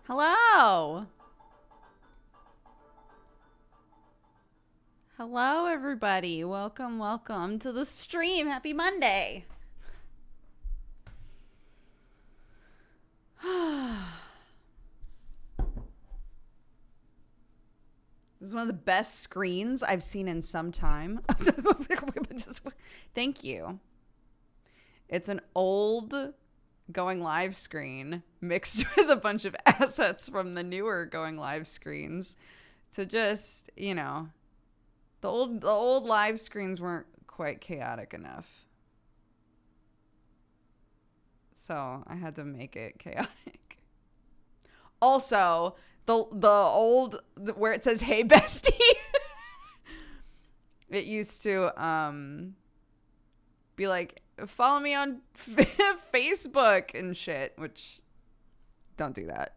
Hello. Hello, everybody. Welcome to the stream. Happy Monday. This is one of the best screens I've seen in some time. Thank you. It's an old going live screen mixed with a bunch of assets from the newer going live screens to just, the old live screens weren't quite chaotic enough. So I had to make it chaotic. Also, the old where it says "Hey Bestie," it used to be like, follow me on Facebook and shit, which don't do that.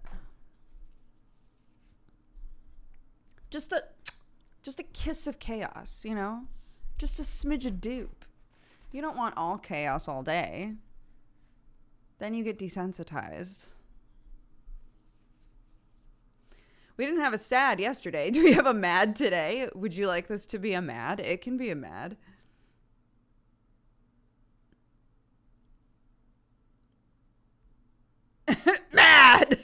Just a kiss of chaos, just a smidge of dupe. You don't want all chaos all day. Then you get desensitized. We didn't have a sad yesterday. Do we have a mad today? Would you like this to be a mad? It can be a mad. Mad!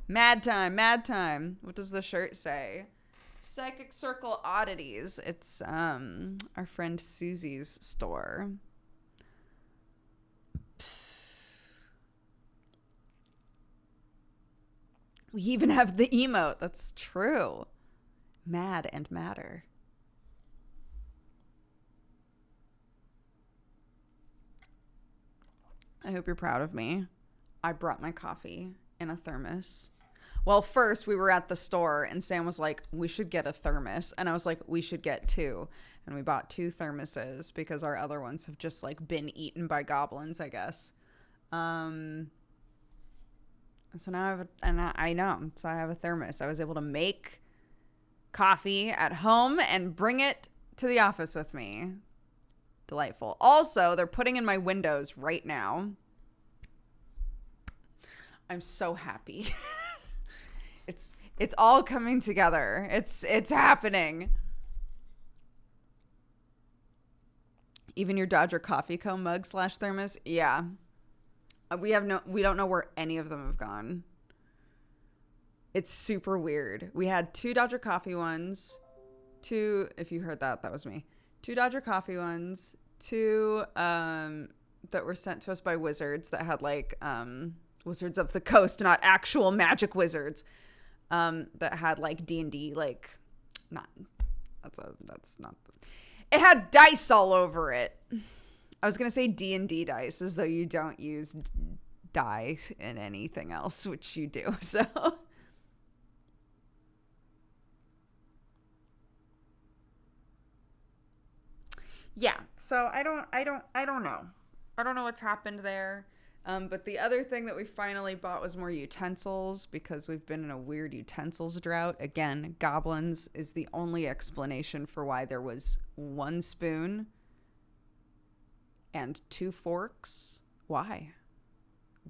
Mad time. What does the shirt say? Psychic Circle Oddities. It's our friend Susie's store. We even have the emote. That's true. Mad and matter. I hope you're proud of me. I brought my coffee in a thermos. Well, first we were at the store and Sam was like, we should get a thermos. And I was like, we should get two. And we bought two thermoses because our other ones have just like been eaten by goblins, I guess. So now I know. So I have a thermos. I was able to make coffee at home and bring it to the office with me. Delightful. Also, they're putting in my windows right now. I'm so happy. It's all coming together. It's happening. Even your Dodger coffee co mug / thermos. Yeah. We don't know where any of them have gone. It's super weird. We had two Dodger coffee ones. If you heard that was me. Two Dodger coffee ones. Two that were sent to us by wizards that had like Wizards of the Coast, not actual magic wizards. That had like D&D, like that's not. It had dice all over it. I was gonna say D&D dice, as though you don't use die in anything else, which you do. So yeah. So I don't know. I don't know what's happened there. But the other thing that we finally bought was more utensils because we've been in a weird utensils drought. Again, goblins is the only explanation for why there was one spoon and two forks. Why?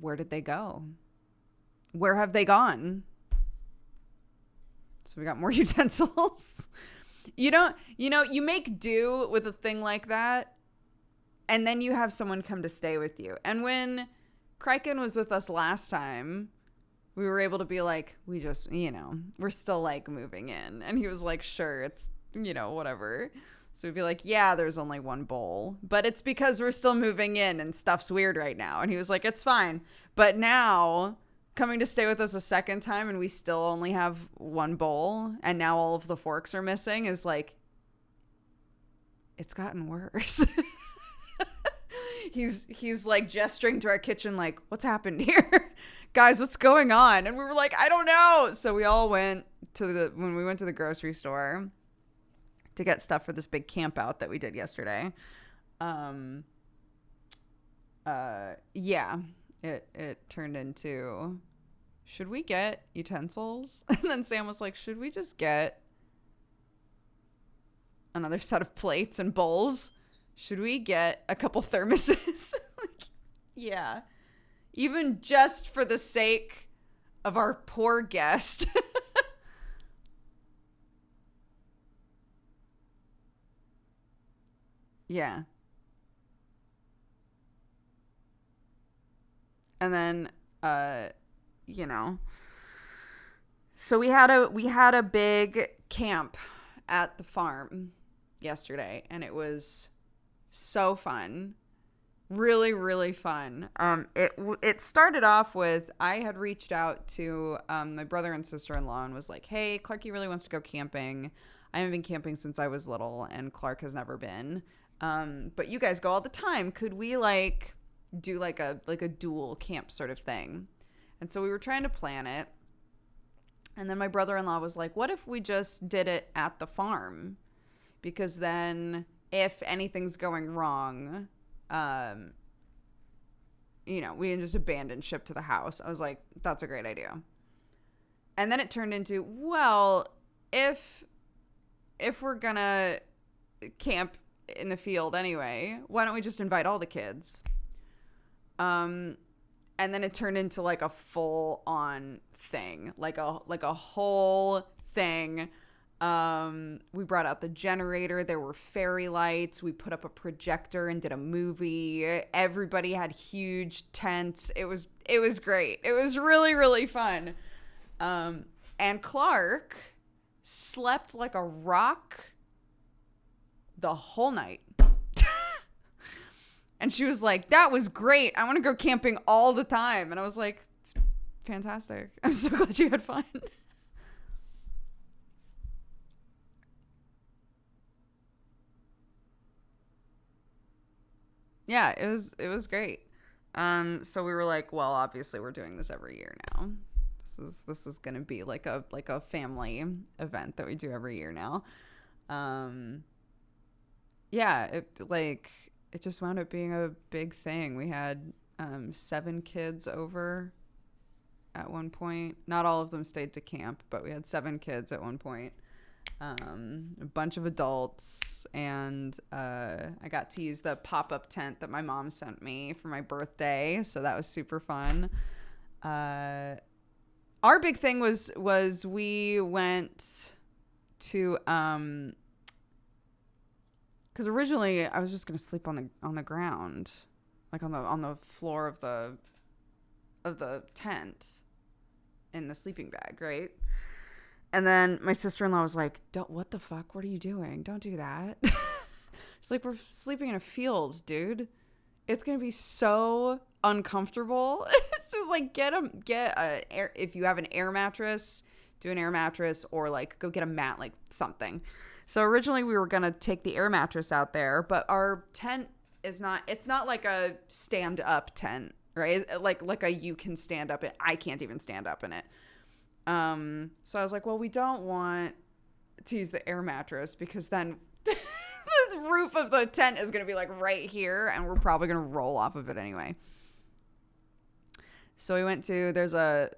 Where did they go? Where have they gone? So we got more utensils. You make do with a thing like that, and then you have someone come to stay with you. And when Kraken was with us last time, we were able to be like, we just, we're still like moving in. And he was like, sure, it's, whatever. So we'd be like, yeah, there's only one bowl, but it's because we're still moving in and stuff's weird right now. And he was like, it's fine. But now coming to stay with us a second time and we still only have one bowl and now all of the forks are missing is like, it's gotten worse. He's like gesturing to our kitchen like, what's happened here? Guys, what's going on? And we were like, I don't know. So we all went when we went to the grocery store to get stuff for this big camp out that we did yesterday. Yeah, it turned into, should we get utensils? And then Sam was like, should we just get another set of plates and bowls? Should we get a couple thermoses? Yeah. Even just for the sake of our poor guest. Yeah. And then uh you know, so we had a big camp at the farm yesterday, and it was so fun. Really, really fun. It started off with I had reached out to my brother and sister-in-law and was like, "Hey, Clarky really wants to go camping. I haven't been camping since I was little, and Clark has never been. But you guys go all the time. Could we like do like a dual camp sort of thing?" And so we were trying to plan it. And then my brother-in-law was like, "What if we just did it at the farm? Because then if anything's going wrong, um, we can just abandon ship to the house." I was like, "That's a great idea." And then it turned into, well, if we're gonna camp in the field anyway, why don't we just invite all the kids? And then it turned into like a full on thing, like a whole thing. We brought out the generator. There were fairy lights. We put up a projector and did a movie. Everybody had huge tents. It was great. It was really, really fun. And Clark slept like a rock the whole night. And she was like, "That was great. I want to go camping all the time." And I was like, "Fantastic. I'm so glad you had fun." Yeah, it was great. So we were like, well, obviously we're doing this every year now. This is gonna be like a family event that we do every year now. Um, yeah, it just wound up being a big thing. We had 7 kids over at one point. Not all of them stayed to camp, but we had 7 kids at one point. A bunch of adults, and I got to use the pop-up tent that my mom sent me for my birthday, so that was super fun. Our big thing was we went to because originally I was just gonna sleep on the ground, like on the floor of the tent in the sleeping bag, right? And then my sister-in-law was like, "Don't, what the fuck? What are you doing? Don't do that." She's like, "We're sleeping in a field, dude. It's going to be so uncomfortable." It's just like, get a air, if you have an air mattress, do an air mattress, or like go get a mat, like something. So originally we were going to take the air mattress out there, but our tent it's not like a stand up tent, right? Like a, you can stand up it. I can't even stand up in it. So I was like, well, we don't want to use the air mattress because then the roof of the tent is going to be like right here, and we're probably going to roll off of it anyway. So we went to, there's a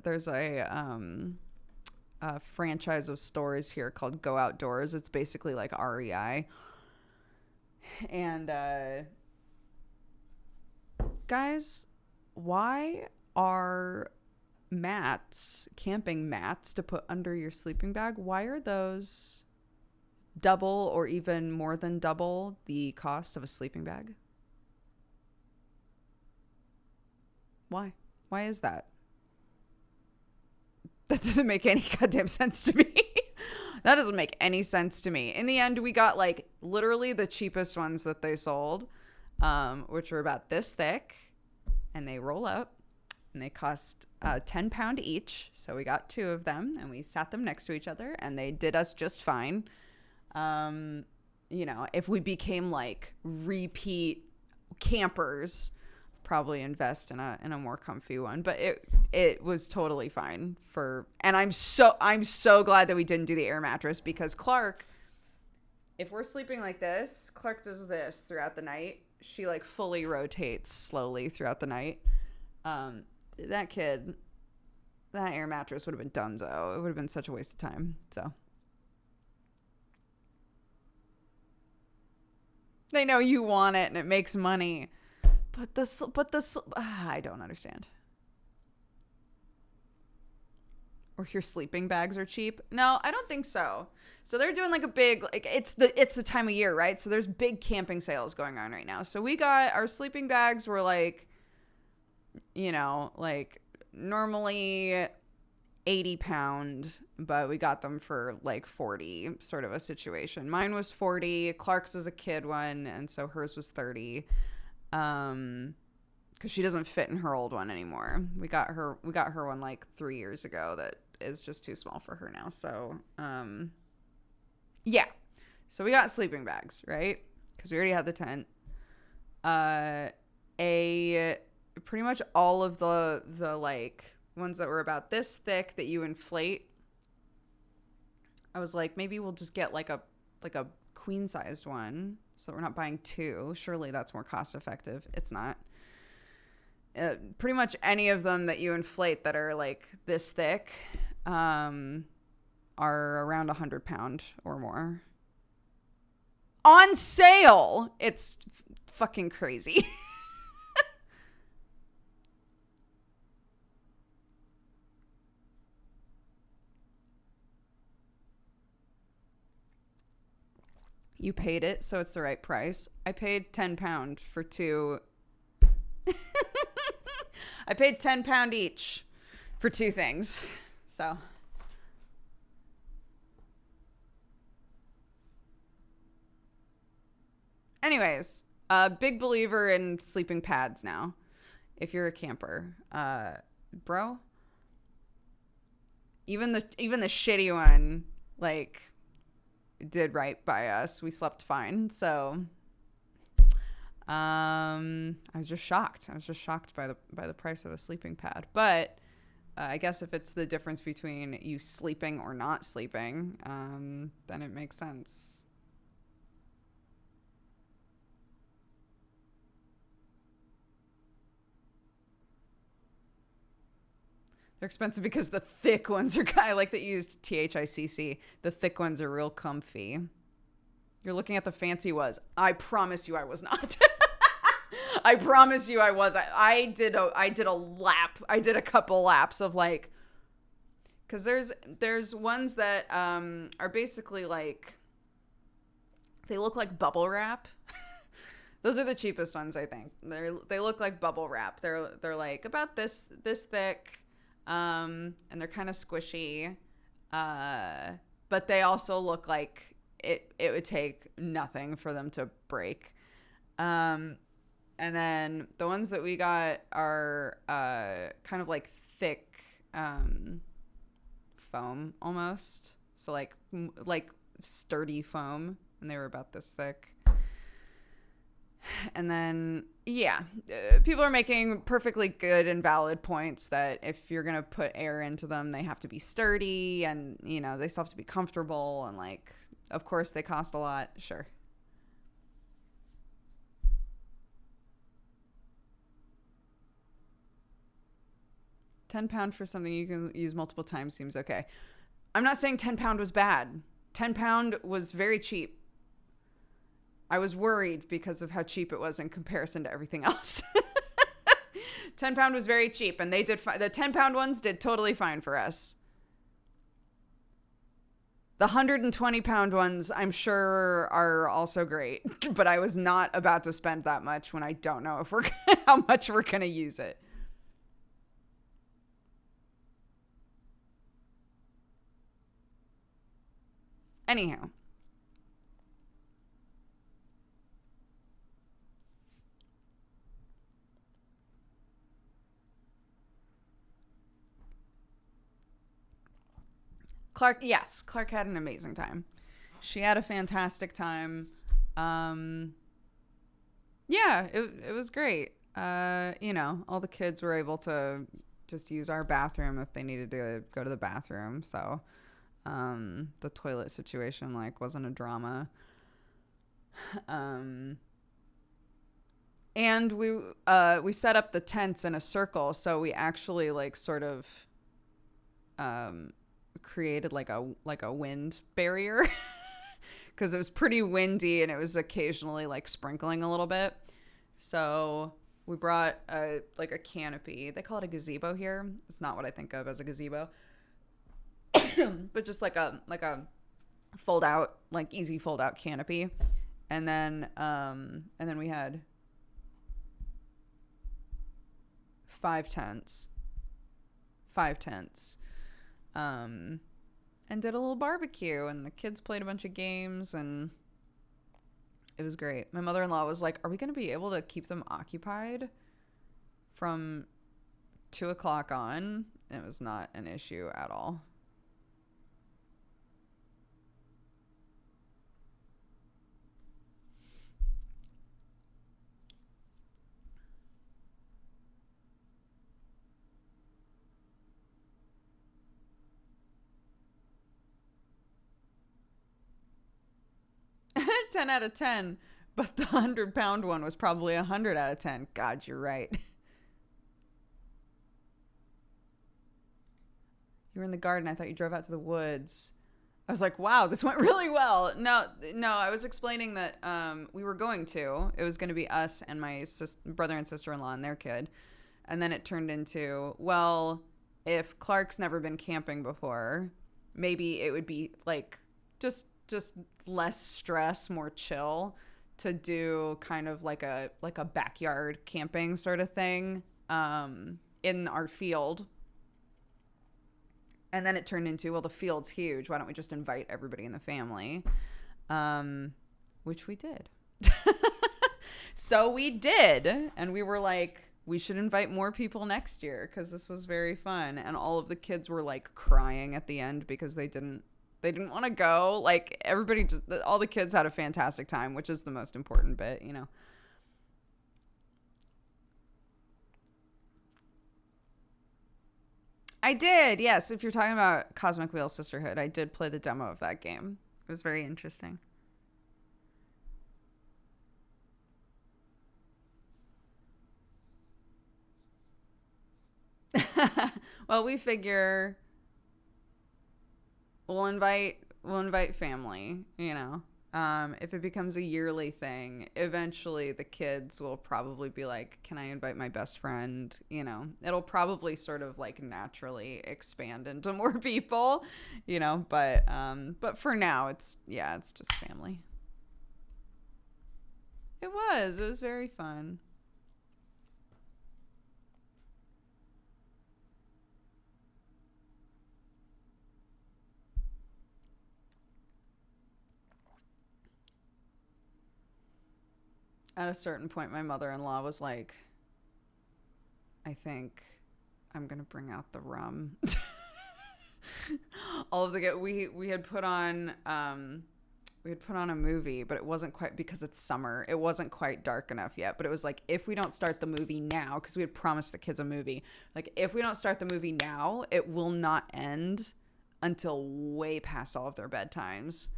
franchise of stores here called Go Outdoors. It's basically like REI. And, guys, why are camping mats to put under your sleeping bag, why are those double or even more than double the cost of a sleeping bag? Why? Why is that? That doesn't make any goddamn sense to me. That doesn't make any sense to me. In the end, we got like literally the cheapest ones that they sold, which were about this thick, and they roll up. And they cost £10 each. So we got 2 of them, and we sat them next to each other, and they did us just fine. If we became like repeat campers, probably invest in a more comfy one. But it was totally fine and I'm so glad that we didn't do the air mattress, because Clark, if we're sleeping like this, Clark does this throughout the night. She like fully rotates slowly throughout the night. That air mattress would have been donezo. It would have been such a waste of time. So they know you want it and it makes money. I don't understand. Or your sleeping bags are cheap. No, I don't think so. So they're doing like a big, like it's the time of year, right? So there's big camping sales going on right now. So we got our sleeping bags were like, like normally 80 pound, but we got them for like 40, sort of a situation. Mine was 40, Clark's was a kid one, and so hers was 30. Because she doesn't fit in her old one anymore. We got her one like 3 years ago that is just too small for her now. So yeah, so we got sleeping bags, right? Because we already had the tent. Pretty much all of the like ones that were about this thick that you inflate. I was like, maybe we'll just get like a queen sized one, so that we're not buying two. Surely that's more cost effective. It's not. Pretty much any of them that you inflate that are like this thick are around 100 pound or more on sale. It's fucking crazy. You paid it, so it's the right price. I paid 10 pound for two. I paid 10 pound each for two things. So anyways, big believer in sleeping pads now. If you're a camper, bro, even the shitty one, like, did right by us. We slept fine. So I was just shocked. By the price of a sleeping pad. But I guess if it's the difference between you sleeping or not sleeping, then it makes sense. They're expensive because the thick ones are I like that you used THICC. The thick ones are real comfy. You're looking at the fancy ones. I promise you I was not. I promise you I was. I did a lap. I did a couple laps of like, because there's ones that are basically like, they look like bubble wrap. Those are the cheapest ones, I think. They look like bubble wrap. They're like about this thick. And they're kind of squishy, but they also look like it would take nothing for them to break. And then the ones that we got are kind of like thick foam almost, so like sturdy foam, and they were about this thick. And then, yeah, people are making perfectly good and valid points that if you're going to put air into them, they have to be sturdy and, they still have to be comfortable. And, like, of course, they cost a lot. Sure. £10 for something you can use multiple times seems okay. I'm not saying £10 was bad. £10 was very cheap. I was worried because of how cheap it was in comparison to everything else. £10 was very cheap, and they did the 10-pound ones did totally fine for us. The 120-pound ones, I'm sure, are also great, but I was not about to spend that much when I don't know if how much we're gonna use it. Anyhow. Clark had an amazing time. She had a fantastic time. Yeah, it was great. All the kids were able to just use our bathroom if they needed to go to the bathroom. So, the toilet situation, like, wasn't a drama. And we set up the tents in a circle. So we actually, like, sort of, created like a wind barrier because it was pretty windy and it was occasionally like sprinkling a little bit. So We brought a canopy. They call it a gazebo here. It's not what I think of as a gazebo, but just like a fold out, like easy fold out canopy. And then we had 5 tents, 5 tents, and did a little barbecue, and the kids played a bunch of games, and it was great. My mother-in-law was like, are we going to be able to keep them occupied from 2 o'clock on? It was not an issue at all. – 10 out of 10, but the 100-pound one was probably 100 out of 10. God, you're right. You were in the garden. I thought you drove out to the woods. I was like, wow, this went really well. No, I was explaining that we were going to. It was going to be us and my brother and sister-in-law and their kid. And then it turned into, well, if Clark's never been camping before, maybe it would be like just less stress, more chill to do kind of like a backyard camping sort of thing in our field. And then it turned into, well, the field's huge. Why don't we just invite everybody in the family? Which we did. So we did. And we were like, we should invite more people next year because this was very fun. And all of the kids were like crying at the end because they didn't want to go. Like all the kids had a fantastic time, which is the most important bit, you know. I did, yes. If you're talking about Cosmic Wheel Sisterhood, I did play the demo of that game. It was very interesting. Well, we figure we'll invite family, you know. If it becomes a yearly thing, eventually the kids will probably be like, can I invite my best friend? You know, it'll probably sort of like naturally expand into more people, you know, but for now it's just family. It was very fun. At a certain point, my mother-in-law was like, I think I'm going to bring out the rum. All of the we had put on a movie, but it wasn't quite, because it's summer. It wasn't quite dark enough yet, but it was like, if we don't start the movie now, because we had promised the kids a movie, like if we don't start the movie now, it will not end until way past all of their bedtimes.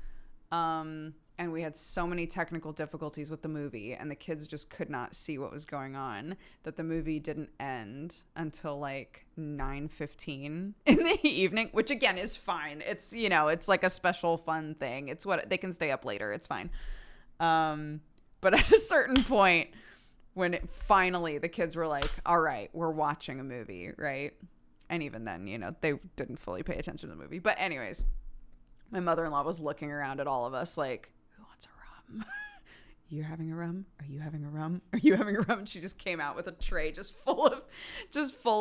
And we had so many technical difficulties with the movie, and the kids just could not see what was going on, that the movie didn't end until like 9:15 in the evening, which again is fine. It's, you know, it's like a special fun thing. It's what they can stay up later. It's fine. But at a certain point, when finally the kids were like, all right, we're watching a movie, right? And even then, you know, they didn't fully pay attention to the movie. But anyways, my mother-in-law was looking around at all of us like, who wants a rum? You're having a rum? Are you having a rum? Are you having a rum? She just came out with a tray just full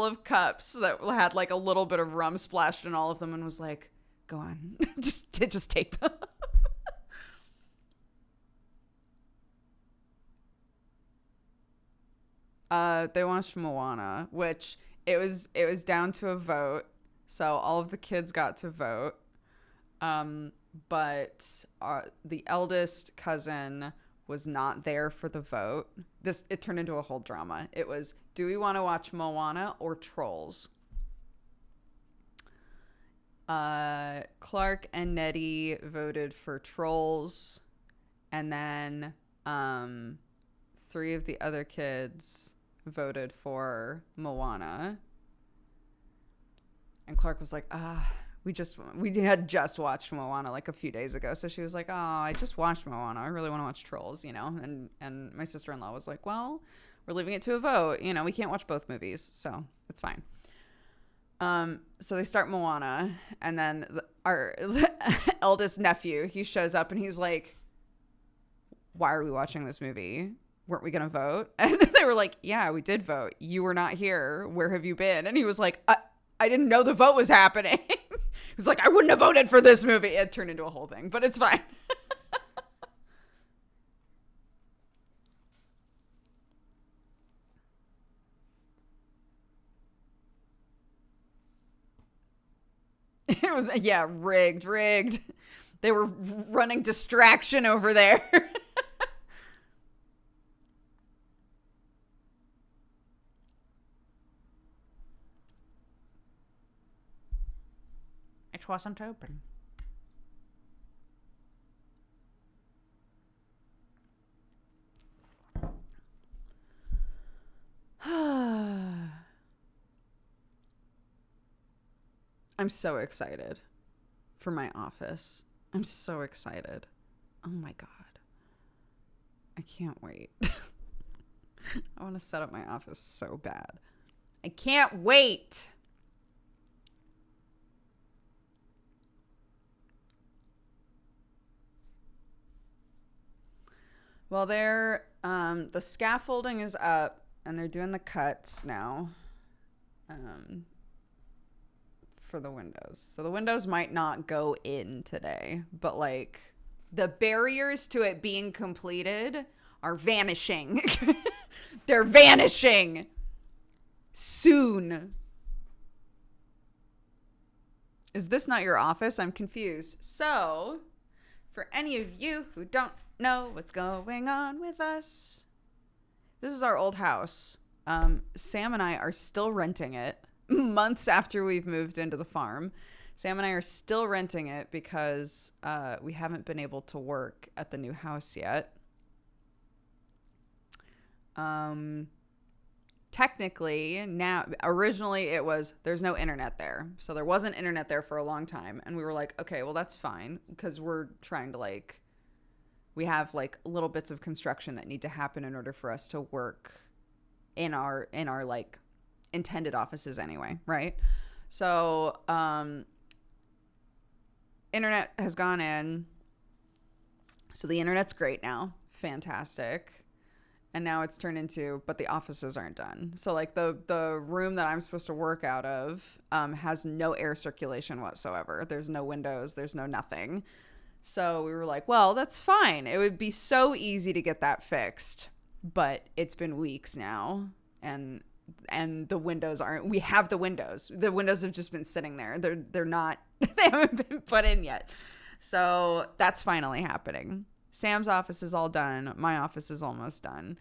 of cups that had like a little bit of rum splashed in all of them, and was like, go on. just take them. They watched Moana, which it was down to a vote. So all of the kids got to vote. But the eldest cousin was not there for the vote. It turned into a whole drama. It was, do we want to watch Moana or Trolls? Clark and Nettie voted for Trolls, and then 3 of the other kids voted for Moana. And Clark was like, We had just watched Moana like a few days ago, so she was like, "Oh, I just watched Moana. I really want to watch Trolls," And my sister-in-law was like, "Well, we're leaving it to a vote. We can't watch both movies, so it's fine." So they start Moana, and then our eldest nephew, he shows up and he's like, "Why are we watching this movie? Weren't we gonna vote?" And they were like, "Yeah, we did vote. You were not here. Where have you been?" And he was like, I didn't know the vote was happening." He was like, "I wouldn't have voted for this movie." It turned into a whole thing, but it's fine. It was, yeah, rigged. They were running distraction over there. It wasn't open. I'm so excited for my office. I'm so excited. Oh my God. I can't wait. I want to set up my office so bad. I can't wait. Well, the scaffolding is up and they're doing the cuts now for the windows. So the windows might not go in today, but like the barriers to it being completed are vanishing. They're vanishing soon. Is this not your office? I'm confused. So, for any of you who don't know what's going on with us, this is our old house. Sam and I are still renting it months after we've moved into the farm. Sam and I are still renting it because we haven't been able to work at the new house yet. Technically, now, originally it was, there's no internet there. So there wasn't internet there for a long time. And we were like, okay, well, that's fine. Because we're trying to we have little bits of construction that need to happen in order for us to work in our intended offices anyway. Right. So, internet has gone in. So the internet's great now. Fantastic. And now it's turned into, but the offices aren't done. So the room that I'm supposed to work out of has no air circulation whatsoever. There's no windows. There's no nothing. So we were like, well, that's fine. It would be so easy to get that fixed. But it's been weeks now. And the windows aren't, we have the windows. The windows have just been sitting there. They're not, they haven't been put in yet. So that's finally happening. Sam's office is all done. My office is almost done.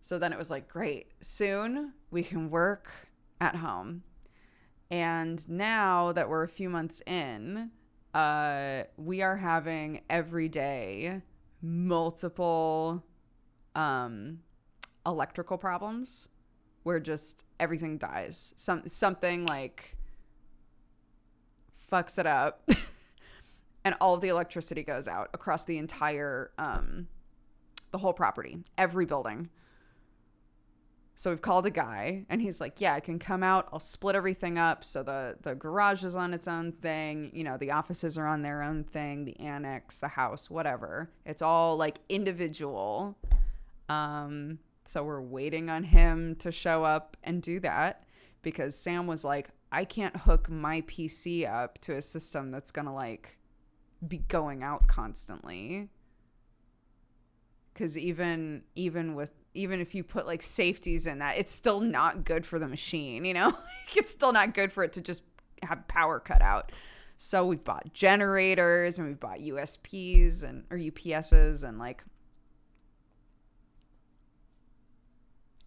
So then it was like, great. Soon we can work at home. And now that we're a few months in, we are having every day multiple electrical problems where just everything dies. Something fucks it up. And all of the electricity goes out across the entire, the whole property, every building. So we've called a guy, and he's like, yeah, I can come out. I'll split everything up. So the garage is on its own thing. The offices are on their own thing. The annex, the house, whatever. It's all individual. So we're waiting on him to show up and do that because Sam was like, I can't hook my PC up to a system that's going to be going out constantly, because even if you put safeties in that, it's still not good for the machine. It's still not good for it to just have power cut out. So we've bought generators and we've bought USPs or UPSs and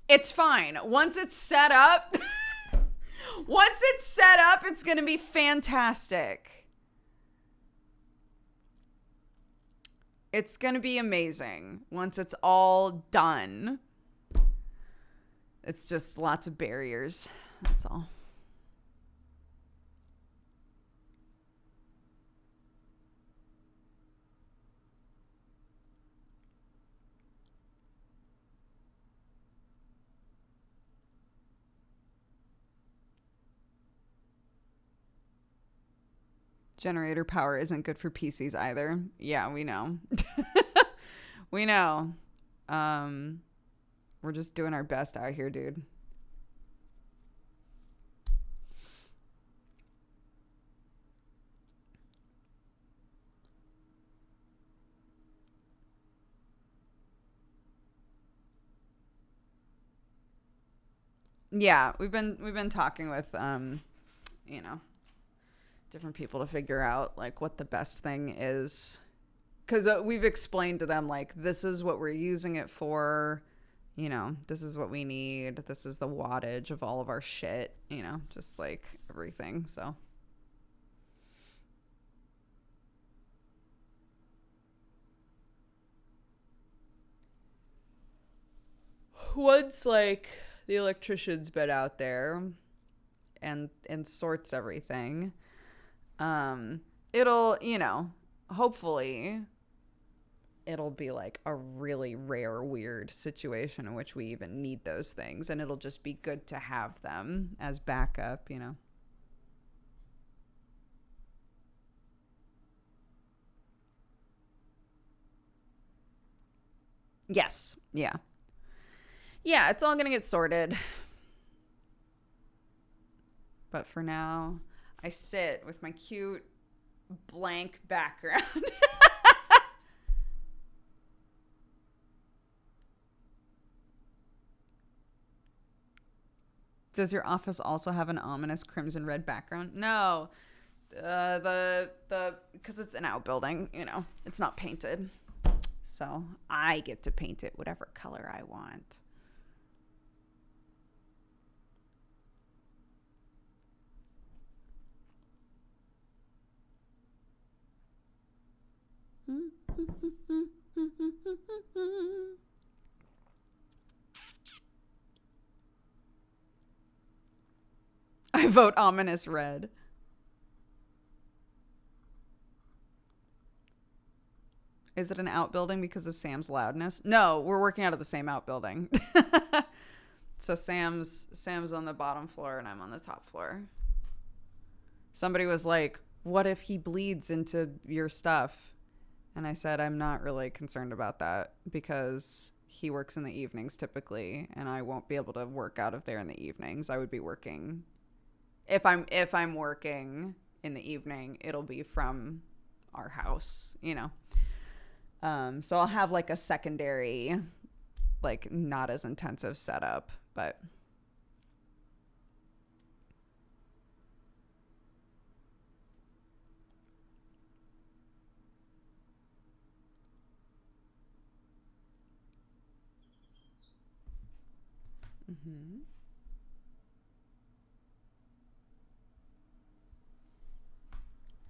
it's fine once it's set up. It's gonna be fantastic. It's going to be amazing once it's all done. It's just lots of barriers. That's all. Generator power isn't good for PCs either. Yeah, we know. We know. We're just doing our best out here, dude. Yeah, we've been talking with you know, different people to figure out like what the best thing is, because we've explained to them like this is what we're using it for, you know, this is what we need, this is the wattage of all of our shit, you know, just like everything. So once like the electrician's been out there and sorts everything, it'll, you know, hopefully it'll be like a really rare weird situation in which we even need those things, and it'll just be good to have them as backup, you know. Yes. Yeah. Yeah, it's all gonna get sorted. But for now, I sit with my cute blank background. Does your office also have an ominous crimson red background? No. The because it's an outbuilding, you know, it's not painted. So I get to paint it whatever color I want. I vote ominous red. Is it an outbuilding because of Sam's loudness? No, we're working out of the same outbuilding. So Sam's on the bottom floor and I'm on the top floor. Somebody was like, "What if he bleeds into your stuff?" And I said, "I'm not really concerned about that because he works in the evenings typically, and I won't be able to work out of there in the evenings. I would be working if I'm working in the evening, it'll be from our house, you know." So I'll have like a secondary, like not as intensive setup, but mm-hmm.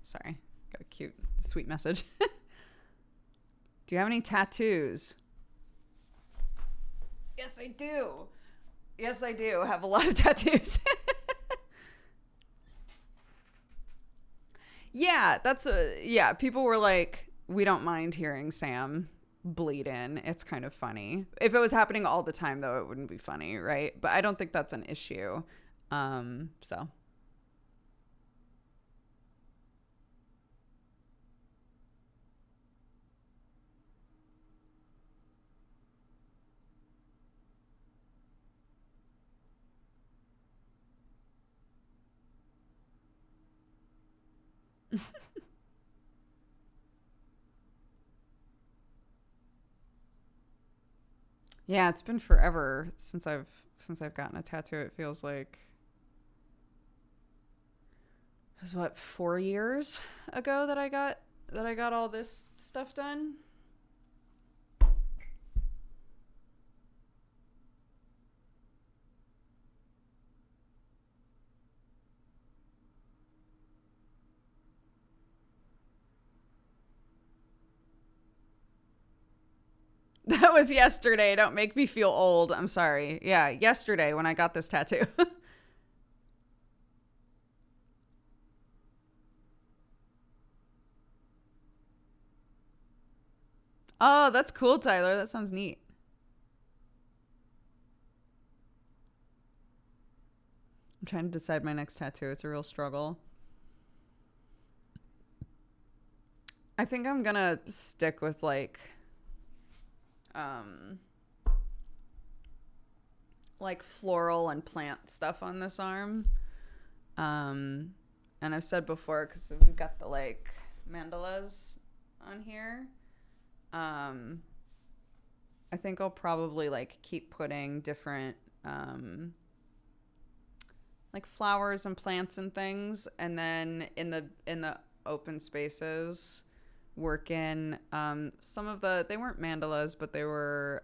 Sorry, got a cute, sweet message. Do you have any tattoos? Yes, I do. Yes, I do have a lot of tattoos. Yeah, yeah. People were like, "We don't mind hearing Sam bleed in. It's kind of funny. If it was happening all the time, though, it wouldn't be funny, right?" But I don't think that's an issue. So yeah, it's been forever since I've gotten a tattoo. It feels like it was what 4 years ago that I got all this stuff done. That was yesterday. Don't make me feel old. I'm sorry. Yeah, yesterday when I got this tattoo. Oh, that's cool, Tyler. That sounds neat. I'm trying to decide my next tattoo. It's a real struggle. I think I'm gonna stick with um like floral and plant stuff on this arm. Um, and I've said before, because we've got the like mandalas on here. Um, I think I'll probably like keep putting different like flowers and plants and things, and then in the open spaces work in some of they weren't mandalas, but they were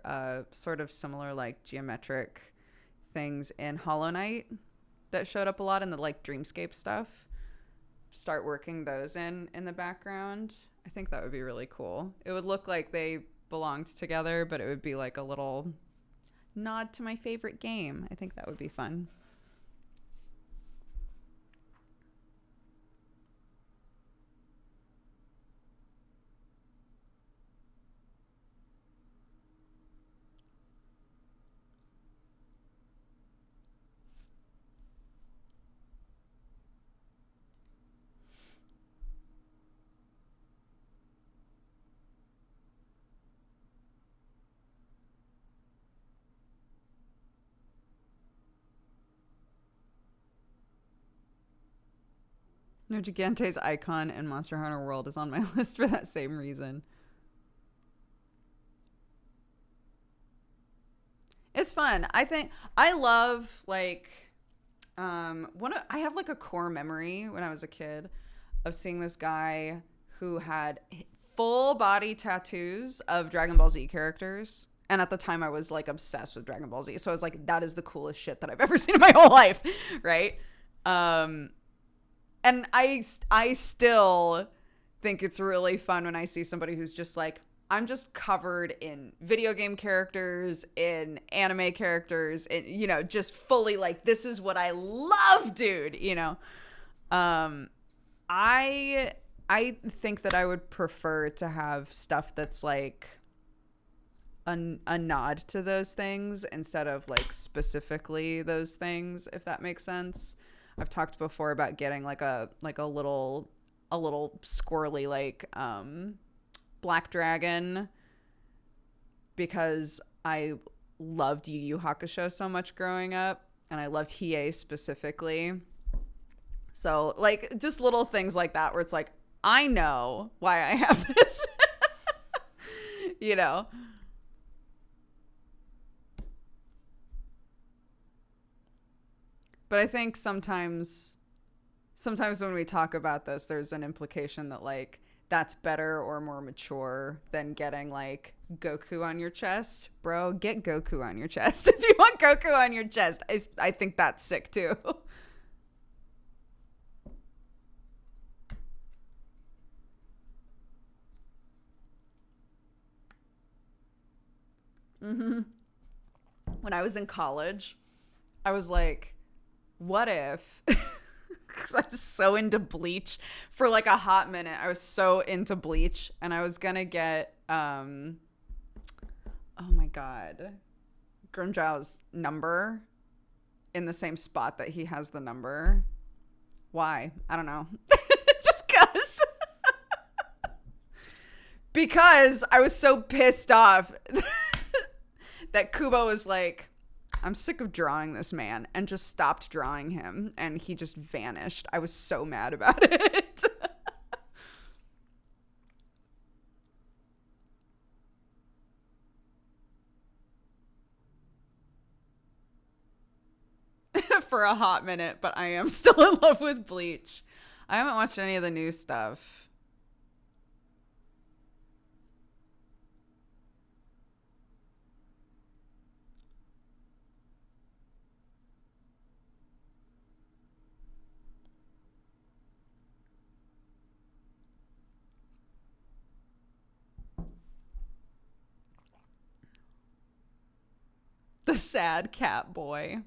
sort of similar like geometric things in Hollow Knight that showed up a lot in the like dreamscape stuff. Start working those in the background. I think that would be really cool. It would look like they belonged together, but it would be like a little nod to my favorite game. I think that would be fun. No, Gigante's icon in Monster Hunter World is on my list for that same reason. It's fun. I think I love like I have like a core memory when I was a kid of seeing this guy who had full body tattoos of Dragon Ball Z characters. And at the time I was like obsessed with Dragon Ball Z. So I was like, that is the coolest shit that I've ever seen in my whole life. Right. Um, and I still think it's really fun when I see somebody who's just like, I'm just covered in video game characters, in anime characters, in, you know, just fully like, this is what I love, dude, you know. Um, I think that I would prefer to have stuff that's like a nod to those things instead of like specifically those things, if that makes sense. I've talked before about getting like a little squirrely like black dragon because I loved Yu Yu Hakusho so much growing up, and I loved Hiei specifically. So like just little things like that where it's like, I know why I have this. You know. But I think sometimes when we talk about this, there's an implication that like that's better or more mature than getting like Goku on your chest. Bro, get Goku on your chest. If you want Goku on your chest, I think that's sick too. Mm-hmm. When I was in college, I was like, what if because I was so into Bleach for like a hot minute. I was so into Bleach, and I was gonna get oh my god, Grimjow's number in the same spot that he has the number. Why? I don't know. Just because I was so pissed off that Kubo was like, I'm sick of drawing this man, and just stopped drawing him, and he just vanished. I was so mad about it. For a hot minute, but I am still in love with Bleach. I haven't watched any of the new stuff. The sad cat boy.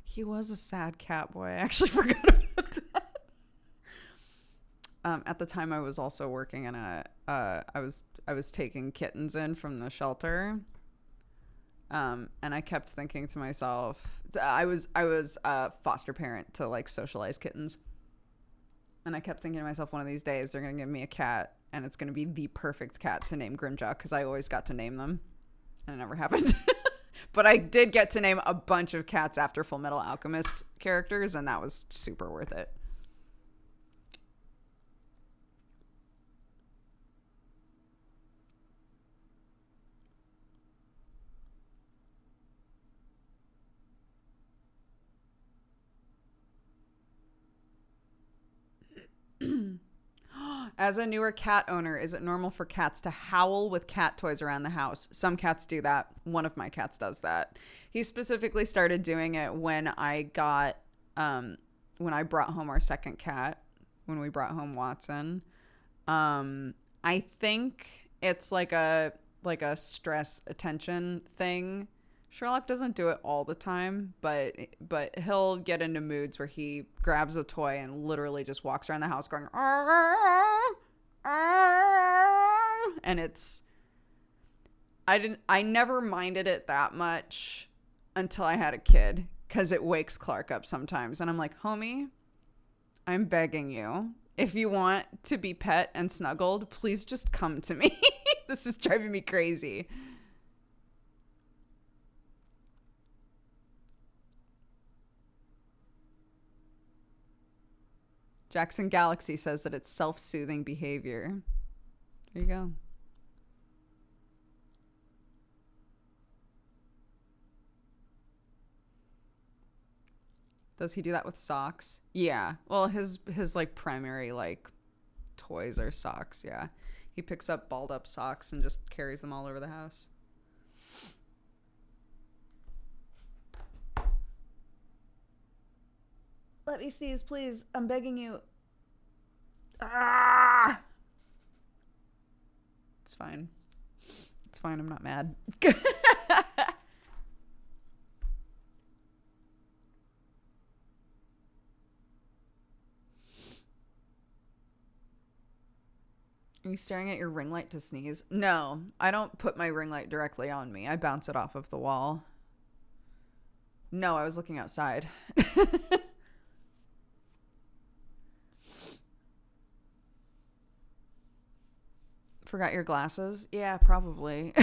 He was a sad cat boy. I actually forgot about that. At the time, I was also working in I was taking kittens in from the shelter. And I kept thinking to myself, I was a foster parent to like socialize kittens, and I kept thinking to myself, one of these days they're gonna give me a cat, and it's going to be the perfect cat to name Grimjaw because I always got to name them, and it never happened. But I did get to name a bunch of cats after Full Metal Alchemist characters, and that was super worth it. As a newer cat owner, is it normal for cats to howl with cat toys around the house? Some cats do that. One of my cats does that. He specifically started doing it when when I brought home our second cat, when we brought home Watson. I think it's like a stress attention thing. Sherlock doesn't do it all the time, but he'll get into moods where he grabs a toy and literally just walks around the house going, "Arr, arr," and I never minded it that much until I had a kid, because it wakes Clark up sometimes, and I'm like, homie, I'm begging you, if you want to be pet and snuggled, please just come to me. This is driving me crazy. Jackson Galaxy says that it's self-soothing behavior. There you go. Does he do that with socks? Yeah. Well, his like primary like toys are socks. Yeah. He picks up balled up socks and just carries them all over the house. Let me sneeze, please. I'm begging you. Ah! It's fine. It's fine. I'm not mad. Are you staring at your ring light to sneeze? No, I don't put my ring light directly on me. I bounce it off of the wall. No, I was looking outside. Forgot your glasses? Yeah, probably.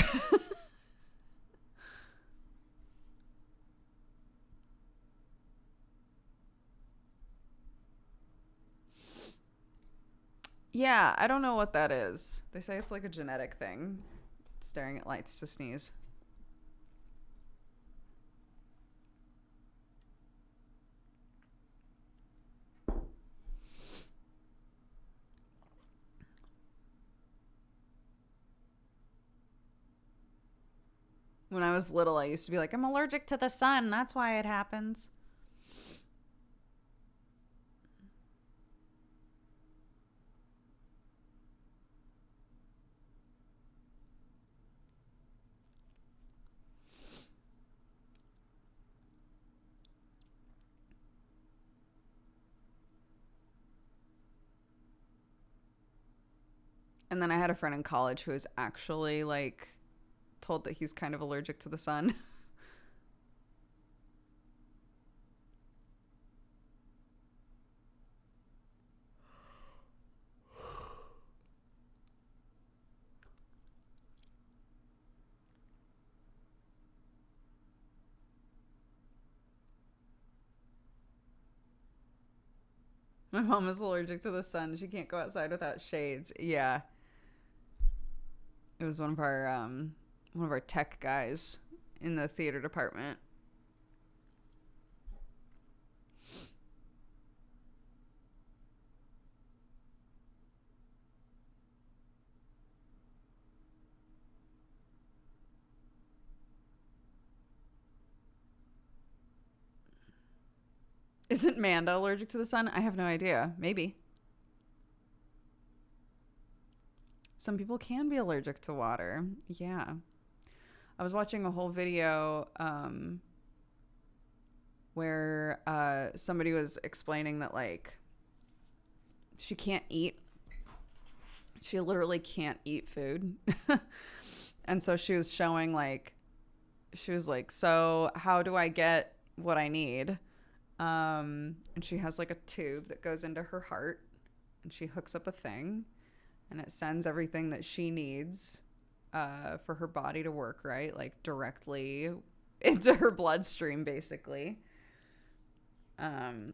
Yeah, I don't know what that is. They say it's like a genetic thing. Staring at lights to sneeze. When I was little, I used to be like, I'm allergic to the sun. That's why it happens. And then I had a friend in college who was actually like told that he's kind of allergic to the sun. My mom is allergic to the sun. She can't go outside without shades. Yeah. It was one of our tech guys in the theater department. Isn't Manda allergic to the sun? I have no idea. Maybe. Some people can be allergic to water. Yeah. I was watching a whole video where somebody was explaining that, like, she can't eat. She literally can't eat food. And so she was showing, like, she was like, so how do I get what I need? And she has, like, a tube that goes into her heart, and she hooks up a thing, and it sends everything that she needs for her body to work right, like directly into her bloodstream, basically. Um,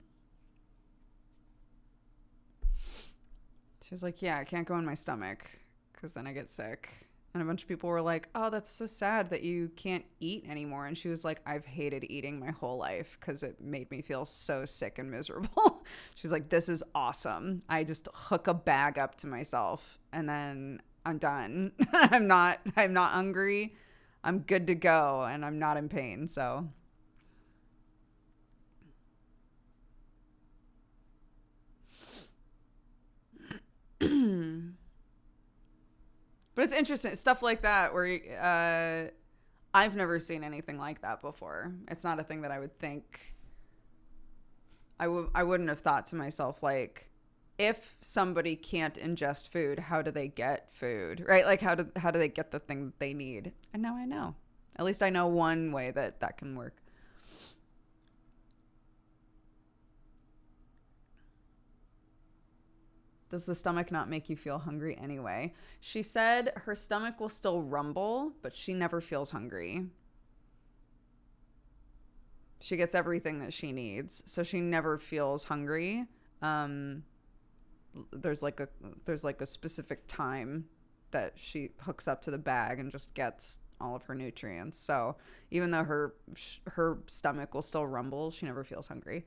she's like, yeah, I can't go in my stomach because then I get sick. And a bunch of people were like, oh, that's so sad that you can't eat anymore. And she was like, I've hated eating my whole life because it made me feel so sick and miserable. She's like, this is awesome. I just hook a bag up to myself and then I'm done. I'm not hungry. I'm good to go and I'm not in pain. So but it's interesting stuff like that where I've never seen anything like that before. It's not a thing that I would think. I wouldn't have thought to myself, like, if somebody can't ingest food, how do they get food, right? Like, how do they get the thing that they need? And now I know. At least I know one way that can work. Does the stomach not make you feel hungry anyway? She said her stomach will still rumble, but she never feels hungry. She gets everything that she needs, so she never feels hungry. Um, there's like a there's like a specific time that she hooks up to the bag and just gets all of her nutrients. So even though her stomach will still rumble, she never feels hungry.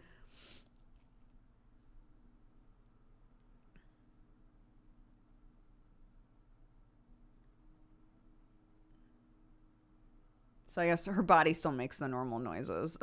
So I guess her body still makes the normal noises.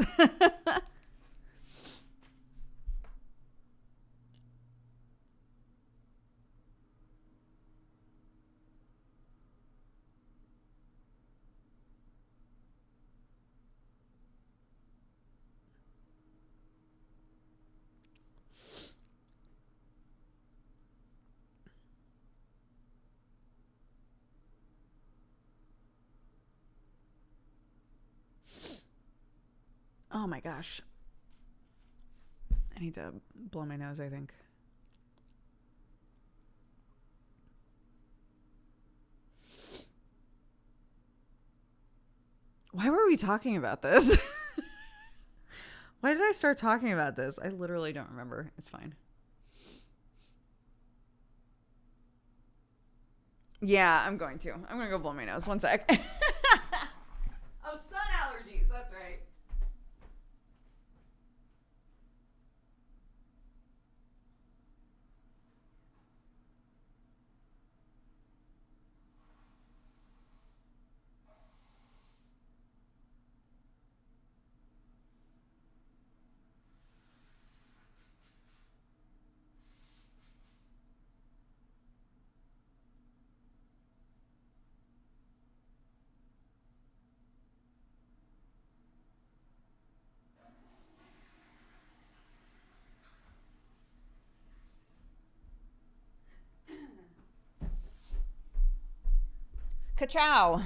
Oh my gosh. I need to blow my nose, I think. Why were we talking about this? Why did I start talking about this? I literally don't remember. It's fine. Yeah, I'm going to. I'm going to go blow my nose. One sec. Oh, sun allergies. That's right. Ka-chow.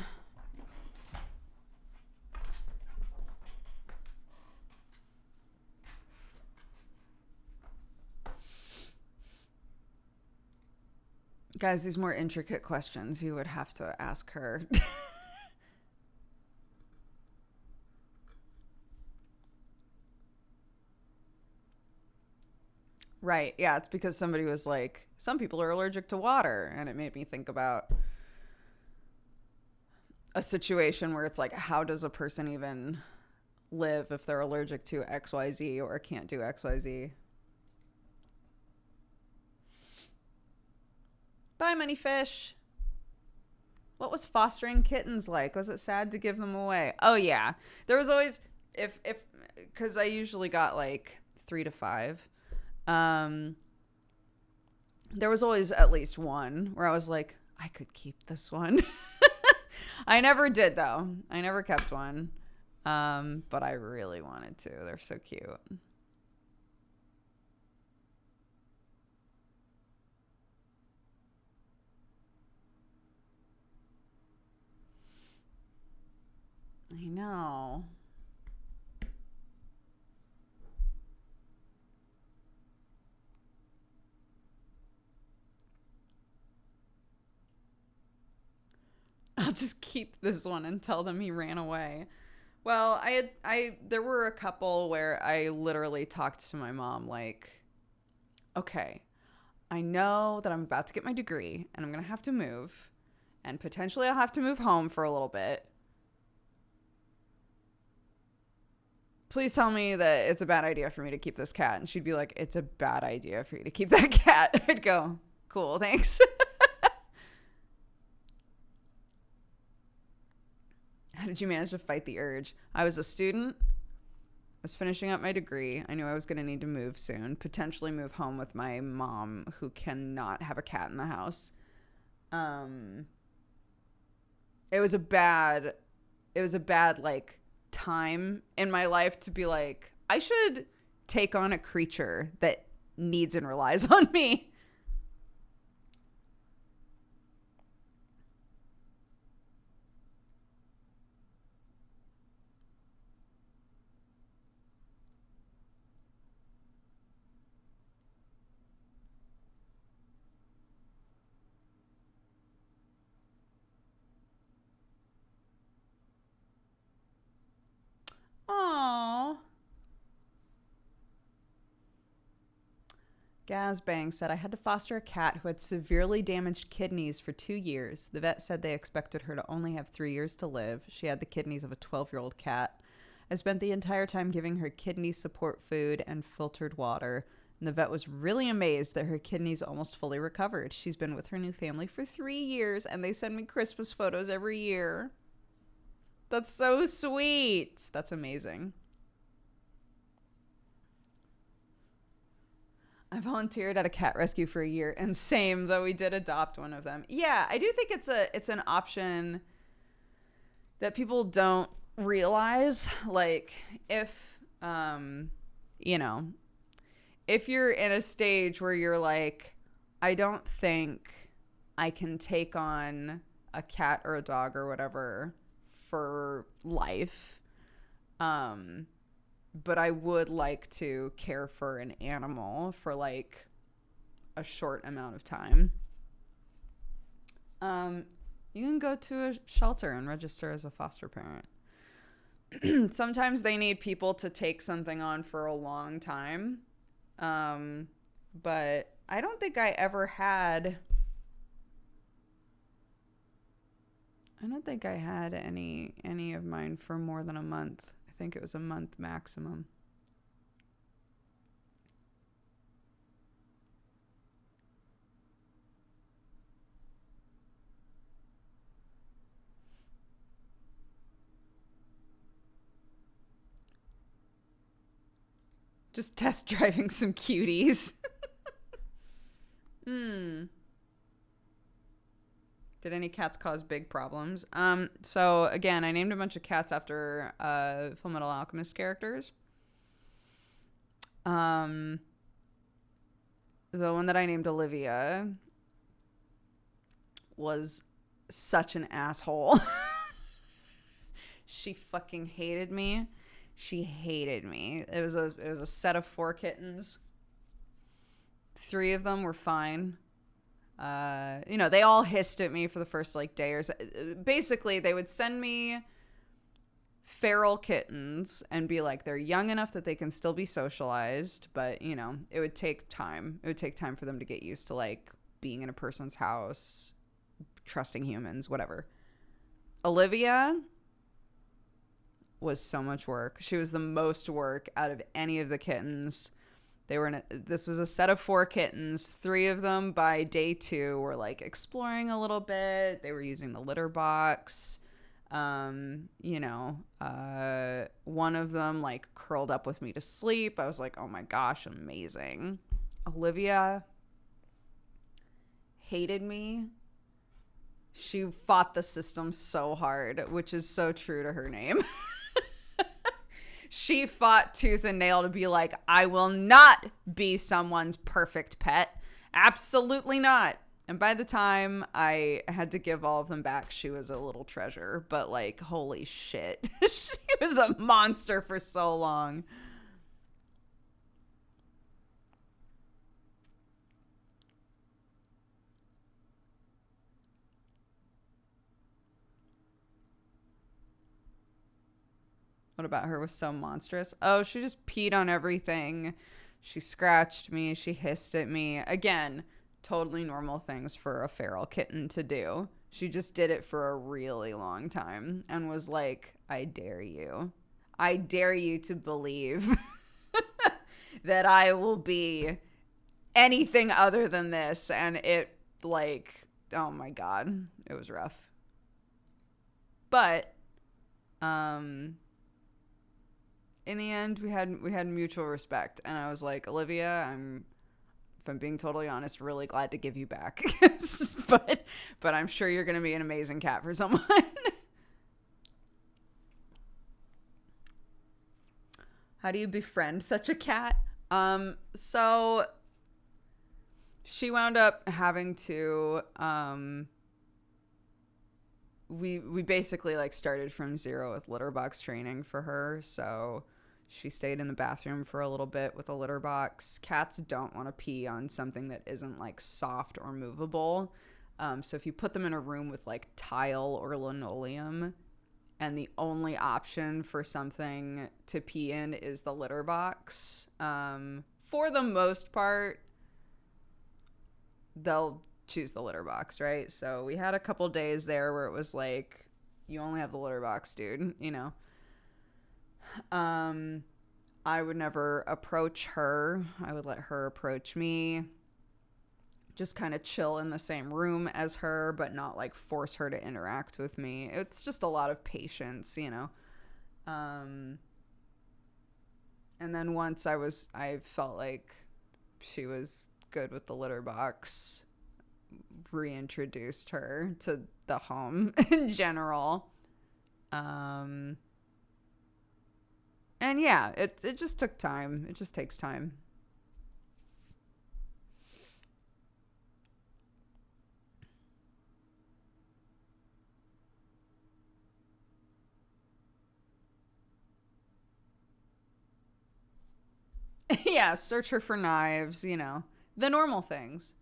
Guys, these more intricate questions you would have to ask her. Right. Yeah, it's because somebody was like, some people are allergic to water. And it made me think about a situation where it's like, how does a person even live if they're allergic to XYZ or can't do XYZ? Bye, money fish. What was fostering kittens like? Was it sad to give them away? Oh yeah. There was always if cuz I usually got like 3 to 5. Um there was always at least one where I was like, I could keep this one. I never did though. I never kept one. But I really wanted to. They're so cute. I know. I'll just keep this one and tell them he ran away. Well, there were a couple where I literally talked to my mom like, okay, I know that I'm about to get my degree and I'm going to have to move, and potentially I'll have to move home for a little bit. Please tell me that it's a bad idea for me to keep this cat. And she'd be like, it's a bad idea for you to keep that cat. I'd go, cool, thanks. How did you manage to fight the urge? I was a student. I was finishing up my degree. I knew I was going to need to move soon, potentially move home with my mom, who cannot have a cat in the house. It was a bad like time in my life to be like, I should take on a creature that needs and relies on me. Aww. Gazbang said, I had to foster a cat who had severely damaged kidneys for 2 years. The vet said they expected her to only have 3 years to live. She had the kidneys of a 12-year-old cat. I spent the entire time giving her kidney support food and filtered water. And the vet was really amazed that her kidneys almost fully recovered. She's been with her new family for 3 years, and they send me Christmas photos every year. That's so sweet. That's amazing. I volunteered at a cat rescue for a year, and same, though we did adopt one of them. Yeah, I do think it's an option that people don't realize. Like, if you know, if you're in a stage where you're like, I don't think I can take on a cat or a dog or whatever for life, but I would like to care for an animal for like a short amount of time. You can go to a shelter and register as a foster parent. Sometimes they need people to take something on for a long time. But I don't think I ever had... I don't think I had any of mine for more than a month. I think it was a month maximum. Just test driving some cuties. Did any cats cause big problems? So again, I named a bunch of cats after Full Metal Alchemist characters. The one that I named Olivia was such an asshole. She fucking hated me. She hated me. It was a set of 4 kittens. 3 of them were fine. They all hissed at me for the first like day or so. Basically, they would send me feral kittens and be like, they're young enough that they can still be socialized, but it would take time. It would take time for them to get used to like being in a person's house, trusting humans, whatever. Olivia was so much work. She was the most work out of any of the kittens. This was a set of 4 kittens. 3 of them by day 2 were like exploring a little bit. They were using the litter box. One of them like curled up with me to sleep. I was like, oh my gosh, amazing. Olivia hated me. She fought the system so hard, which is so true to her name. She fought tooth and nail to be like, I will not be someone's perfect pet. Absolutely not. And by the time I had to give all of them back, she was a little treasure. But like, holy shit. She was a monster for so long. What about her was so monstrous? Oh, she just peed on everything. She scratched me. She hissed at me. Again, totally normal things for a feral kitten to do. She just did it for a really long time and was like, I dare you. I dare you to believe that I will be anything other than this. And it, like, oh my God, it was rough. But, in the end, we had mutual respect, and I was like, Olivia, if I'm being totally honest, really glad to give you back. but I'm sure you're gonna be an amazing cat for someone. How do you befriend such a cat? So she wound up having to we basically like started from zero with litter box training for her. So she stayed in the bathroom for a little bit with a litter box. Cats don't want to pee on something that isn't like soft or movable. So if you put them in a room with like tile or linoleum and the only option for something to pee in is the litter box, for the most part, they'll choose the litter box, right? So we had a couple days there where it was like, you only have the litter box, dude, you know. I would never approach her. I would let her approach me. Just kind of chill in the same room as her, but not like force her to interact with me. It's just a lot of patience, you know. And then once I felt like she was good with the litter box, reintroduced her to the home in general. And yeah, it just took time. It just takes time. Yeah, search her for knives, you know, the normal things.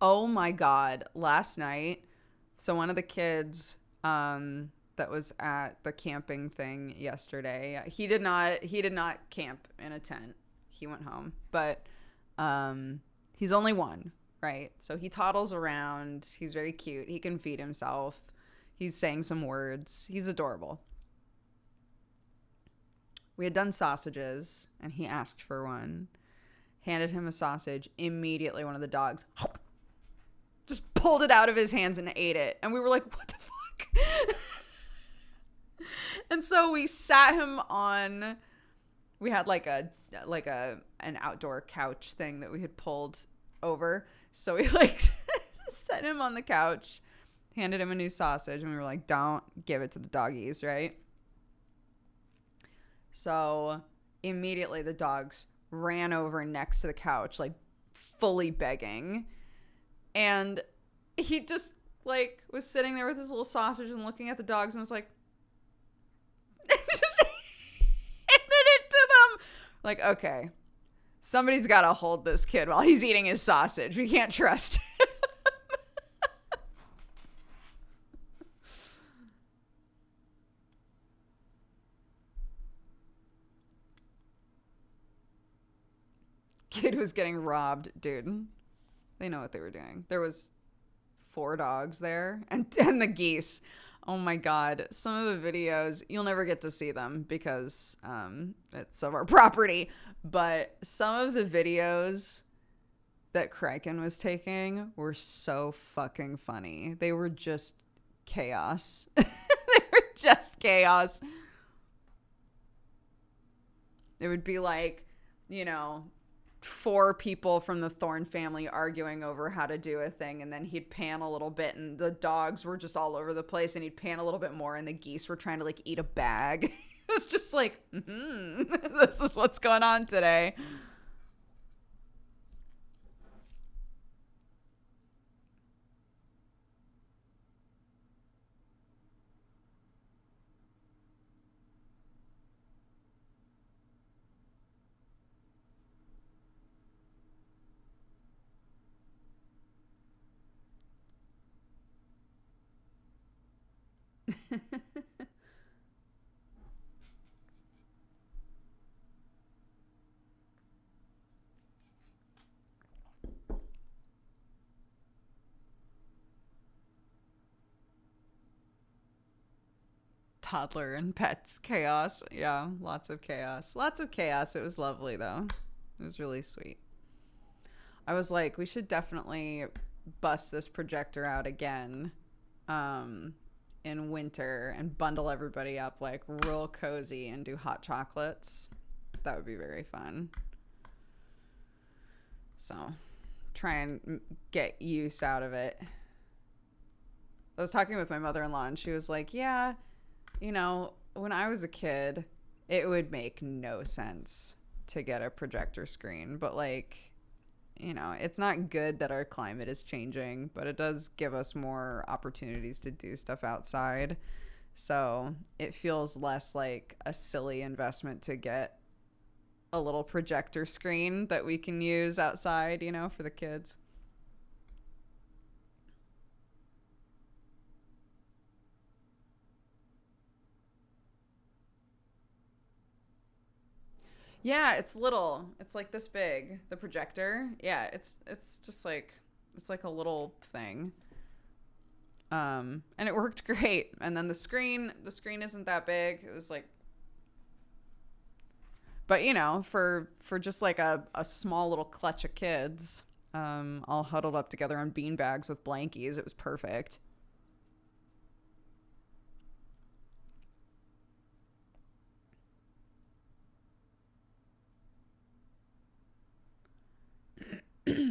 Oh my God. Last night, so one of the kids that was at the camping thing yesterday, he did not camp in a tent. He went home. But he's only one, right? So he toddles around. He's very cute. He can feed himself. He's saying some words. He's adorable. We had done sausages and he asked for one. Handed him a sausage. Immediately one of the dogs just pulled it out of his hands and ate it. And we were like, what the fuck? And so we sat him on, we had like an outdoor couch thing that we had pulled over. So we like set him on the couch, handed him a new sausage, and we were like, don't give it to the doggies, right? So immediately the dogs ran over next to the couch, like fully begging. And he just like was sitting there with his little sausage and looking at the dogs and was like, just handed it to them. Like, okay, somebody's got to hold this kid while he's eating his sausage. We can't trust him. Kid was getting robbed, dude. They know what they were doing. There was 4 dogs there and the geese. Oh my God. Some of the videos, you'll never get to see them because it's of our property. But some of the videos that Kraken was taking were so fucking funny. They were just chaos. They were just chaos. It would be like, you know, 4 people from the Thorne family arguing over how to do a thing, and then he'd pan a little bit and the dogs were just all over the place, and he'd pan a little bit more and the geese were trying to like eat a bag. It was just like, this is what's going on today. Toddler and pets chaos. Yeah, lots of chaos. Lots of chaos. It was lovely though. It was really sweet. I was like, we should definitely bust this projector out again in winter and bundle everybody up like real cozy and do hot chocolates. That would be very fun. So try and get use out of it. I was talking with my mother-in-law and she was like, yeah, you know, when I was a kid, it would make no sense to get a projector screen. But, like, you know, it's not good that our climate is changing, but it does give us more opportunities to do stuff outside. So it feels less like a silly investment to get a little projector screen that we can use outside, you know, for the kids. Yeah, it's little. It's like this big. The projector. Yeah, it's just like it's like a little thing. And it worked great. And then the screen isn't that big. It was like, but you know, for just like a small little clutch of kids, all huddled up together on bean bags with blankies, it was perfect. I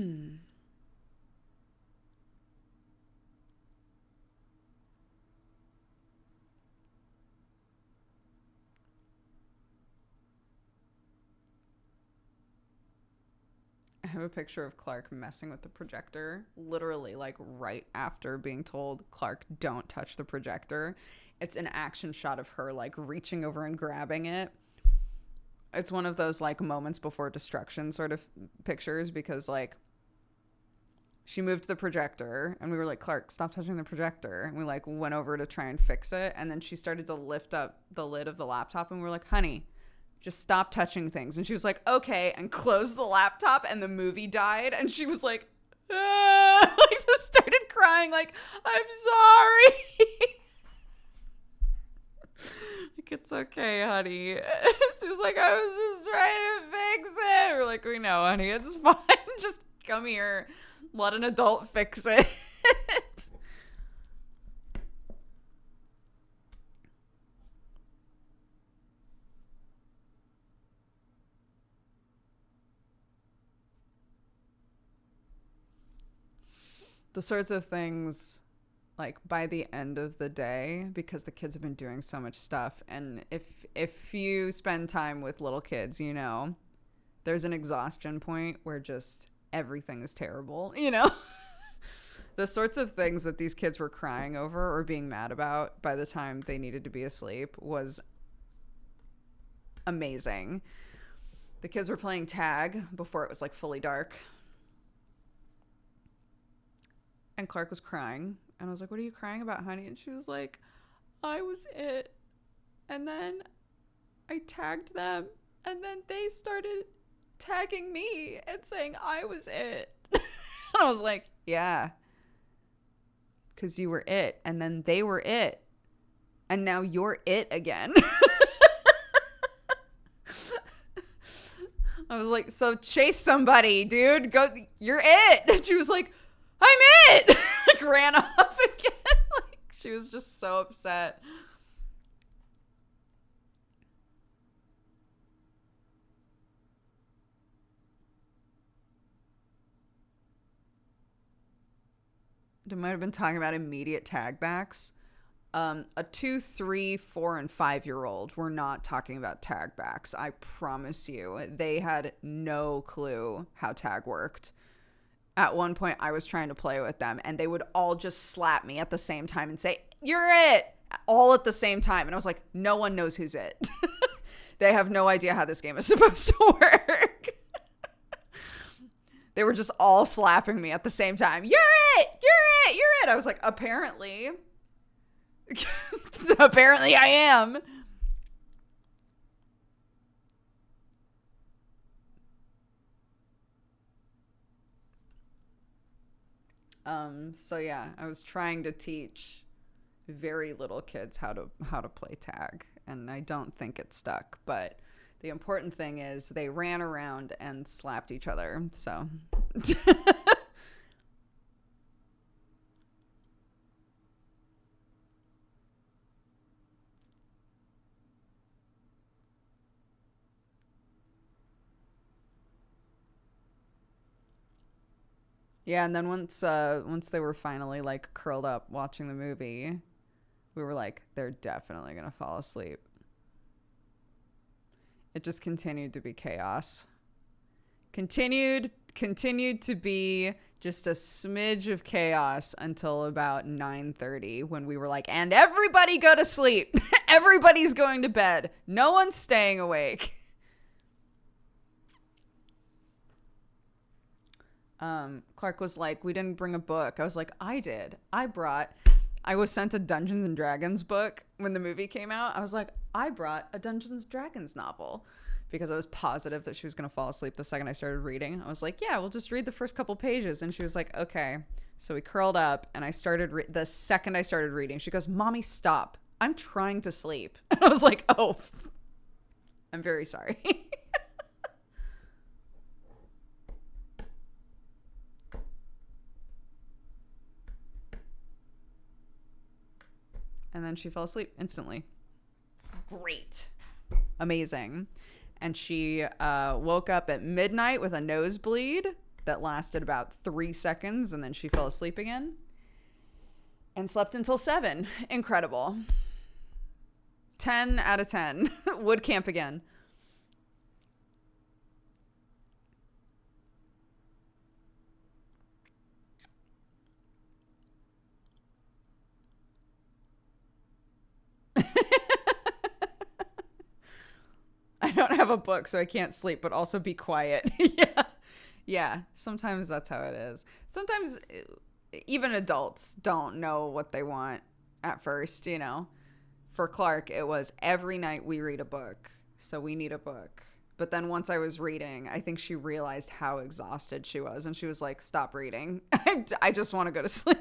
have a picture of Clark messing with the projector, literally like right after being told, Clark, don't touch the projector. It's an action shot of her like reaching over and grabbing it. It's one of those like moments before destruction sort of pictures because like she moved the projector and we were like, Clark, stop touching the projector. And we like went over to try and fix it. And then she started to lift up the lid of the laptop and we were like, honey, just stop touching things. And she was like, okay, and closed the laptop and the movie died. And she was like, ah, like just started crying like, I'm sorry. Like, it's okay, honey. She was like, I was just trying to fix it. We're like, we know, honey, it's fine. Just come here. Let an adult fix it. The sorts of things like by the end of the day, because the kids have been doing so much stuff, and if you spend time with little kids, you know, there's an exhaustion point where just everything is terrible, you know. The sorts of things that these kids were crying over or being mad about by the time they needed to be asleep was amazing. The kids were playing tag before it was like fully dark. And Clark was crying. And I was like, what are you crying about, honey? And she was like, I was it. And then I tagged them. And then they started tagging me and saying I was it. And I was like, yeah. Because you were it. And then they were it. And now you're it again. I was like, so chase somebody, dude. Go, you're it. And she was like, I'm it. Like ran off again. Like she was just so upset. They might have been talking about immediate tag backs. A 2, 3, 4, and 5-year-old were not talking about tag backs. I promise you. They had no clue how tag worked. At one point, I was trying to play with them, and they would all just slap me at the same time and say, you're it, all at the same time. And I was like, no one knows who's it. They have no idea how this game is supposed to work. They were just all slapping me at the same time. You're it, you're it, you're it. I was like, apparently. Apparently I am. So yeah, I was trying to teach very little kids how to play tag, and I don't think it stuck, but the important thing is they ran around and slapped each other. So yeah, and then once they were finally like curled up watching the movie, we were like, they're definitely gonna fall asleep. It just continued to be chaos. Continued to be just a smidge of chaos until about 9:30 when we were like, and everybody go to sleep. Everybody's going to bed. No one's staying awake. Clark was like, we didn't bring a book. I was like, I did. I was sent a Dungeons and Dragons book when the movie came out. I was like, I brought a Dungeons and Dragons novel because I was positive that she was going to fall asleep the second I started reading. I was like, yeah, we'll just read the first couple pages. And she was like, okay. So we curled up and I started, the second I started reading, she goes, Mommy, stop. I'm trying to sleep. And I was like, oh, I'm very sorry. And then she fell asleep instantly. Great. Amazing. And she woke up at midnight with a nosebleed that lasted about 3 seconds, and then she fell asleep again and slept until 7. Incredible. 10 out of 10. Would camp again. I don't have a book, so I can't sleep, but also be quiet. Yeah. Yeah. Sometimes that's how it is. Sometimes even adults don't know what they want at first, you know. For Clark, it was every night we read a book, so we need a book. But then once I was reading, I think she realized how exhausted she was, and she was like, stop reading. I just want to go to sleep.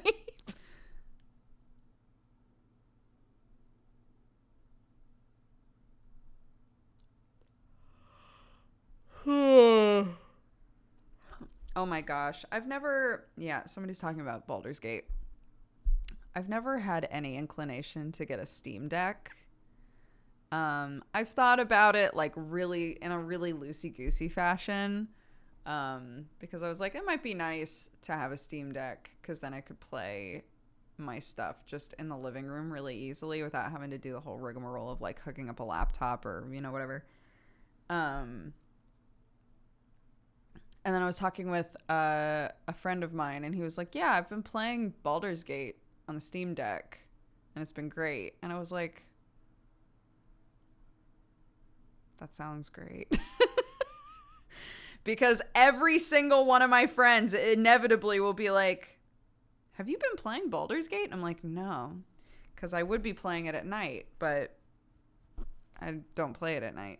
Oh my gosh. Yeah, somebody's talking about Baldur's Gate. I've never had any inclination to get a Steam Deck. I've thought about it like really in a really loosey goosey fashion. Because I was like, it might be nice to have a Steam Deck because then I could play my stuff just in the living room really easily without having to do the whole rigmarole of like hooking up a laptop or, whatever. And then I was talking with a friend of mine, and he was like, yeah, I've been playing Baldur's Gate on the Steam Deck, and it's been great. And I was like, that sounds great. Because every single one of my friends inevitably will be like, have you been playing Baldur's Gate? And I'm like, no, because I would be playing it at night, but I don't play it at night.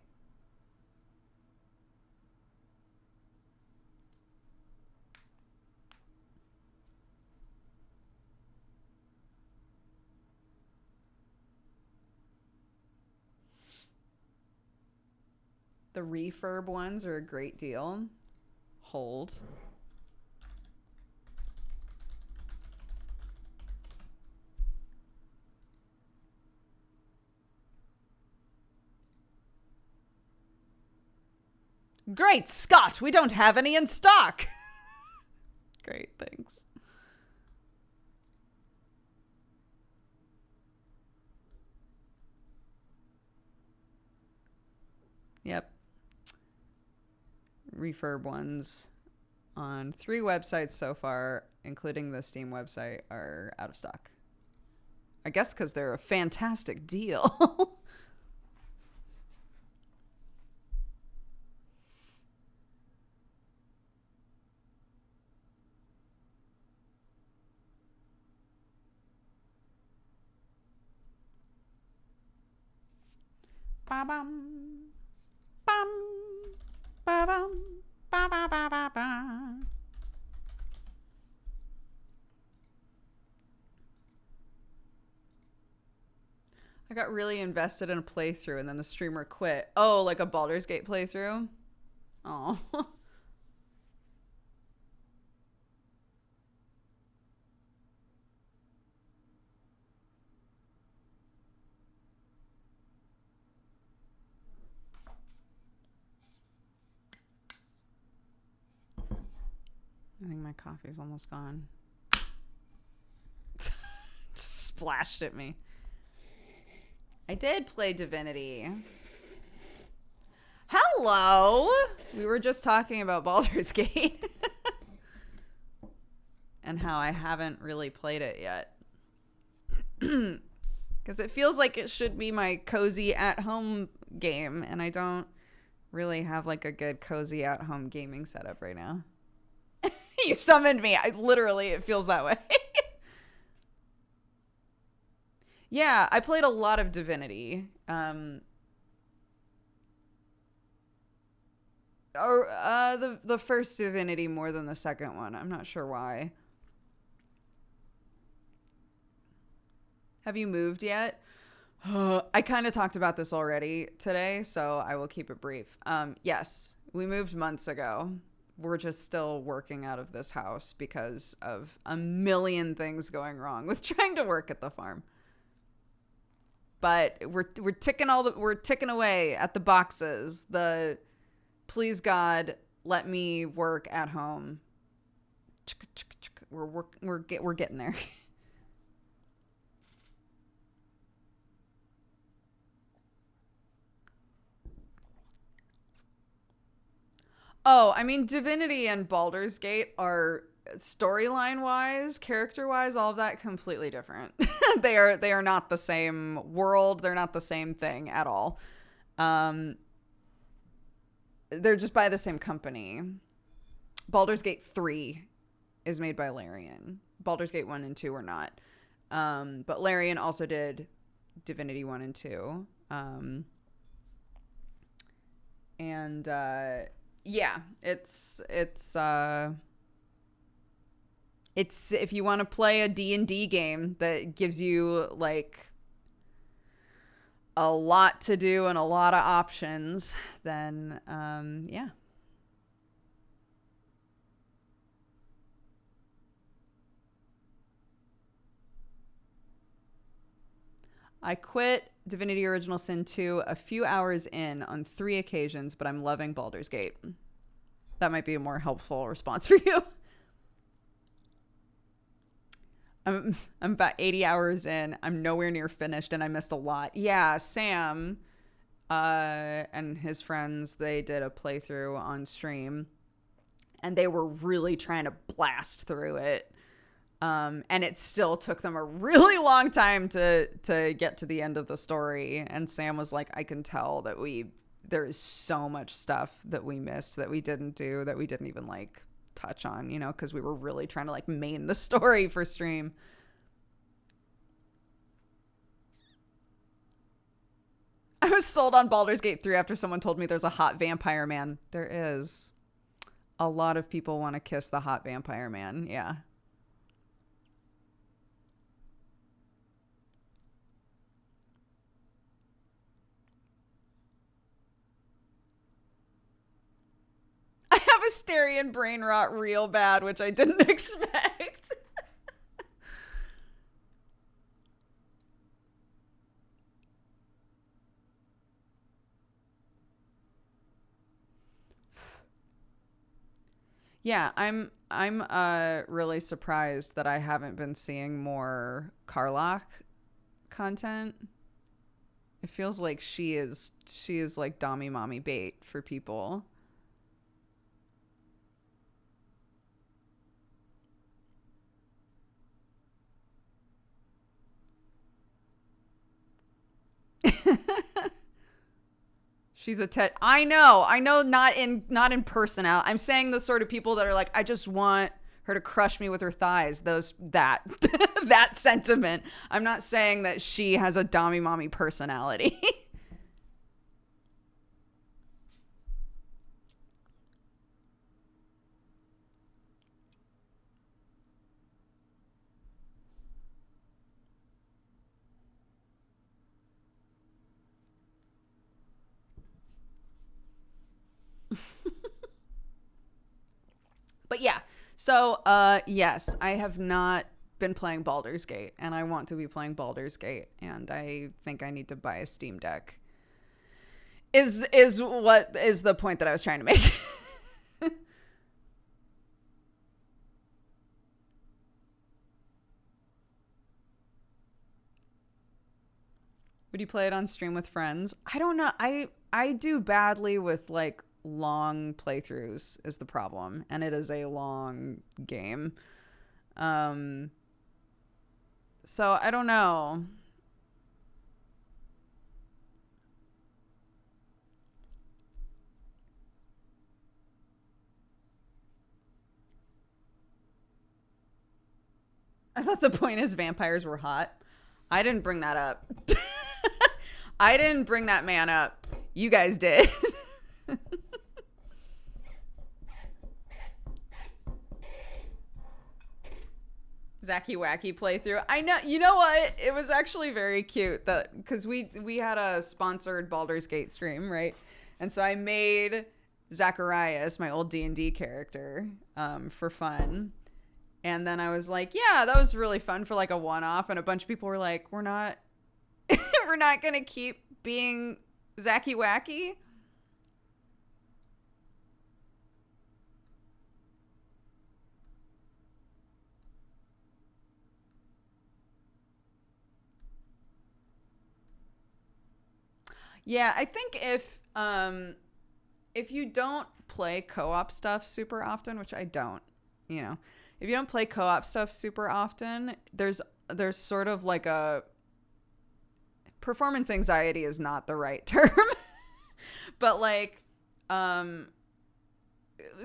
The refurb ones are a great deal. Hold. Great Scott, we don't have any in stock. Great, thanks. Yep. Refurb ones on 3 websites so far, including the Steam website, are out of stock. I guess because they're a fantastic deal. Ba bum. Bum. Ba bum. Ba ba ba ba ba. I got really invested in a playthrough and then the streamer quit. Oh, like a Baldur's Gate playthrough? Oh. I think my coffee's almost gone. Just splashed at me. I did play Divinity. Hello! We were just talking about Baldur's Gate. And how I haven't really played it yet. Because it feels like it should be my cozy at-home game. And I don't really have like a good cozy at-home gaming setup right now. You summoned me. It feels that way. Yeah, I played a lot of Divinity. The first Divinity more than the second one. I'm not sure why. Have you moved yet? I kind of talked about this already today, so I will keep it brief. Yes, we moved months ago. We're just still working out of this house because of a million things going wrong with trying to work at the farm. But we're ticking away at the boxes. Please God, let me work at home. We're getting there. Oh, I mean, Divinity and Baldur's Gate are storyline wise, character wise, all of that completely different. They are not the same world. They're not the same thing at all. They're just by the same company. Baldur's Gate 3 is made by Larian. Baldur's Gate 1 and 2 are not. But Larian also did Divinity 1 and 2. Yeah, it's if you want to play a D&D game that gives you like a lot to do and a lot of options, then yeah. I quit Divinity Original Sin 2 a few hours in on 3 occasions, but I'm loving Baldur's Gate. That might be a more helpful response for you. I'm about 80 hours in. I'm nowhere near finished, and I missed a lot. Yeah, Sam and his friends, they did a playthrough on stream, and they were really trying to blast through it. And it still took them a really long time to get to the end of the story. And Sam was like, I can tell that there is so much stuff that we missed, that we didn't do, that we didn't even like touch on, you know, because we were really trying to like main the story for stream. I was sold on Baldur's Gate 3 after someone told me there's a hot vampire man. There is. A lot of people want to kiss the hot vampire man. Yeah. I have Asterian brain rot real bad, which I didn't expect. Yeah, I'm really surprised that I haven't been seeing more Karlach content. It feels like she is like dommy mommy bait for people. She's a I know, not in person out. I'm saying the sort of people that are like, I just want her to crush me with her thighs. That that sentiment. I'm not saying that she has a dommy mommy personality. But yeah, so yes, I have not been playing Baldur's Gate, and I want to be playing Baldur's Gate, and I think I need to buy a Steam Deck. Is what is the point that I was trying to make. Would you play it on stream with friends? I don't know. I do badly with like long playthroughs is the problem, and it is a long game. Um so I don't know. I thought the point is vampires were hot. I didn't bring that up. I didn't bring that man up. You guys did. Zacky Wacky playthrough. I know. You know what? It was actually very cute that because we had a sponsored Baldur's Gate stream, right? And so I made Zacharias, my old D&D character, for fun. And then I was like, yeah, that was really fun for like a one-off. And a bunch of people were like, we're not, we're not gonna keep being Zacky Wacky. Yeah, I think if you don't play co-op stuff super often, which I don't, you know, if you don't play co-op stuff super often, there's sort of like a performance anxiety is not the right term, but like um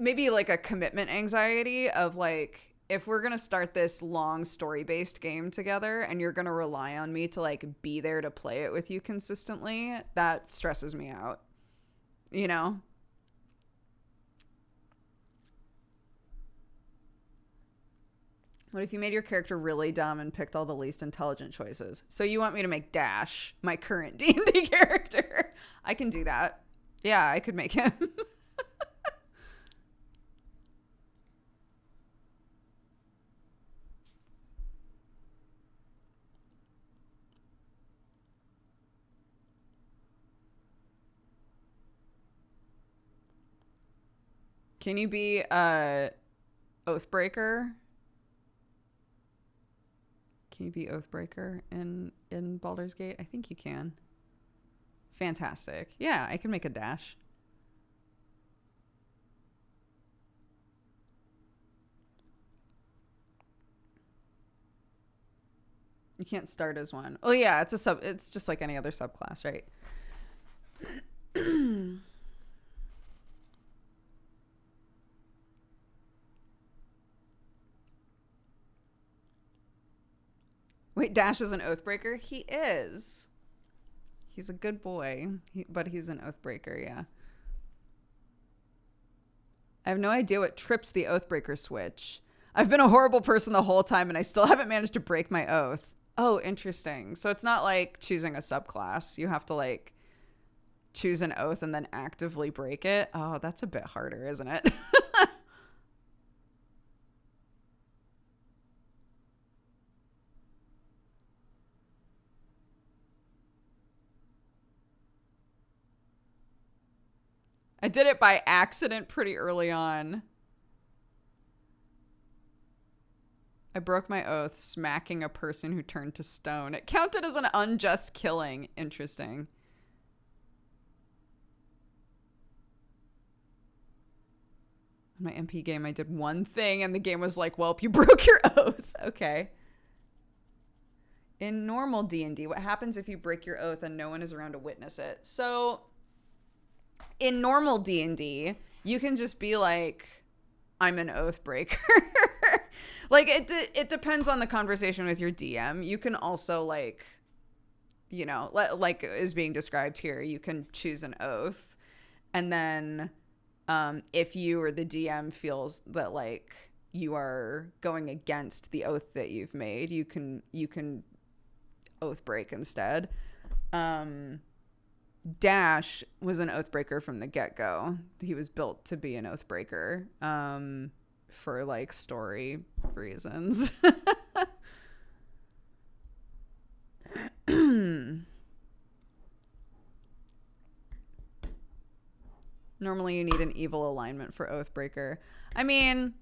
maybe like a commitment anxiety of like if we're going to start this long story-based game together and you're going to rely on me to like be there to play it with you consistently, that stresses me out, you know? What if you made your character really dumb and picked all the least intelligent choices? So you want me to make Dash, my current D&D character? I can do that. Yeah, I could make him. Can you be Oathbreaker? Can you be Oathbreaker in Baldur's Gate? I think you can. Fantastic. Yeah, I can make a Dash. You can't start as one. Oh yeah, it's just like any other subclass, right? Wait, Dash is an Oathbreaker? He is. He's a good boy, but he's an Oathbreaker, yeah. I have no idea what trips the Oathbreaker switch. I've been a horrible person the whole time and I still haven't managed to break my oath. Oh, interesting. So it's not like choosing a subclass. You have to like choose an oath and then actively break it. Oh, that's a bit harder, isn't it? I did it by accident pretty early on. I broke my oath smacking a person who turned to stone. It counted as an unjust killing. Interesting. In my MP game, I did one thing and the game was like, well, you broke your oath. Okay. In normal D&D, what happens if you break your oath and no one is around to witness it? So in normal D&D, you can just be like, I'm an oath breaker. Like it depends on the conversation with your DM. You can also like, you know, like is being described here, you can choose an oath, and then if you or the DM feels that like you are going against the oath that you've made, you can oath break instead. Dash was an oathbreaker from the get-go. He was built to be an oathbreaker. for like story reasons. Normally you need an evil alignment for Oathbreaker. I mean,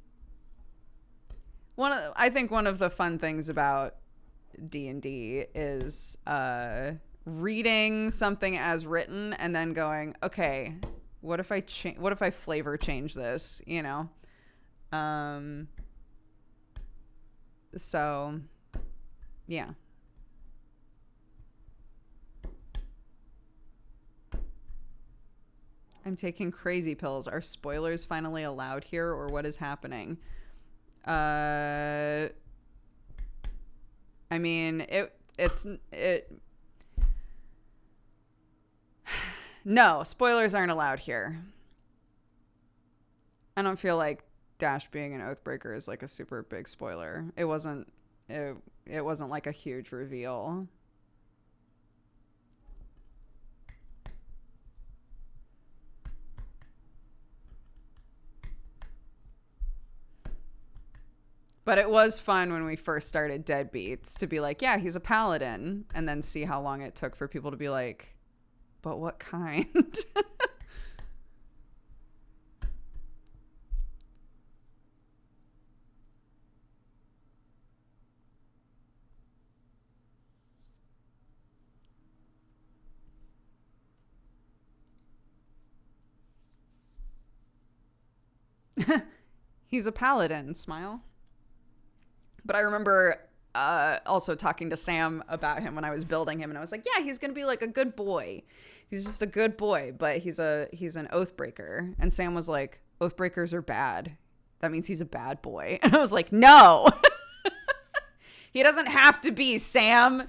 I think one of the fun things about D&D is reading something as written and then going, okay, what if I flavor change this, you know? So yeah. I'm taking crazy pills. Are spoilers finally allowed here, or what is happening? I mean, it. No, spoilers aren't allowed here. I don't feel like Dash being an Oathbreaker is like a super big spoiler. It wasn't. It wasn't like a huge reveal. But it was fun when we first started Deadbeats to be like, yeah, he's a paladin, and then see how long it took for people to be like, but what kind? He's a paladin, smile. But I remember also talking to Sam about him when I was building him, and I was like, yeah, he's gonna be like a good boy. He's just a good boy, but he's an Oathbreaker. And Sam was like, Oathbreakers are bad. That means he's a bad boy. And I was like, no. He doesn't have to be, Sam.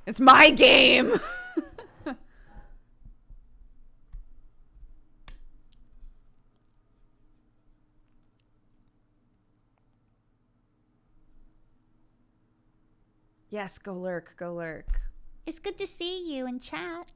It's my game. Yes, go lurk, go lurk. It's good to see you in chat.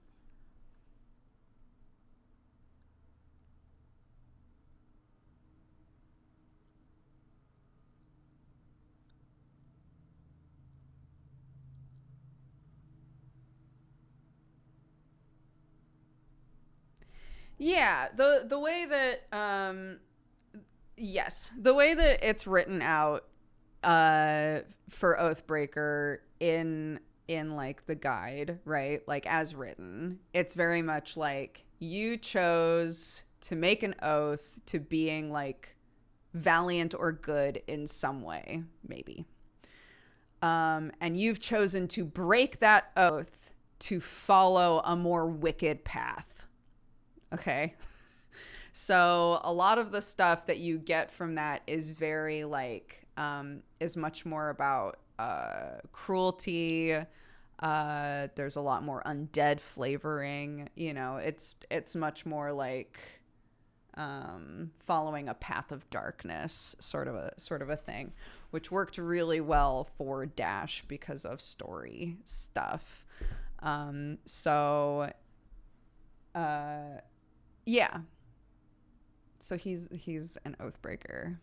Yeah, the way that yes, the way that it's written out for Oathbreaker in like the guide, right? Like as written, it's very much like you chose to make an oath to being like valiant or good in some way, maybe. And you've chosen to break that oath to follow a more wicked path. Okay. So a lot of the stuff that you get from that is very like is much more about cruelty. There's a lot more undead flavoring. You know, it's much more like following a path of darkness, sort of a thing, which worked really well for Dash because of story stuff. Yeah. So he's an Oathbreaker.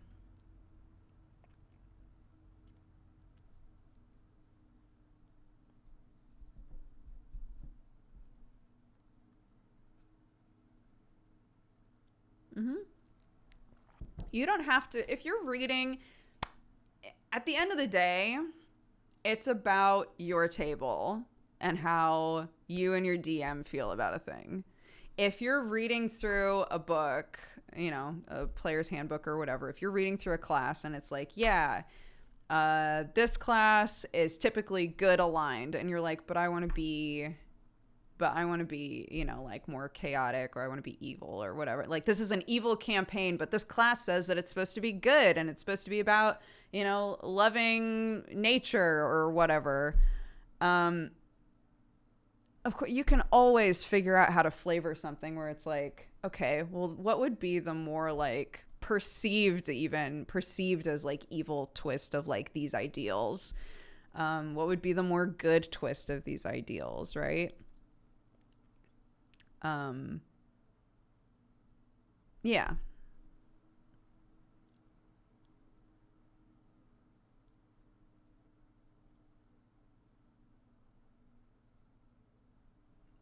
Mm-hmm. You don't have to, if you're reading, at the end of the day, it's about your table and how you and your DM feel about a thing. If you're reading through a book, you know, a player's handbook or whatever, if you're reading through a class and it's like, yeah, this class is typically good aligned, and you're like, but I want to be, you know, like more chaotic, or I want to be evil or whatever. Like, this is an evil campaign, but this class says that it's supposed to be good and it's supposed to be about, you know, loving nature or whatever. Of course, you can always figure out how to flavor something where it's like, okay, well, what would be the more like perceived as like evil twist of like these ideals? What would be the more good twist of these ideals, right? Yeah.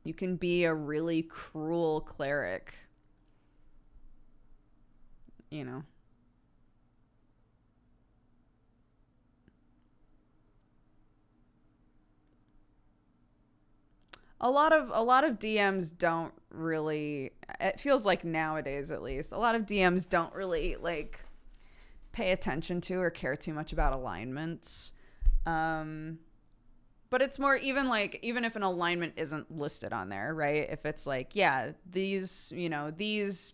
You can be a really cruel cleric. You know. A lot of DMs don't really, it feels like nowadays at least, a lot of DMs don't really like pay attention to or care too much about alignments. But it's more even if an alignment isn't listed on there, right? If it's like, yeah, these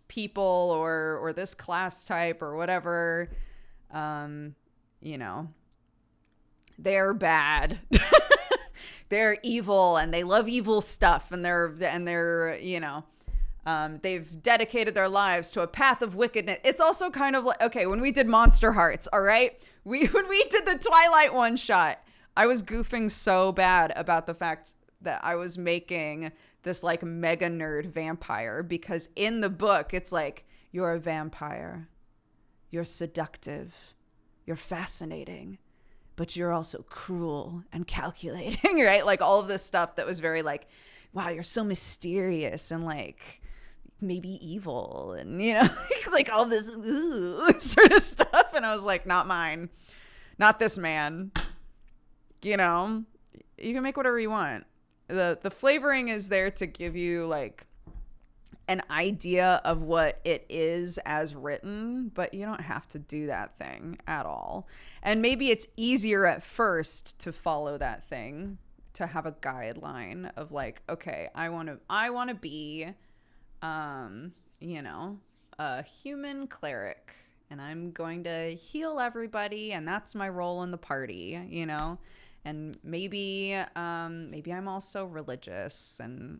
people or this class type or whatever, you know, they're bad. They're evil and they love evil stuff, and they're they've dedicated their lives to a path of wickedness. It's also kind of like, okay, when we did Monster Hearts, all right, when we did the Twilight one shot, I was goofing so bad about the fact that I was making this like mega nerd vampire, because in the book it's like, you're a vampire, you're seductive, you're fascinating, but you're also cruel and calculating, right? Like all of this stuff that was very like, wow, you're so mysterious and like maybe evil, and like all this sort of stuff. And I was like, not mine, not this man. You can make whatever you want. The flavoring is there to give you like an idea of what it is as written, but you don't have to do that thing at all. And maybe it's easier at first to follow that thing, to have a guideline of like, okay, I want to be a human cleric, and I'm going to heal everybody, and that's my role in the party, and maybe I'm also religious, and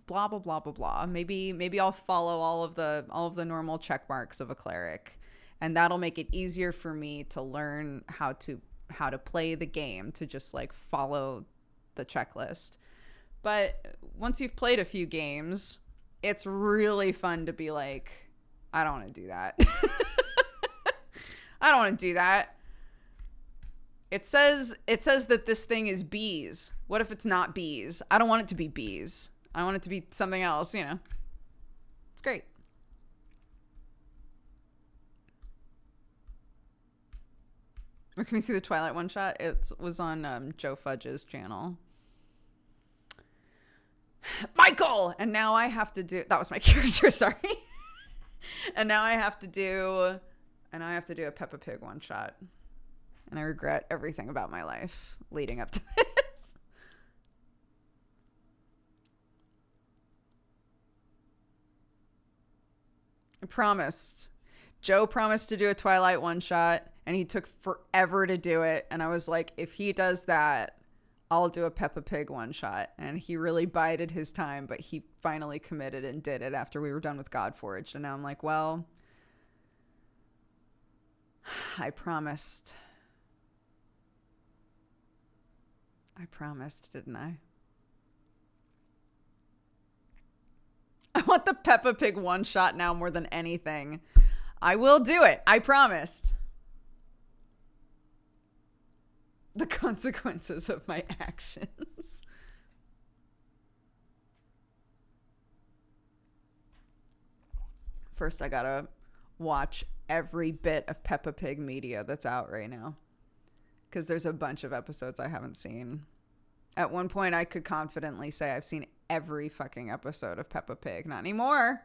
blah blah blah blah blah. Maybe I'll follow all of the normal check marks of a cleric, and that'll make it easier for me to learn how to play the game, to just like follow the checklist. But once you've played a few games, it's really fun to be like, I don't want to do that. I don't want to do that. It says that this thing is bees. What if it's not bees? I don't want it to be bees. I want it to be something else, It's great. Or can we see the Twilight one shot? It was on Joe Fudge's channel. Michael! And now I have to do... That was my character, sorry. And now I have to do a Peppa Pig one shot. And I regret everything about my life leading up to this. I promised. Joe promised to do a Twilight one shot, and he took forever to do it. And I was like, if he does that, I'll do a Peppa Pig one shot. And he really bided his time, but he finally committed and did it after we were done with Godforged. And now I'm like, well, I promised. I promised, didn't I? I want the Peppa Pig one shot now more than anything. I will do it. I promised. The consequences of my actions. First, I gotta watch every bit of Peppa Pig media that's out right now, because there's a bunch of episodes I haven't seen. At one point, I could confidently say I've seen every fucking episode of Peppa Pig. Not anymore.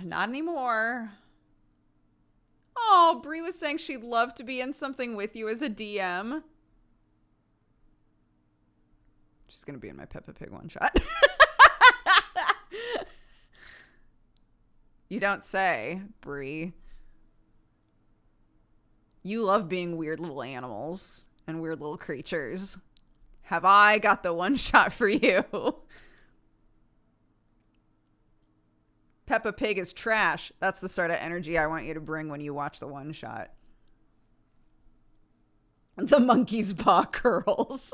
Not anymore. Oh, Brie was saying she'd love to be in something with you as a DM. She's going to be in my Peppa Pig one shot. You don't say, Brie. You love being weird little animals and weird little creatures. Have I got the one shot for you? Peppa Pig is trash. That's the sort of energy I want you to bring when you watch the one shot. The monkey's paw curls.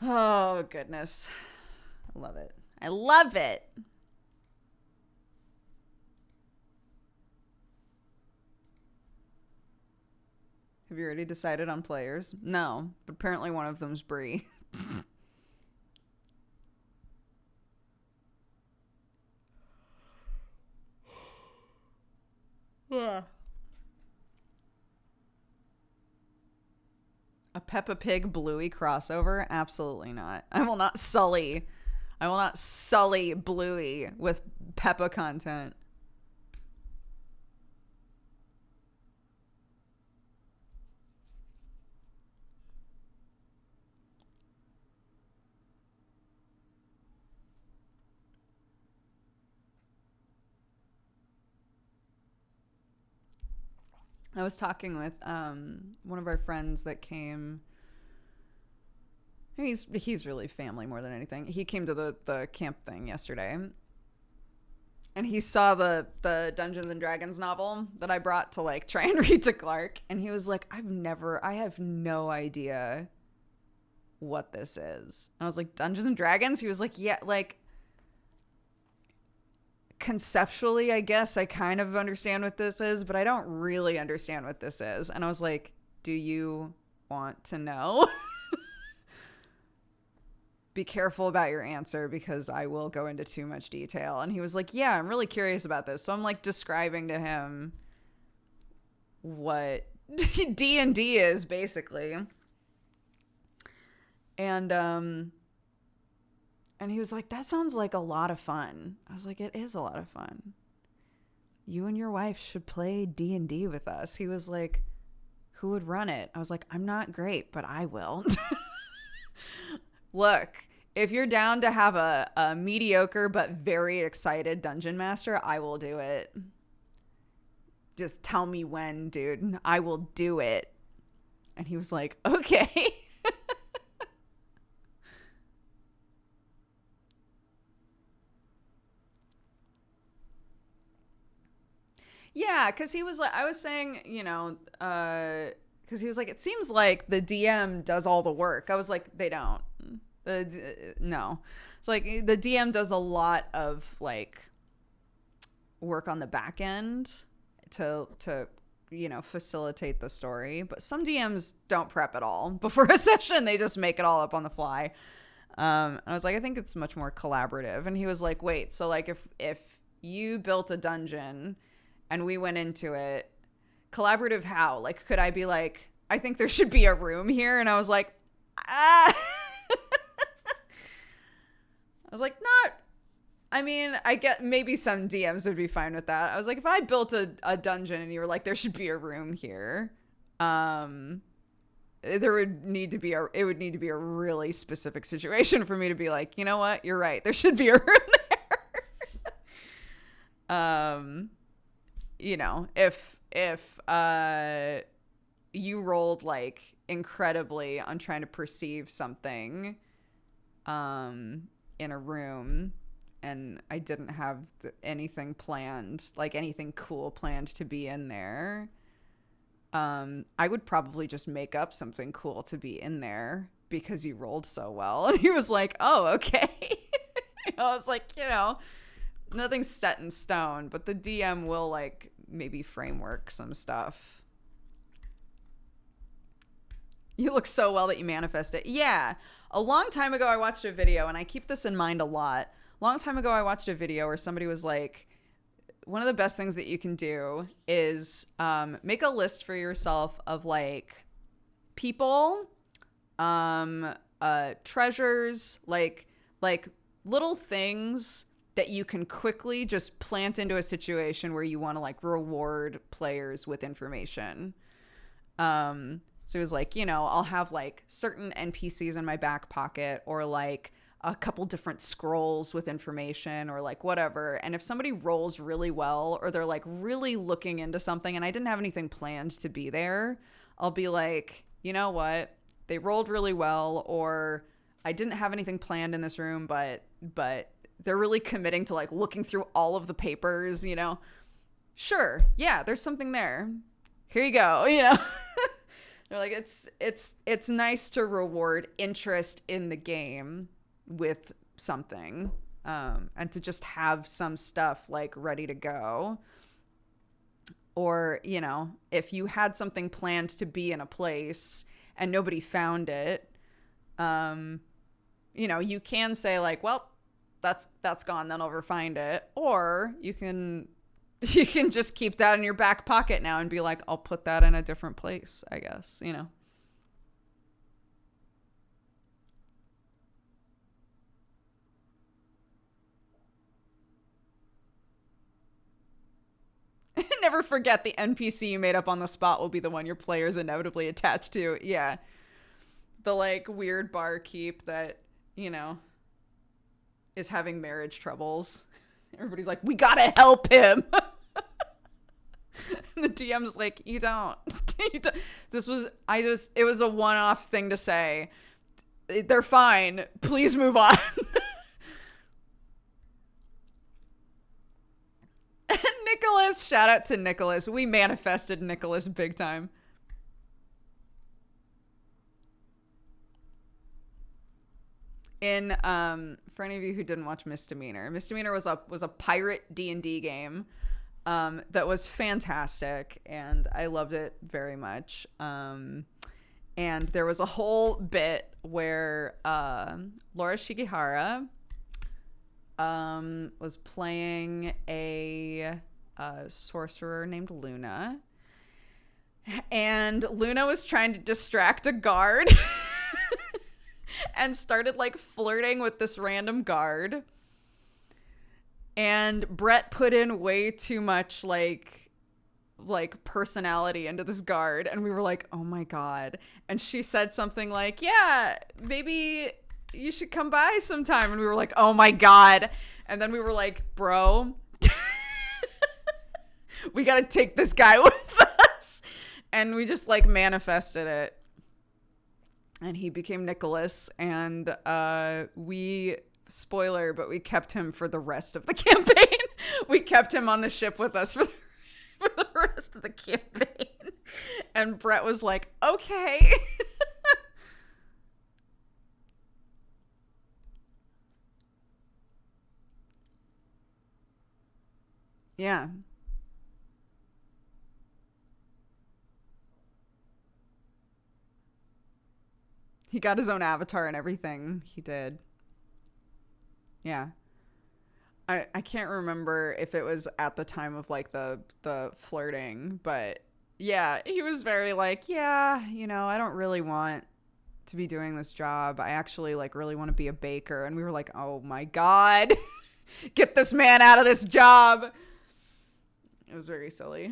Oh, goodness. I love it. I love it. Have you already decided on players? No, but apparently one of them's Bree. Yeah. A Peppa Pig Bluey crossover? Absolutely not. I will not sully Bluey with Peppa content. I was talking with one of our friends that came. He's really family more than anything. He came to the camp thing yesterday, and he saw the Dungeons and Dragons novel that I brought to like try and read to Clark, and he was like, I have no idea what this is. And I was like, Dungeons and Dragons? He was like, yeah, like conceptually, I guess I kind of understand what this is, but I don't really understand what this is. And I was like, do you want to know? Be careful about your answer because I will go into too much detail. And he was like, yeah, I'm really curious about this. So I'm like describing to him what D&D is basically. And he was like, that sounds like a lot of fun. I was like, it is a lot of fun. You and your wife should play D&D with us. He was like, who would run it? I was like, I'm not great, but I will. Look, if you're down to have a mediocre but very excited dungeon master, I will do it. Just tell me when, dude. I will do it. And he was like, okay. Yeah, because he was like, I was saying, because he was like, it seems like the DM does all the work. I was like, they don't. No. It's like the DM does a lot of like work on the back end to facilitate the story. But some DMs don't prep at all before a session. They just make it all up on the fly. I was like, I think it's much more collaborative. And he was like, wait, so like if you built a dungeon and we went into it, collaborative how? Like, could I be like, I think there should be a room here? And I was like, ah. I was like, I mean, I get maybe some DMs would be fine with that. I was like, if I built a dungeon and you were like, there should be a room here, it would need to be a really specific situation for me to be like, you know what, you're right, there should be a room there. If you rolled like incredibly on trying to perceive something in a room and I didn't have anything planned, like anything cool planned to be in there, I would probably just make up something cool to be in there because you rolled so well. And he was like, oh, okay. I was like, nothing's set in stone, but the DM will like maybe framework some stuff. You look so well that you manifest it. Yeah. A long time ago, I watched a video, and I keep this in mind a lot. Long time ago, I watched a video where somebody was like, one of the best things that you can do is make a list for yourself of like people, treasures, like little things that you can quickly just plant into a situation where you want to like reward players with information. So it was like, I'll have like certain NPCs in my back pocket or like a couple different scrolls with information or like whatever. And if somebody rolls really well or they're like really looking into something and I didn't have anything planned to be there, I'll be like, you know what? They rolled really well, or I didn't have anything planned in this room, but they're really committing to like looking through all of the papers, Sure. Yeah, there's something there. Here you go, They're like, it's nice to reward interest in the game with something, and to just have some stuff like ready to go. Or, if you had something planned to be in a place and nobody found it, you can say like, well, that's gone, they'll never find it. Or you can just keep that in your back pocket now and be like, I'll put that in a different place, I guess. Never forget the NPC you made up on the spot will be the one your player's inevitably attached to. Yeah. The like weird barkeep that, is having marriage troubles. Everybody's like, we gotta help him. And the DM's like, you don't. It was a one-off thing to say. They're fine. Please move on. Nicholas, shout out to Nicholas. We manifested Nicholas big time. For any of you who didn't watch Misdemeanor was a pirate D&D game that was fantastic, and I loved it very much. And there was a whole bit where Laura Shigihara was playing a sorcerer named Luna, and Luna was trying to distract a guard and started like flirting with this random guard, and Brett put in way too much like personality into this guard, and we were like, oh my god. And she said something like, yeah, maybe you should come by sometime. And we were like, oh my god. And then we were like, bro, we gotta take this guy with us. And we just like manifested it, and he became Nicholas, and we, spoiler, but we kept him for the rest of the campaign. We kept him on the ship with us for the rest of the campaign. And Brett was like, okay. Yeah. He got his own avatar and everything. He did. Yeah. I can't remember if it was at the time of like the flirting, but yeah, he was very like, yeah, I don't really want to be doing this job. I actually like really want to be a baker. And we were like, oh my god, get this man out of this job. It was very silly.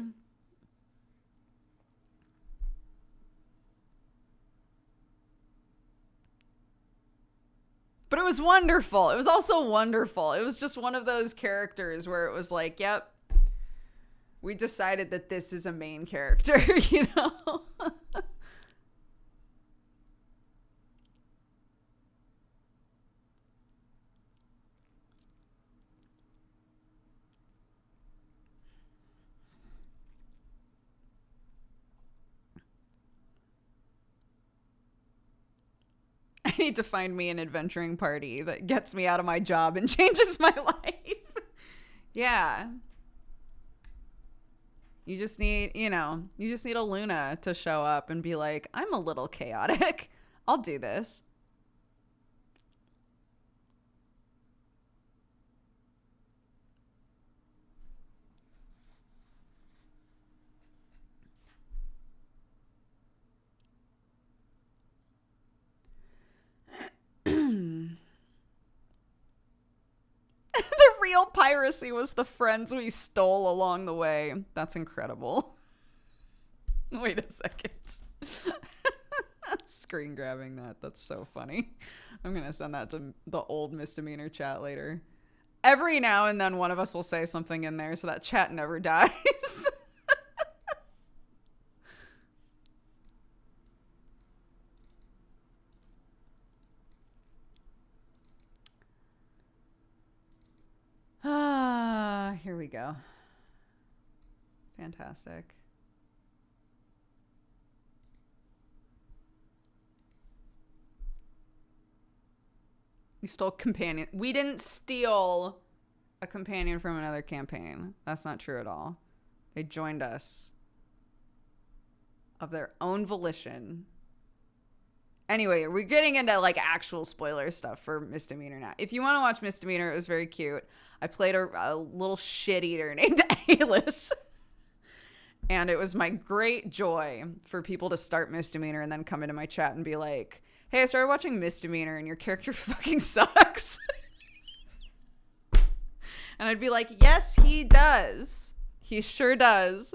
But it was wonderful. It was also wonderful. It was just one of those characters where it was like, yep, we decided that this is a main character, I need to find me an adventuring party that gets me out of my job and changes my life. Yeah. You just need a Luna to show up and be like, I'm a little chaotic. I'll do this. The real piracy was the friends we stole along the way. That's incredible. Wait a second. Screen grabbing that. That's so funny. I'm going to send that to the old Misdemeanor chat later. Every now and then one of us will say something in there so that chat never dies. Here we go. Fantastic. You stole companion. We didn't steal a companion from another campaign. That's not true at all. They joined us of their own volition. Anyway, we're getting into like actual spoiler stuff for Misdemeanor now. If you want to watch Misdemeanor, it was very cute. I played a little shit eater named Alice. And it was my great joy for people to start Misdemeanor and then come into my chat and be like, hey, I started watching Misdemeanor and your character fucking sucks. And I'd be like, yes, he does. He sure does.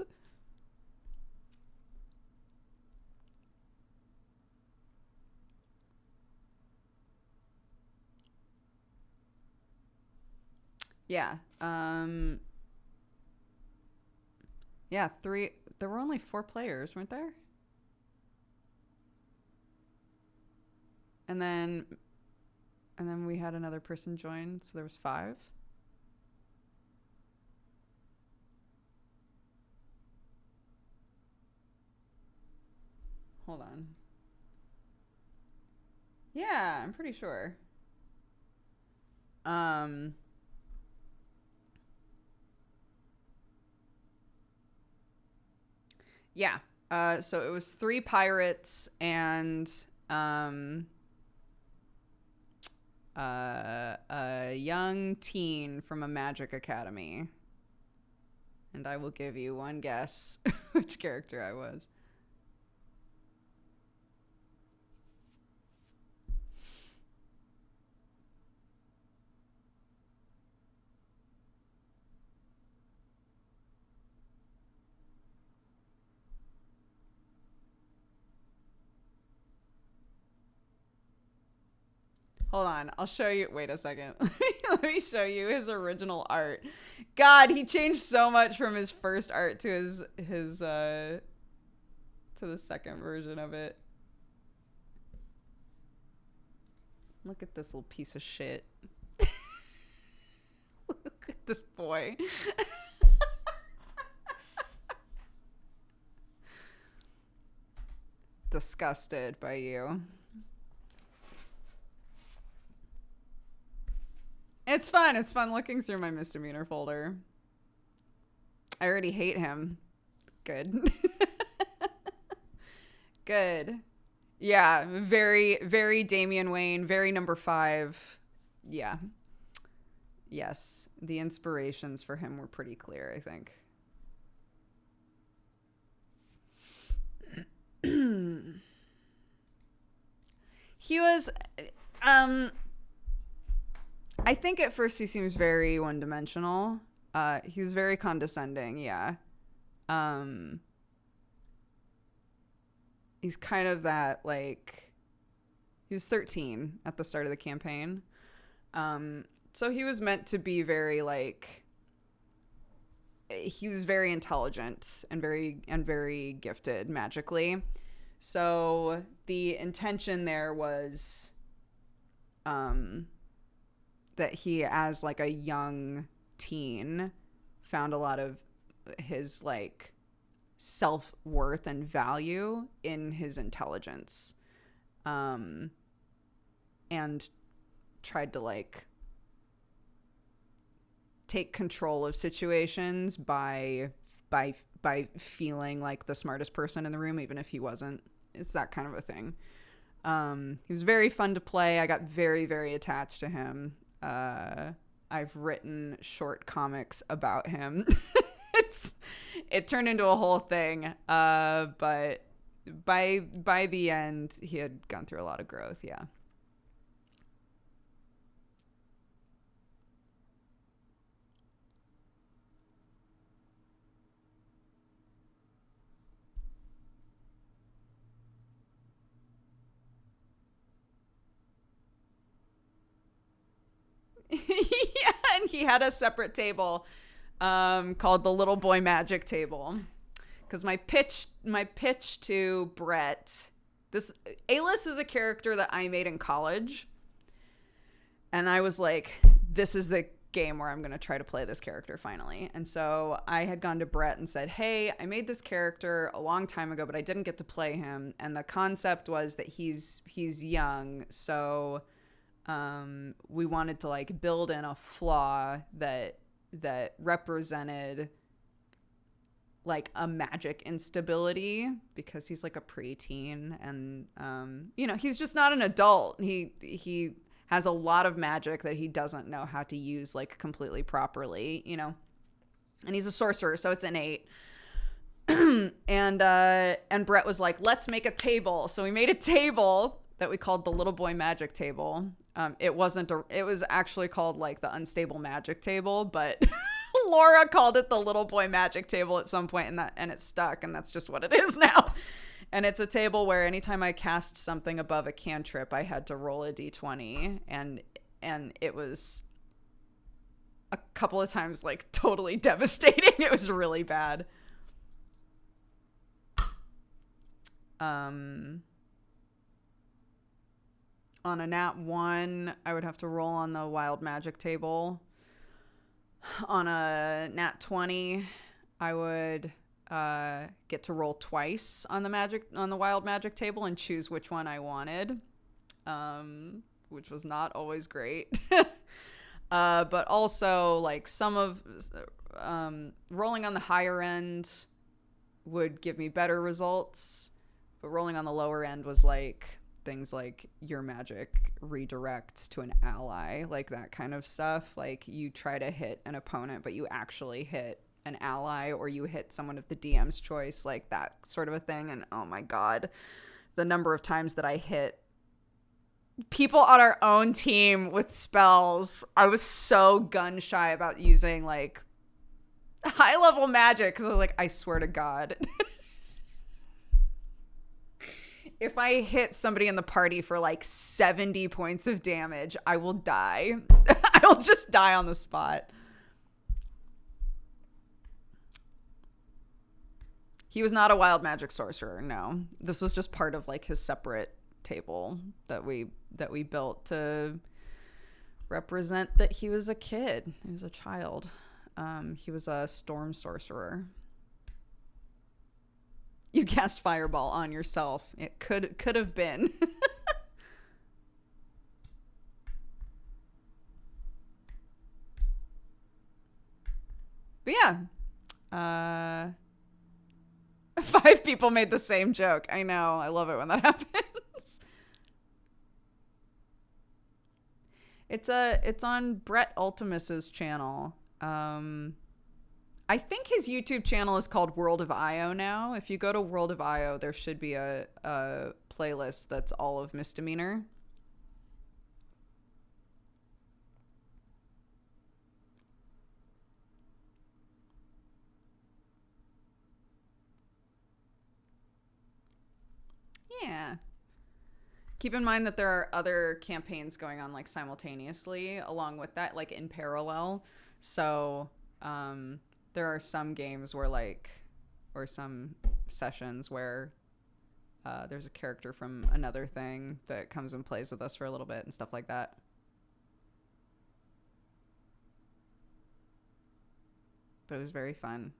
Yeah. Yeah, there were only 4 players, weren't there? And then we had another person join, so there was 5. Hold on. Yeah, I'm pretty sure. Yeah. So it was 3 pirates and a young teen from a magic academy. And I will give you one guess which character I was. Hold on, I'll show you. Wait a second. Let me show you his original art. God, he changed so much from his first art to his to the second version of it. Look at this little piece of shit. Look at this boy. Disgusted by you. It's fun. It's fun looking through my Misdemeanor folder. I already hate him. Good. Good. Yeah, very, very Damian Wayne, very number 5. Yeah. Yes, the inspirations for him were pretty clear, I think. He was I think at first he seems very one-dimensional. He was very condescending, yeah. He's kind of that, like... He was 13 at the start of the campaign. So he was meant to be very, like... He was very intelligent and very gifted magically. So the intention there was... that he, as like a young teen, found a lot of his like self-worth and value in his intelligence, and tried to like take control of situations by feeling like the smartest person in the room, even if he wasn't. It's that kind of a thing. He was very fun to play. I got very, very attached to him. I've written short comics about him. It turned into a whole thing. But by the end, he had gone through a lot of growth. Yeah. Yeah, and he had a separate table called the Little Boy Magic Table. Because my pitch to Brett, this Alice is a character that I made in college, and I was like, this is the game where I'm going to try to play this character finally. And so I had gone to Brett and said, hey, I made this character a long time ago, but I didn't get to play him. And the concept was that he's young, so we wanted to like build in a flaw that represented like a magic instability because he's like a preteen, and he's just not an adult. He has a lot of magic that he doesn't know how to use like completely properly, and he's a sorcerer, so it's innate. And Brett was like, let's make a table. So we made a table that we called the Little Boy Magic Table. It was actually called like the Unstable Magic Table, but Laura called it the Little Boy Magic Table at some point, and it stuck, and that's just what it is now. And it's a table where anytime I cast something above a cantrip, I had to roll a d20, and it was a couple of times like totally devastating. It was really bad. On a nat 1, I would have to roll on the wild magic table. On a nat 20, I would get to roll twice on the wild magic table and choose which one I wanted, which was not always great. But also, like, some of rolling on the higher end would give me better results, but rolling on the lower end was like things like your magic redirects to an ally, like that kind of stuff. Like, you try to hit an opponent, but you actually hit an ally, or you hit someone of the DM's choice, like that sort of a thing. And oh my god, the number of times that I hit people on our own team with spells. I was so gun shy about using like high level magic because I was like, I swear to god, if I hit somebody in the party for like 70 points of damage, I will die. I'll just die on the spot. He was not a wild magic sorcerer, no. This was just part of like his separate table that we built to represent that he was a kid. He was a child. He was a storm sorcerer. You cast fireball on yourself. It could have been. But yeah. 5 people made the same joke. I know. I love it when that happens. It's on Brett Ultimus's channel. I think his YouTube channel is called World of Io now. If you go to World of Io, there should be a playlist that's all of Misdemeanor. Yeah. Keep in mind that there are other campaigns going on like simultaneously along with that, like in parallel. So there are some games where or some sessions where there's a character from another thing that comes and plays with us for a little bit and stuff like that. But it was very fun.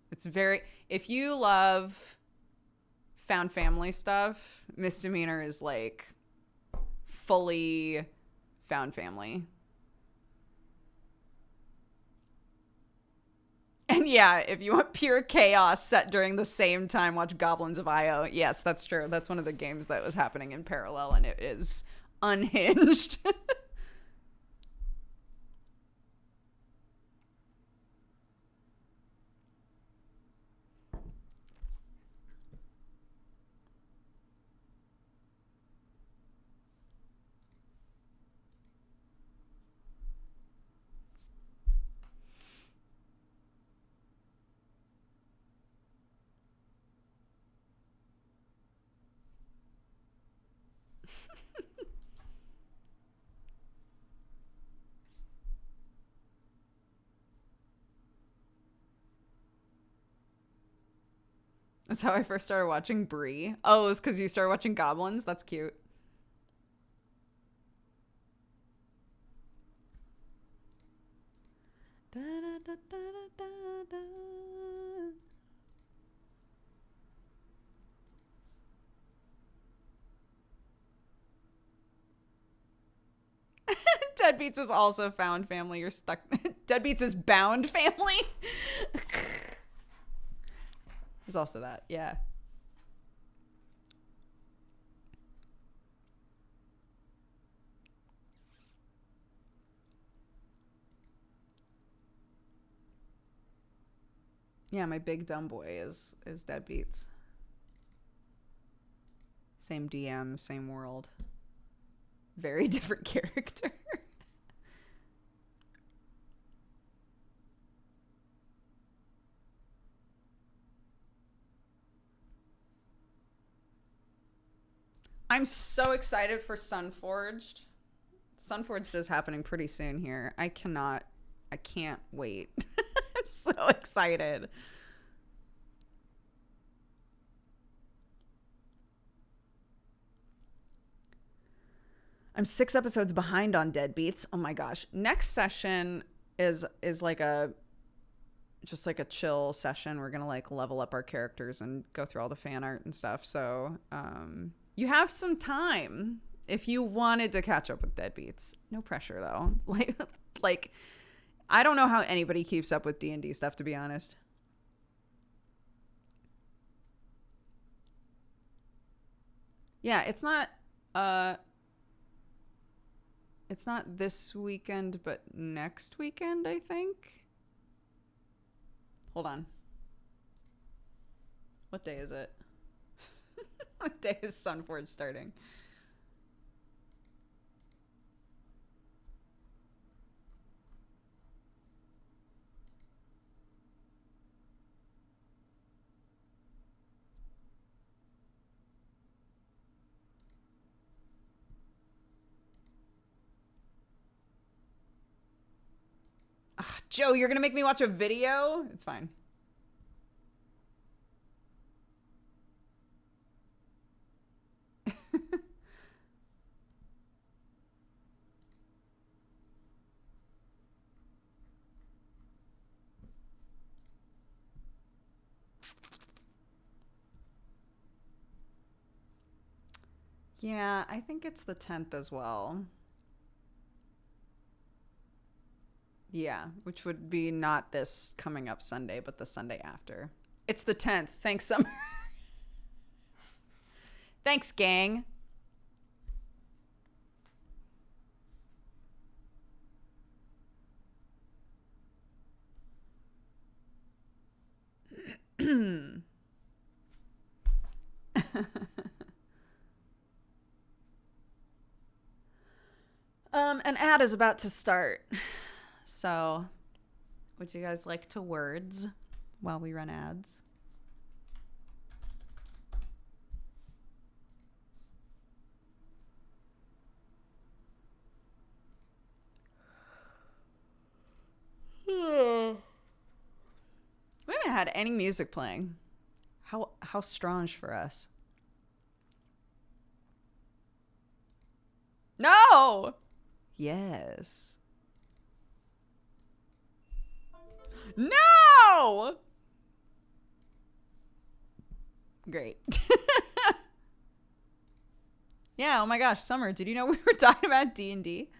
If you love found family stuff, Misdemeanor is like fully found family. And yeah, if you want pure chaos set during the same time, watch Goblins of Io. Yes, that's true. That's one of the games that was happening in parallel, and it is unhinged. That's how I first started watching Brie. Oh, it was because you started watching Goblins? That's cute. Da, da, da, da, da, da. Deadbeats is also found family. You're stuck. Deadbeats is bound family. There's also that. Yeah. Yeah, my big dumb boy is Deadbeats. Same DM, same world. Very different character. I'm so excited for Sunforged. Sunforged is happening pretty soon here. I can't wait. I'm so excited. I'm 6 episodes behind on Deadbeats. Oh my gosh. Next session is like a just like a chill session. We're gonna like level up our characters and go through all the fan art and stuff. So you have some time if you wanted to catch up with Deadbeats. No pressure though. Like I don't know how anybody keeps up with D&D stuff, to be honest. Yeah, it's not this weekend, but next weekend, I think. Hold on. What day is it? What day is Sunforge starting? Ugh, Joe, you're gonna make me watch a video? It's fine. Yeah, I think it's the 10th as well. Yeah, which would be not this coming up Sunday, but the Sunday after. It's the 10th. Thanks, Summer. Thanks, gang. An ad is about to start. So, would you guys like to words while we run ads? We haven't had any music playing. How strange for us. No. Yes. No. Great. Yeah, oh my gosh, Summer, did you know we were talking about D&D?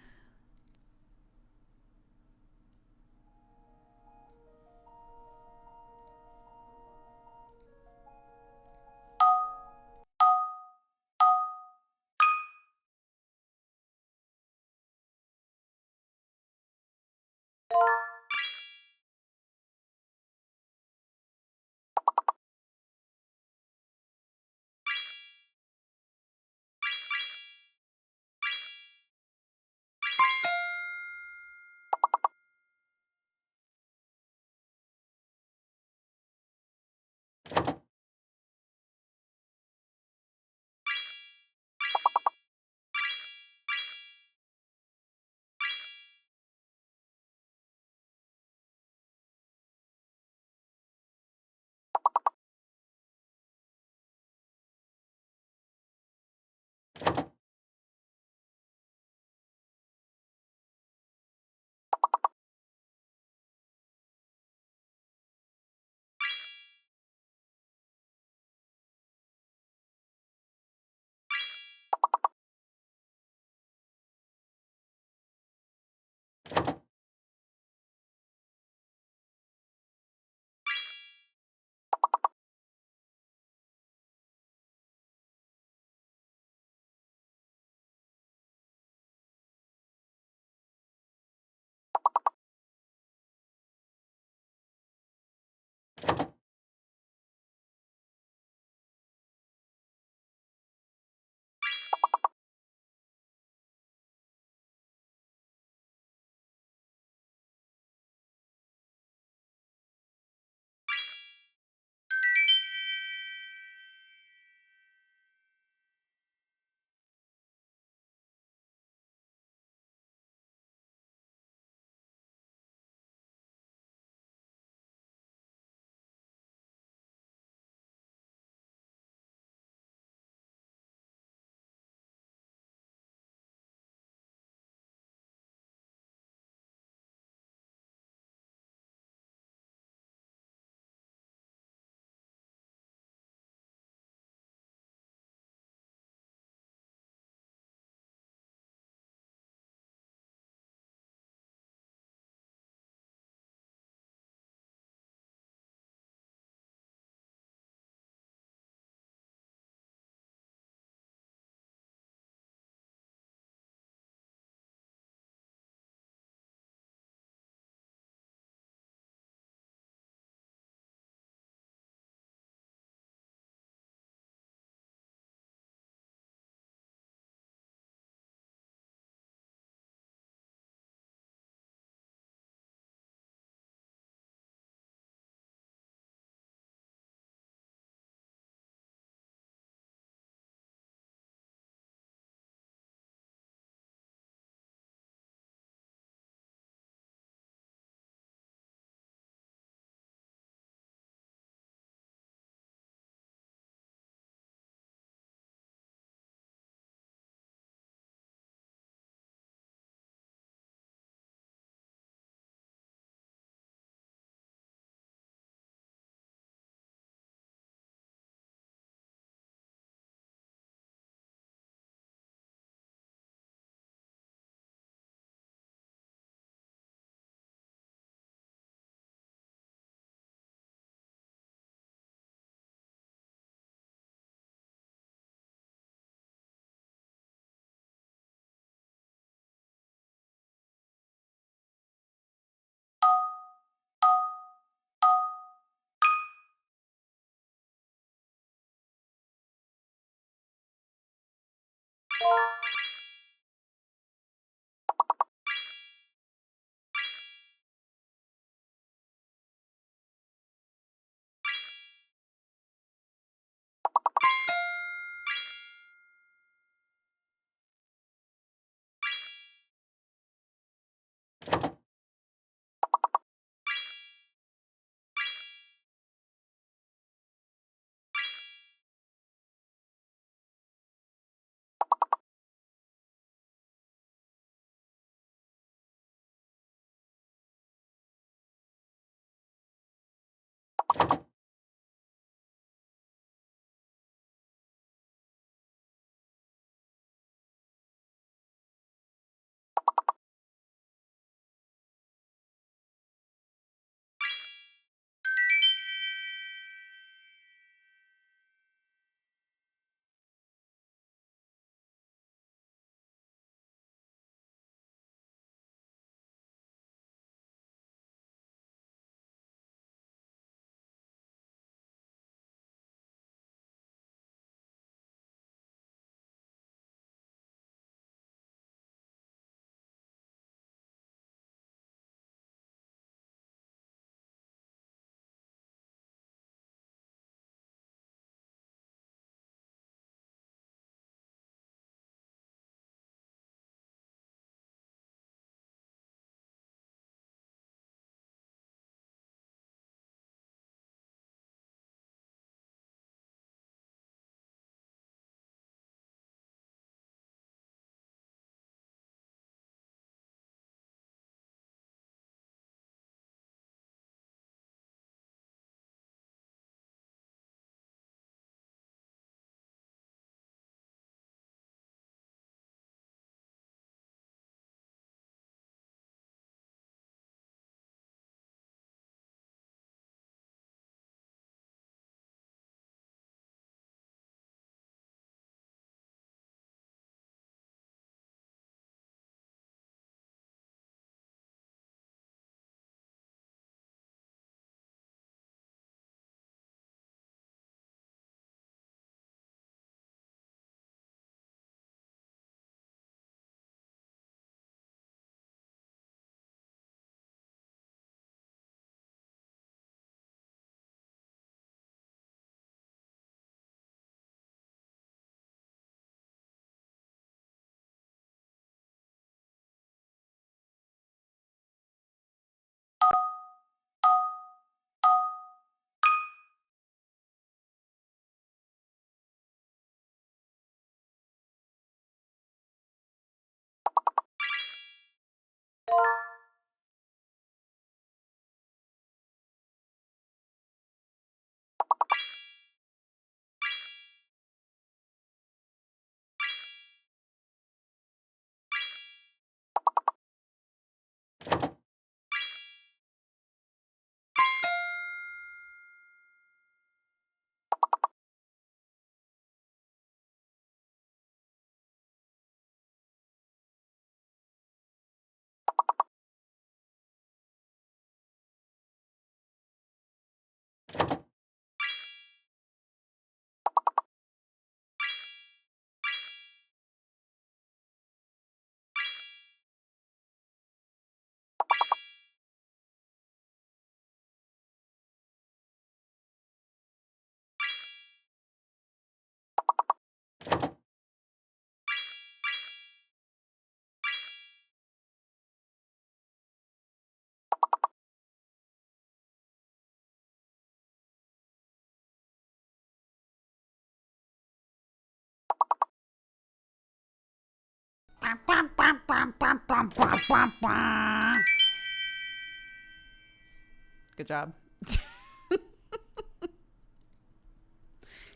Good job.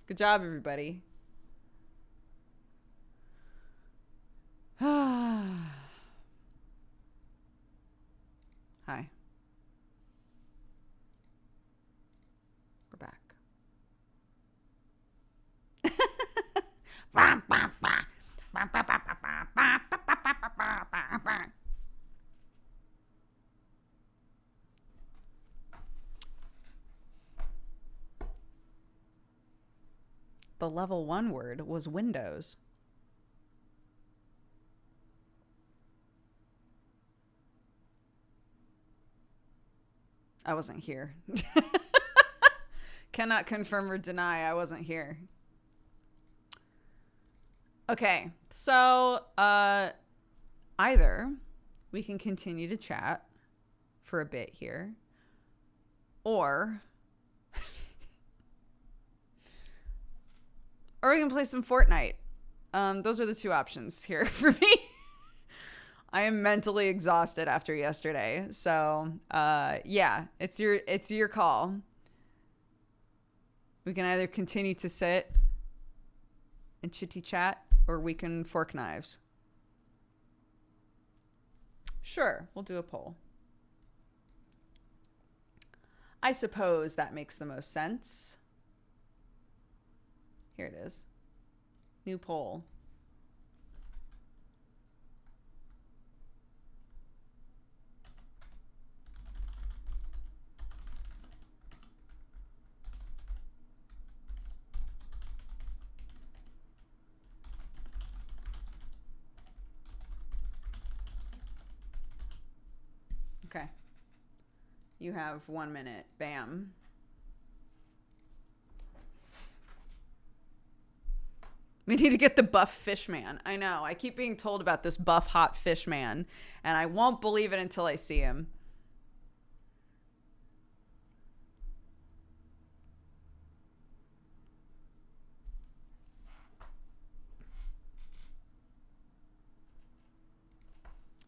Good job, everybody. Hi. We're back. The level 1 word was Windows. I wasn't here. Cannot confirm or deny I wasn't here. Okay, so either we can continue to chat for a bit here, or we can play some Fortnite. Those are the two options here for me. I am mentally exhausted after yesterday, so yeah, it's your call. We can either continue to sit and chitty chat, or we can fork knives. Sure, we'll do a poll. I suppose that makes the most sense. Here it is. New poll. Okay. You have 1 minute. Bam. We need to get the buff fish man. I know. I keep being told about this buff hot fish man, and I won't believe it until I see him.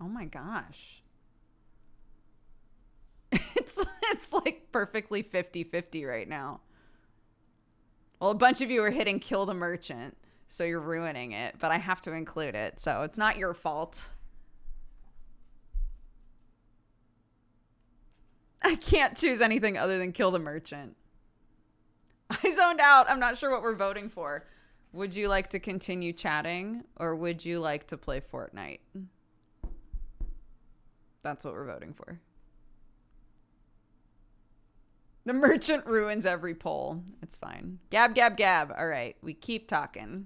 Oh my gosh. It's like perfectly 50-50 right now. Well, a bunch of you are hitting kill the merchant, so you're ruining it, but I have to include it, so it's not your fault. I can't choose anything other than kill the merchant. I zoned out. I'm not sure what we're voting for. Would you like to continue chatting, or would you like to play Fortnite? That's what we're voting for. The merchant ruins every poll. It's fine. Gab, gab, gab. All right, we keep talking.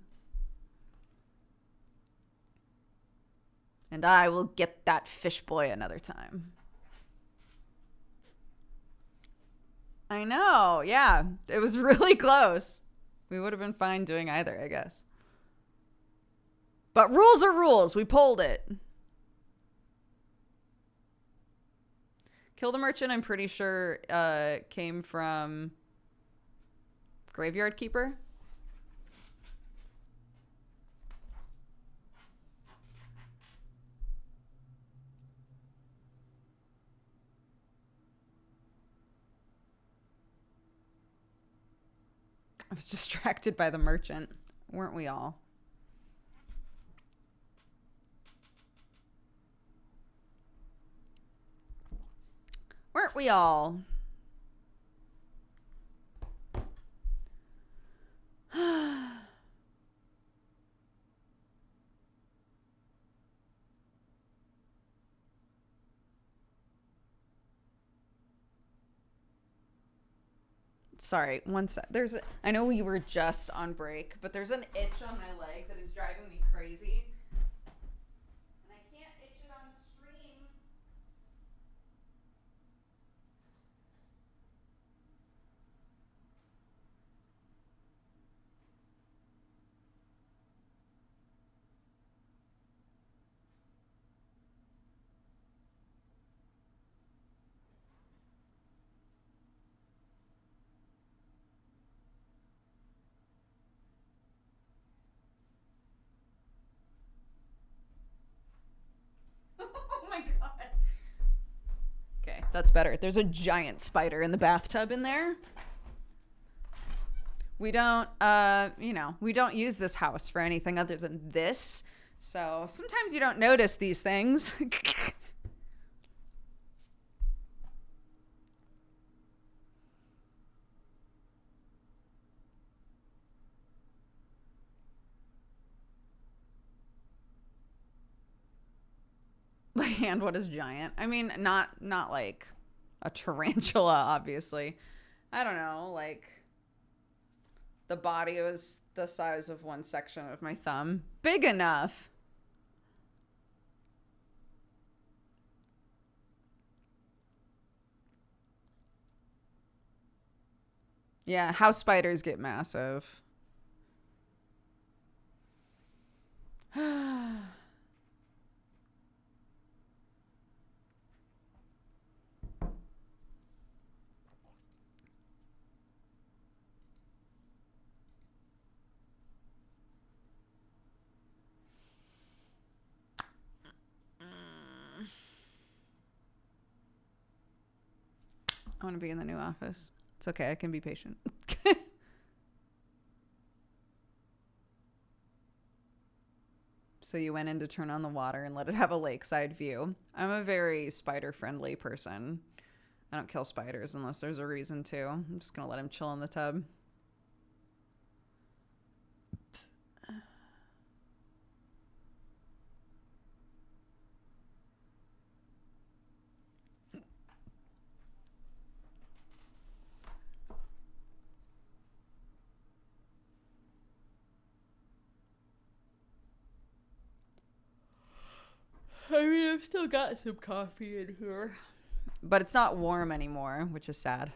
And I will get that fish boy another time. I know, yeah. It was really close. We would have been fine doing either, I guess. But rules are rules. We polled it. Kill the Merchant, I'm pretty sure, came from Graveyard Keeper. I was distracted by the merchant. Weren't we all? Weren't we all? Sorry, one sec. I know we were just on break, but there's an itch on my leg that is driving me crazy. And I can't itch it on stream. That's better. There's a giant spider in the bathtub in there. We don't, we don't use this house for anything other than this. So sometimes you don't notice these things. And what is giant? I mean, not like a tarantula, obviously. I don't know, like the body was the size of one section of my thumb. Big enough. Yeah, house spiders get massive. I want to be in the new office. It's okay. I can be patient. So you went in to turn on the water and let it have a lakeside view. I'm a very spider-friendly person. I don't kill spiders unless there's a reason to. I'm just going to let him chill in the tub. I mean, I've still got some coffee in here. But it's not warm anymore, which is sad.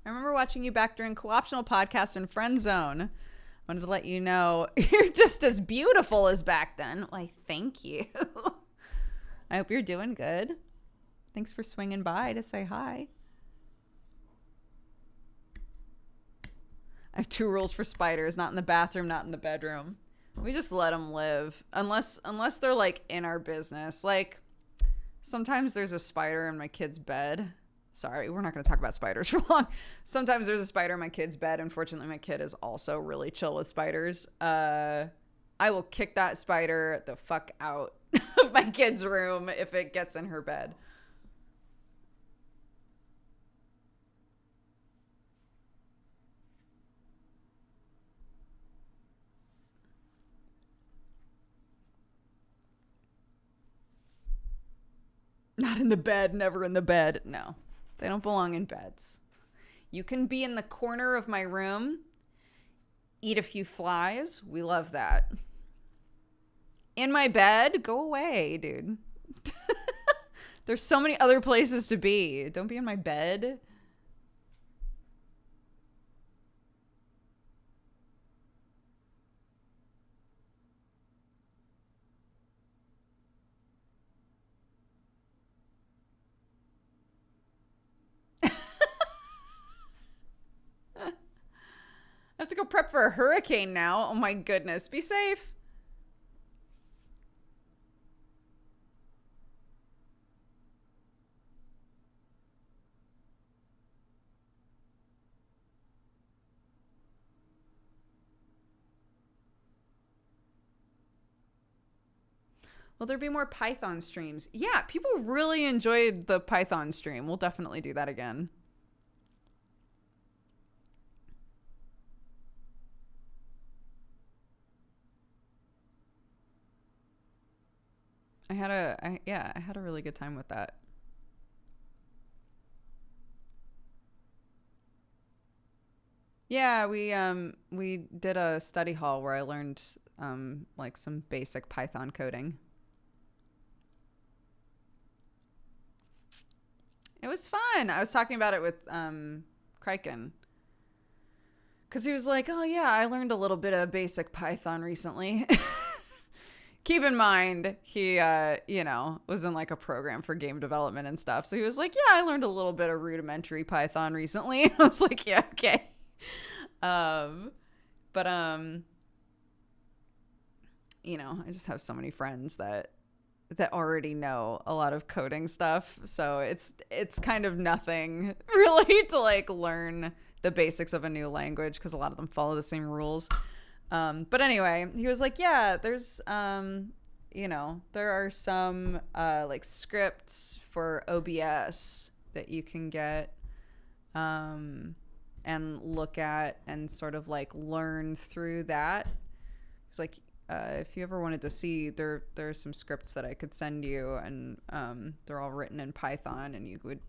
I remember watching you back during Co-optional Podcast and Friend Zone. Wanted to let you know you're just as beautiful as back then. Why, thank you. I hope you're doing good. Thanks for swinging by to say hi. I have 2 rules for spiders: not in the bathroom, not in the bedroom. We just let them live, unless they're like in our business. Like sometimes there's a spider in my kid's bed. Sorry, we're not going to talk about spiders for long. Sometimes there's a spider in my kid's bed. Unfortunately, my kid is also really chill with spiders. I will kick that spider the fuck out of my kid's room if it gets in her bed. Not in the bed, never in the bed. No, they don't belong in beds. You can be in the corner of my room, eat a few flies. We love that. In my bed? Go away, dude. There's so many other places to be. Don't be in my bed. I have to go prep for a hurricane now. Oh my goodness. Be safe. Will there be more Python streams? Yeah, people really enjoyed the Python stream. We'll definitely do that again. I had a really good time with that. Yeah, we did a study hall where I learned like some basic Python coding. It was fun. I was talking about it with Criken. Because he was like, oh, yeah, I learned a little bit of basic Python recently. Keep in mind, he, was in like a program for game development and stuff. So he was like, yeah, I learned a little bit of rudimentary Python recently. I was like, yeah, okay. Um, but, I just have so many friends that already know a lot of coding stuff. So it's kind of nothing really to like learn the basics of a new language because a lot of them follow the same rules. But anyway, he was like, yeah, there's, there are some like scripts for OBS that you can get and look at and sort of like learn through that. He's like, if you ever wanted to see, there's some scripts that I could send you, and they're all written in Python, and you would,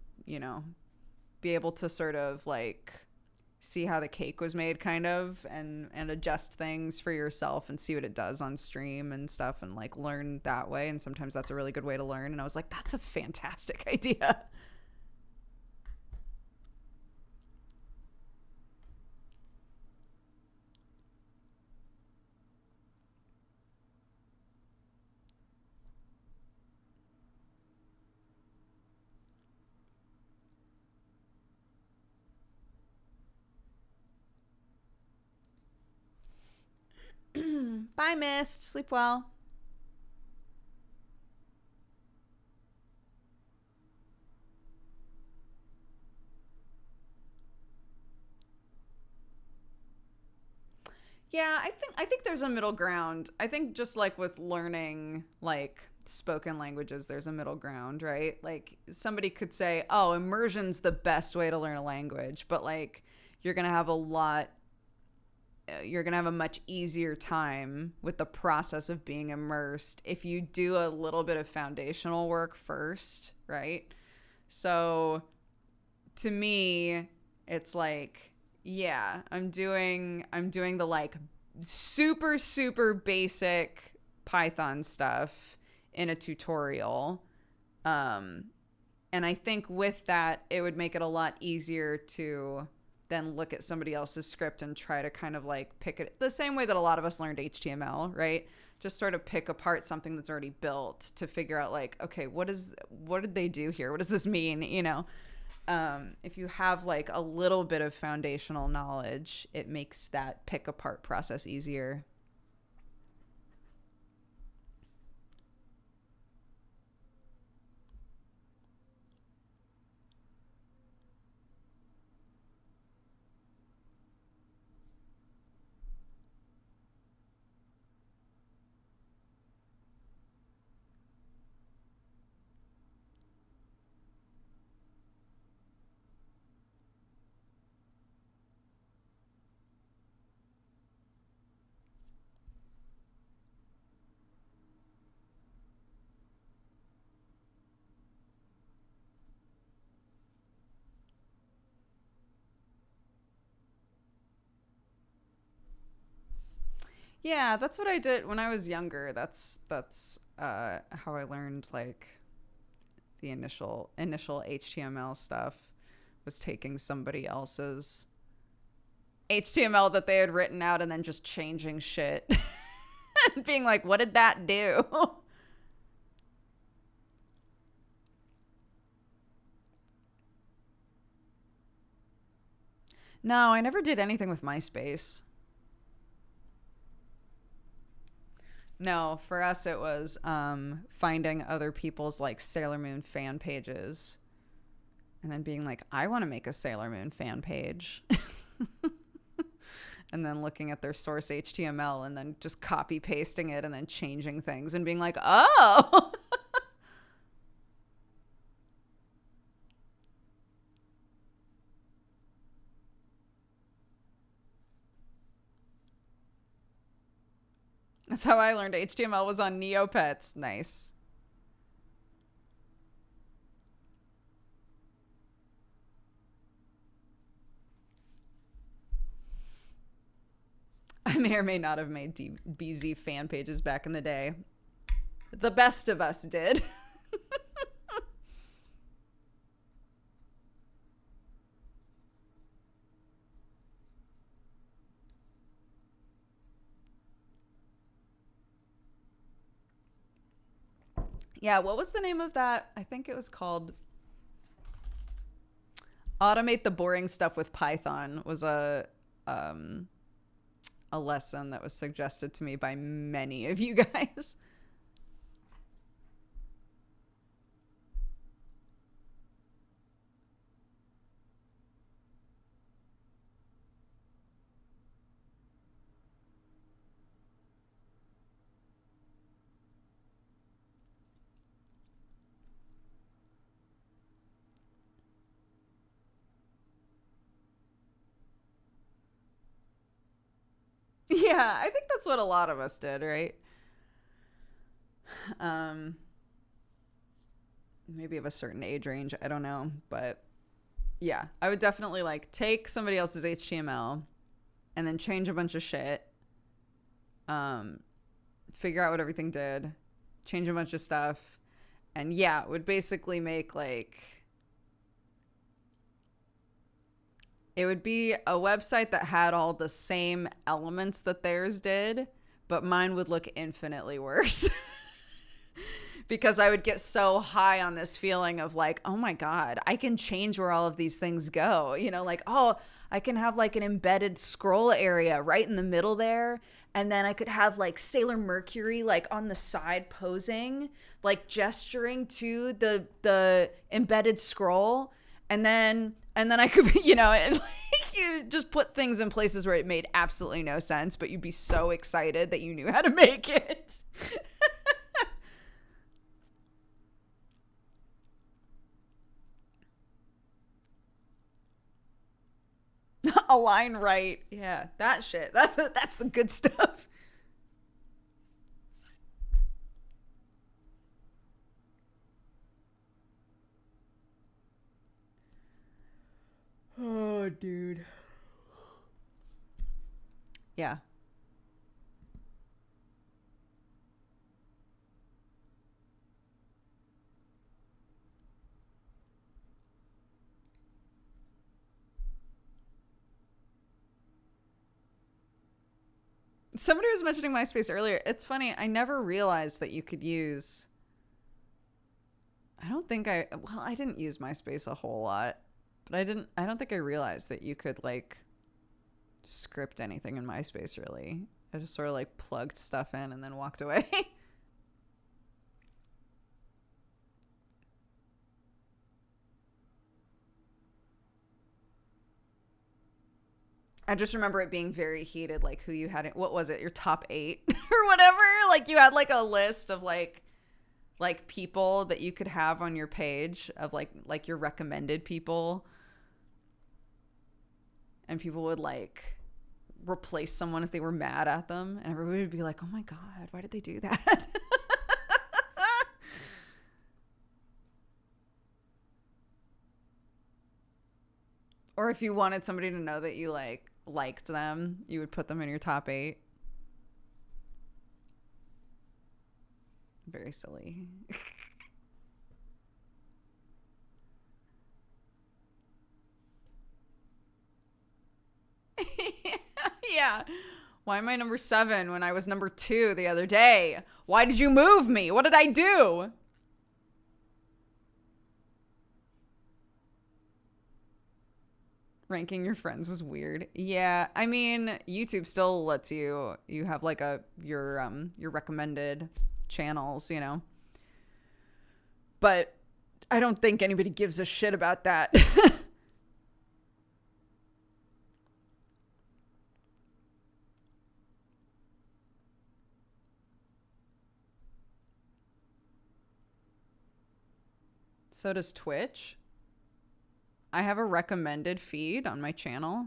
be able to sort of like see how the cake was made kind of and adjust things for yourself and see what it does on stream and stuff and like learn that way. And sometimes that's a really good way to learn. And I was like, that's a fantastic idea. Bye, Mist. Sleep well. Yeah, I think there's a middle ground. I think just like with learning like spoken languages, there's a middle ground, right? Like somebody could say, "Oh, immersion's the best way to learn a language," but like you're going to have a lot you're going to have a much easier time with the process of being immersed if you do a little bit of foundational work first, right? So to me, it's like, yeah, I'm doing the like super super basic Python stuff in a tutorial. Um and I think with that it would make it a lot easier to then look at somebody else's script and try to kind of like pick it the same way that a lot of us learned HTML, right? Just sort of pick apart something that's already built to figure out like, okay, what did they do here? What does this mean? If you have like a little bit of foundational knowledge, it makes that pick apart process easier. Yeah, that's what I did when I was younger. That's how I learned like the initial HTML stuff was taking somebody else's HTML that they had written out and then just changing shit and being like, "What did that do?" No, I never did anything with MySpace. No, for us it was finding other people's like Sailor Moon fan pages and then being like, I want to make a Sailor Moon fan page. And then looking at their source HTML and then just copy pasting it and then changing things and being like, oh. That's how I learned HTML was on Neopets. Nice. I may or may not have made BZ fan pages back in the day. The best of us did. Yeah, what was the name of that? I think it was called Automate the Boring Stuff with Python was um a lesson that was suggested to me by many of you guys. Yeah, I think that's what a lot of us did, right? Um, maybe of a certain age range, I don't know, but yeah, I would definitely like take somebody else's HTML and then change a bunch of shit. Um, Figure out what everything did, change a bunch of stuff, and yeah, it would basically make like it would be a website that had all the same elements that theirs did, but mine would look infinitely worse. Because I would get so high on this feeling of like, oh my God, I can change where all of these things go. You know, like, oh, I can have like an embedded scroll area right in the middle there. And then I could have like Sailor Mercury like on the side posing, like gesturing to the embedded scroll. And then I could be, and like you just put things in places where it made absolutely no sense, but you'd be so excited that you knew how to make it. Align right. Yeah, that shit. That's the good stuff. Oh, dude. Yeah. Somebody was mentioning MySpace earlier. It's funny. I never realized that you could use. I don't think I. Well, I didn't use MySpace a whole lot, but I didn't. I don't think I realized that you could like script anything in MySpace. Really, I just sort of like plugged stuff in and then walked away. I just remember it being very heated, like who you had. What was it? Your top 8 or whatever. Like you had like a list of like people that you could have on your page of like your recommended people, and people would like replace someone if they were mad at them, and everybody would be like, oh my God, why did they do that? Or if you wanted somebody to know that you like liked them, you would put them in your top 8. Very silly. Yeah. Why am I number 7 when I was number 2 the other day? Why did you move me? What did I do? Ranking your friends was weird. Yeah, I mean, YouTube still lets you have like your recommended channels. But I don't think anybody gives a shit about that. So does Twitch. I have a recommended feed on my channel.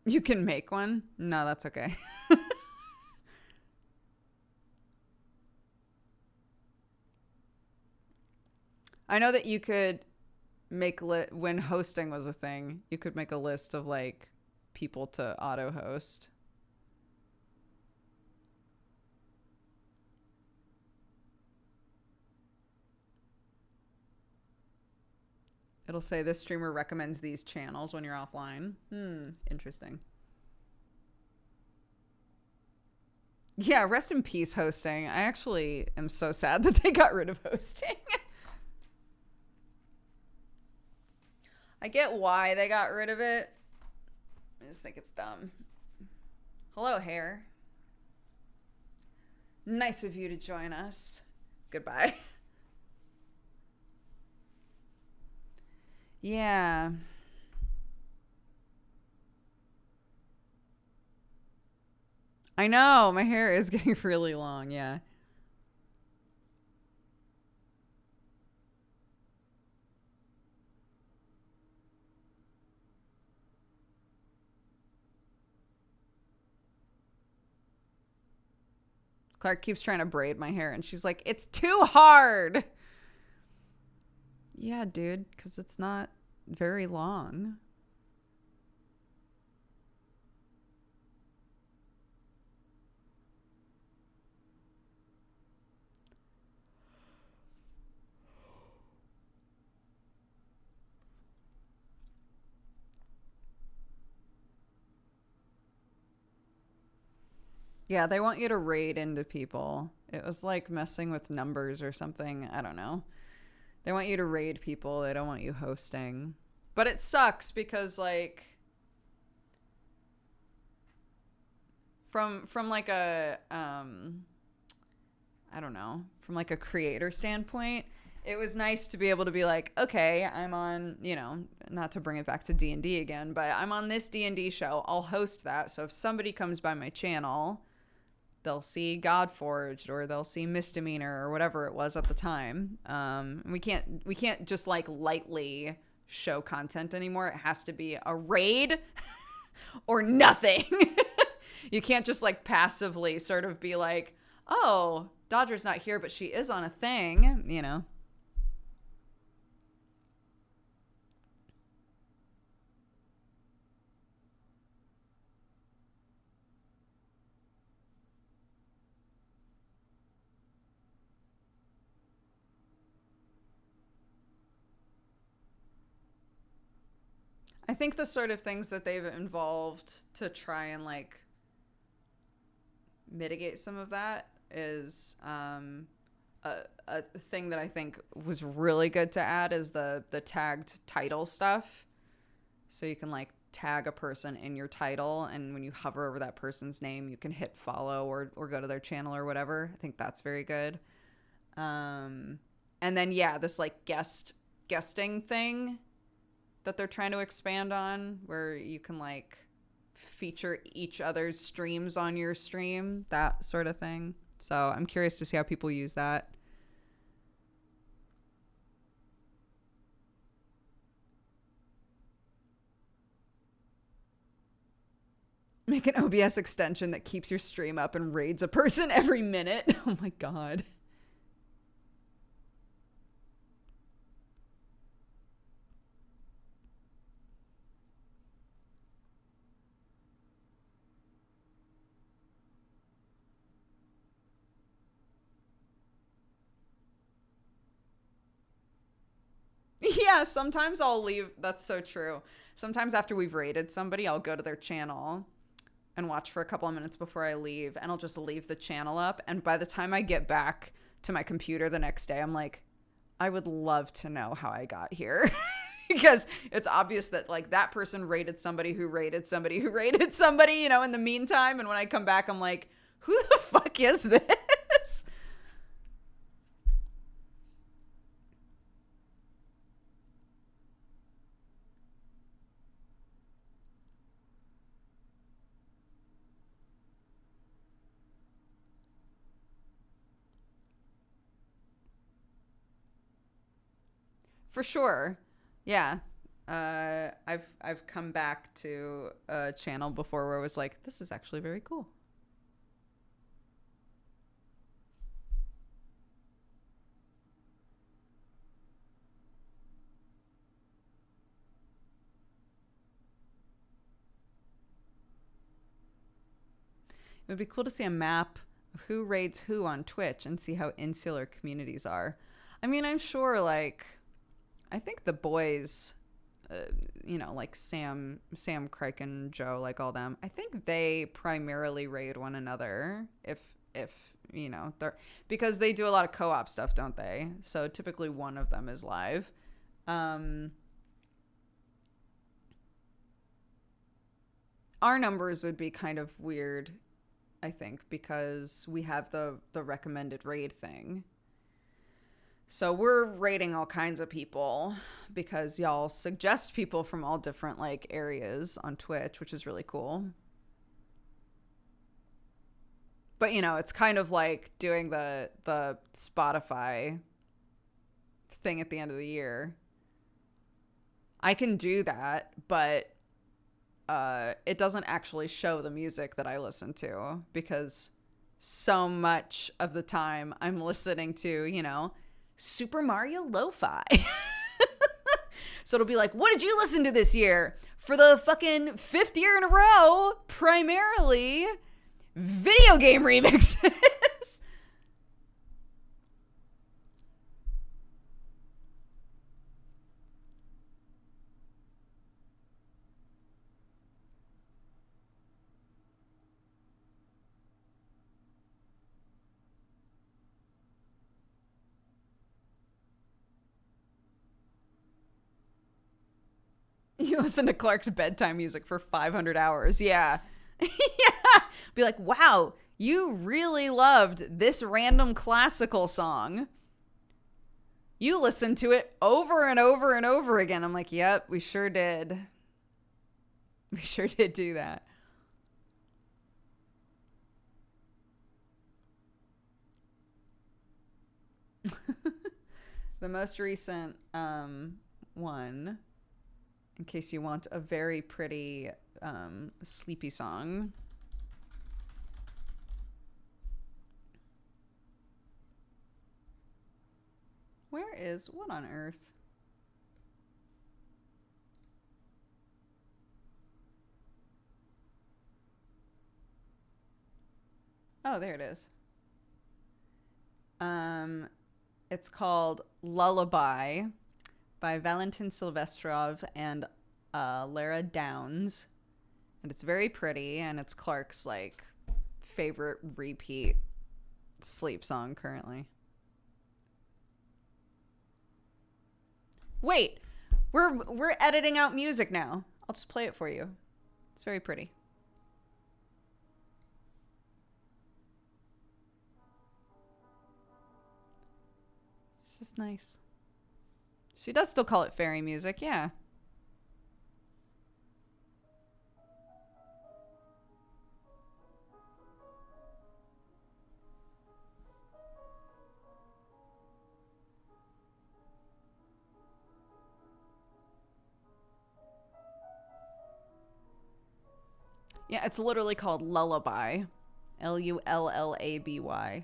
You can make one? No, that's okay. I know that you could when hosting was a thing, you could make a list of like people to auto host. It'll say this streamer recommends these channels when you're offline. Interesting. Yeah, rest in peace, hosting. I actually am so sad that they got rid of hosting. I get why they got rid of it. I just think it's dumb. Hello, Hair. Nice of you to join us. Goodbye. Yeah. I know. My hair is getting really long. Yeah. Clark keeps trying to braid my hair, and she's like, it's too hard. Yeah, dude, because it's not very long. Yeah, they want you to raid into people. It was like messing with numbers or something. I don't know. They want you to raid people. They don't want you hosting. But it sucks because like from like a I don't know, from like a creator standpoint, it was nice to be able to be like, okay, I'm on, not to bring it back to D&D again, but I'm on this D&D show. I'll host that. So if somebody comes by my channel, they'll see Godforged or they'll see Misdemeanor or whatever it was at the time. We can't just like lightly show content anymore. It has to be a raid or nothing. You can't just like passively sort of be like, oh, Dodger's not here, but she is on a thing. I think the sort of things that they've involved to try and like mitigate some of that is a thing that I think was really good to add is the tagged title stuff. So you can like tag a person in your title, and when you hover over that person's name, you can hit follow or go to their channel or whatever. I think that's very good. And then yeah, this like guesting thing that they're trying to expand on, where you can like feature each other's streams on your stream, that sort of thing. So I'm curious to see how people use that. Make an OBS extension that keeps your stream up and raids a person every minute. Oh my god. Yeah, sometimes I'll leave. That's so true. Sometimes after we've raided somebody, I'll go to their channel and watch for a couple of minutes before I leave, and I'll just leave the channel up. And by the time I get back to my computer the next day, I'm like, I would love to know how I got here. Because it's obvious that like that person rated somebody who rated somebody who rated somebody, in the meantime. And when I come back, I'm like, who the fuck is this? For sure. Yeah. I've come back to a channel before where I was like, this is actually very cool. It would be cool to see a map of who raids who on Twitch and see how insular communities are. I mean, I'm sure, like, I think the boys like Sam, Crike, and Joe, like all them. I think they primarily raid one another. If they're because they do a lot of co-op stuff, don't they? So typically one of them is live. Our numbers would be kind of weird, I think, because we have the recommended raid thing. So we're raiding all kinds of people because y'all suggest people from all different like areas on Twitch, which is really cool. But it's kind of like doing the Spotify thing at the end of the year. I can do that, but it doesn't actually show the music that I listen to because so much of the time I'm listening to, Super Mario Lo-Fi. So it'll be like, what did you listen to this year? For the fucking 5th year in a row, primarily video game remixes. You listen to Clark's bedtime music for 500 hours. Yeah. Yeah. Be like, wow, you really loved this random classical song. You listened to it over and over and over again. I'm like, yep, we sure did. We sure did do that. The most recent one, in case you want a very pretty sleepy song. What on earth? Oh, there it is. It's called Lullaby by Valentin Silvestrov and Lara Downs. And it's very pretty, and it's Clark's like favorite repeat sleep song currently. Wait, we're editing out music now. I'll just play it for you. It's very pretty. It's just nice. She does still call it fairy music, yeah. Yeah, it's literally called Lullaby. Lullaby.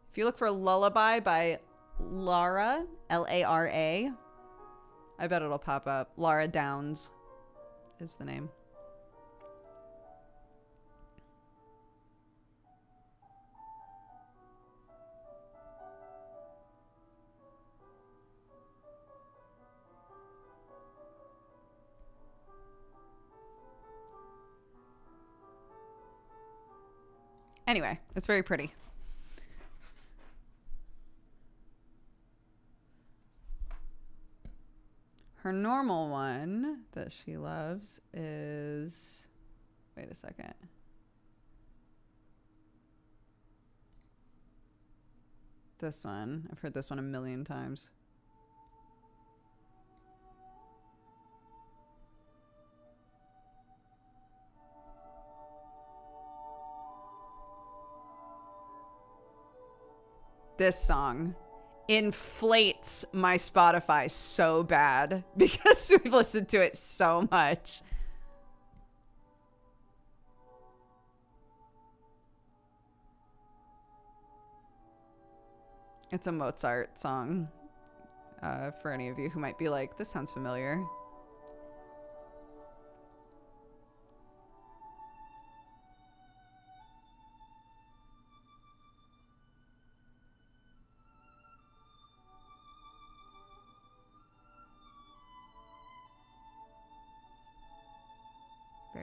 If you look for Lullaby by Lara, Lara, I bet it'll pop up. Lara Downs is the name. Anyway, it's very pretty. Her normal one that she loves is... Wait a second. This one. I've heard this one a million times. This song inflates my Spotify so bad because we've listened to it so much. It's a Mozart song. For any of you who might be like, this sounds familiar.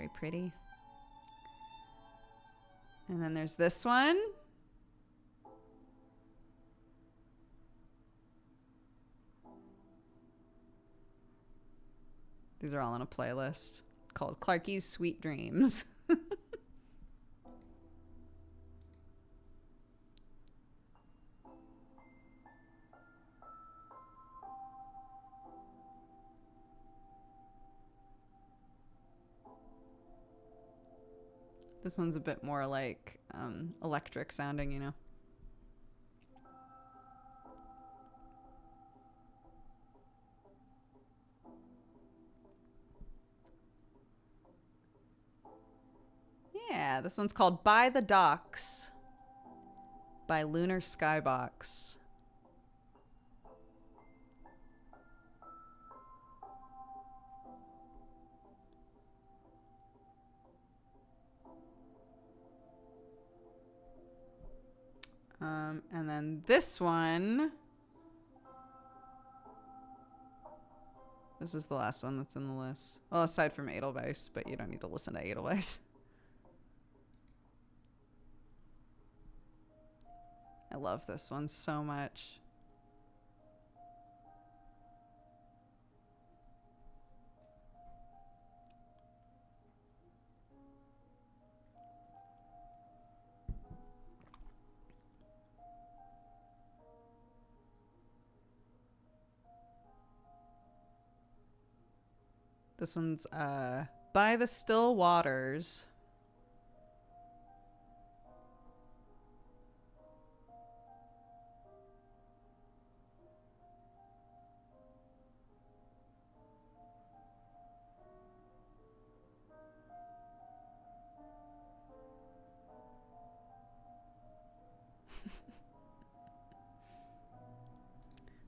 very pretty. And then there's this one. These are all on a playlist called Clarky's Sweet Dreams. This one's a bit more like electric sounding, you know. Yeah, this one's called By the Docks by Lunar Skybox. And then this one. This is the last one that's in the list. Well, aside from Edelweiss, but you don't need to listen to Edelweiss. I love this one so much. This one's By the Still Waters.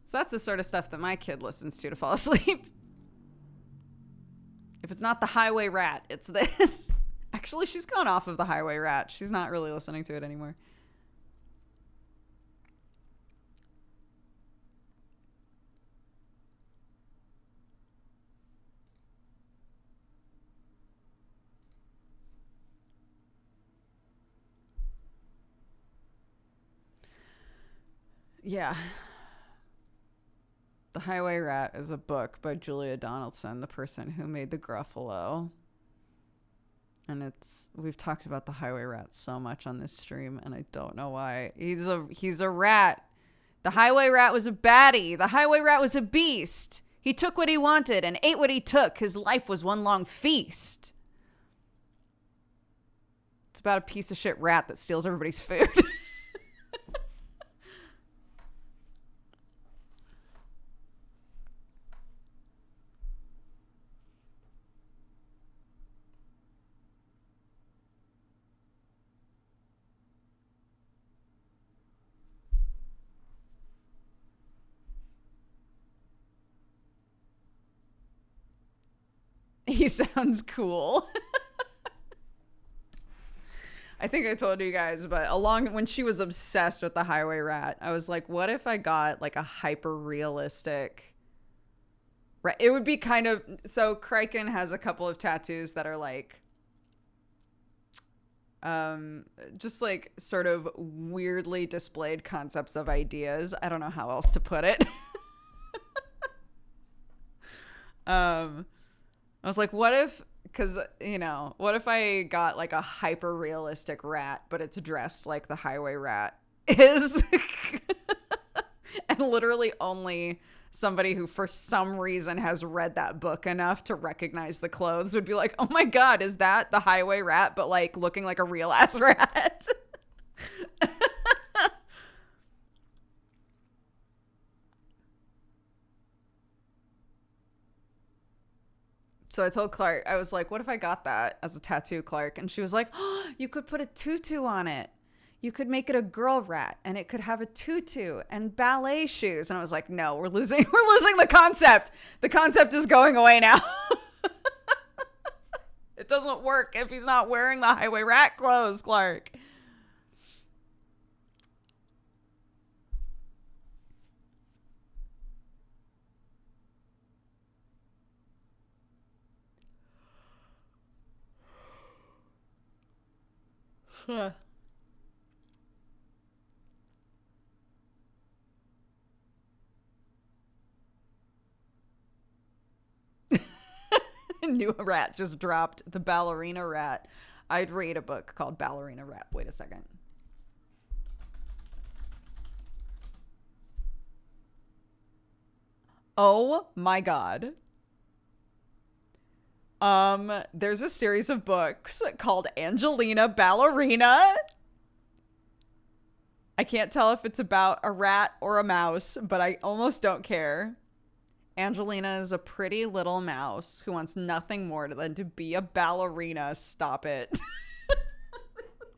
So that's the sort of stuff that my kid listens to fall asleep. If it's not the Highway Rat, it's this. Actually, she's gone off of the Highway Rat. She's not really listening to it anymore. Yeah. The Highway Rat is a book by Julia Donaldson, the person who made the Gruffalo. And we've talked about the Highway Rat so much on this stream, and I don't know why. He's a rat. The Highway Rat was a baddie. The Highway Rat was a beast. He took what he wanted and ate what he took. His life was one long feast. It's about a piece of shit rat that steals everybody's food. He sounds cool. I think I told you guys, but when she was obsessed with the Highway Rat, I was like, what if I got like a hyper realistic rat? It would be kind of, so Kraken has a couple of tattoos that are like just like sort of weirdly displayed concepts of ideas. I don't know how else to put it. I was like, what if, because, you know, what if I got like a hyper realistic rat, but it's dressed like the Highway Rat is? And literally only somebody who for some reason has read that book enough to recognize the clothes would be like, oh my God, is that the Highway Rat, but like looking like a real ass rat? So I told Clark, I was like, what if I got that as a tattoo, Clark? And she was like, oh, you could put a tutu on it. You could make it a girl rat and it could have a tutu and ballet shoes. And I was like, no, we're losing the concept. The concept is going away now. It doesn't work if he's not wearing the Highway Rat clothes, Clark. New rat just dropped. The ballerina rat. I'd read a book called Ballerina Rat. Wait a second. Oh my god. There's a series of books called Angelina Ballerina. I can't tell if it's about a rat or a mouse, but I almost don't care. Angelina is a pretty little mouse who wants nothing more than to be a ballerina. Stop it.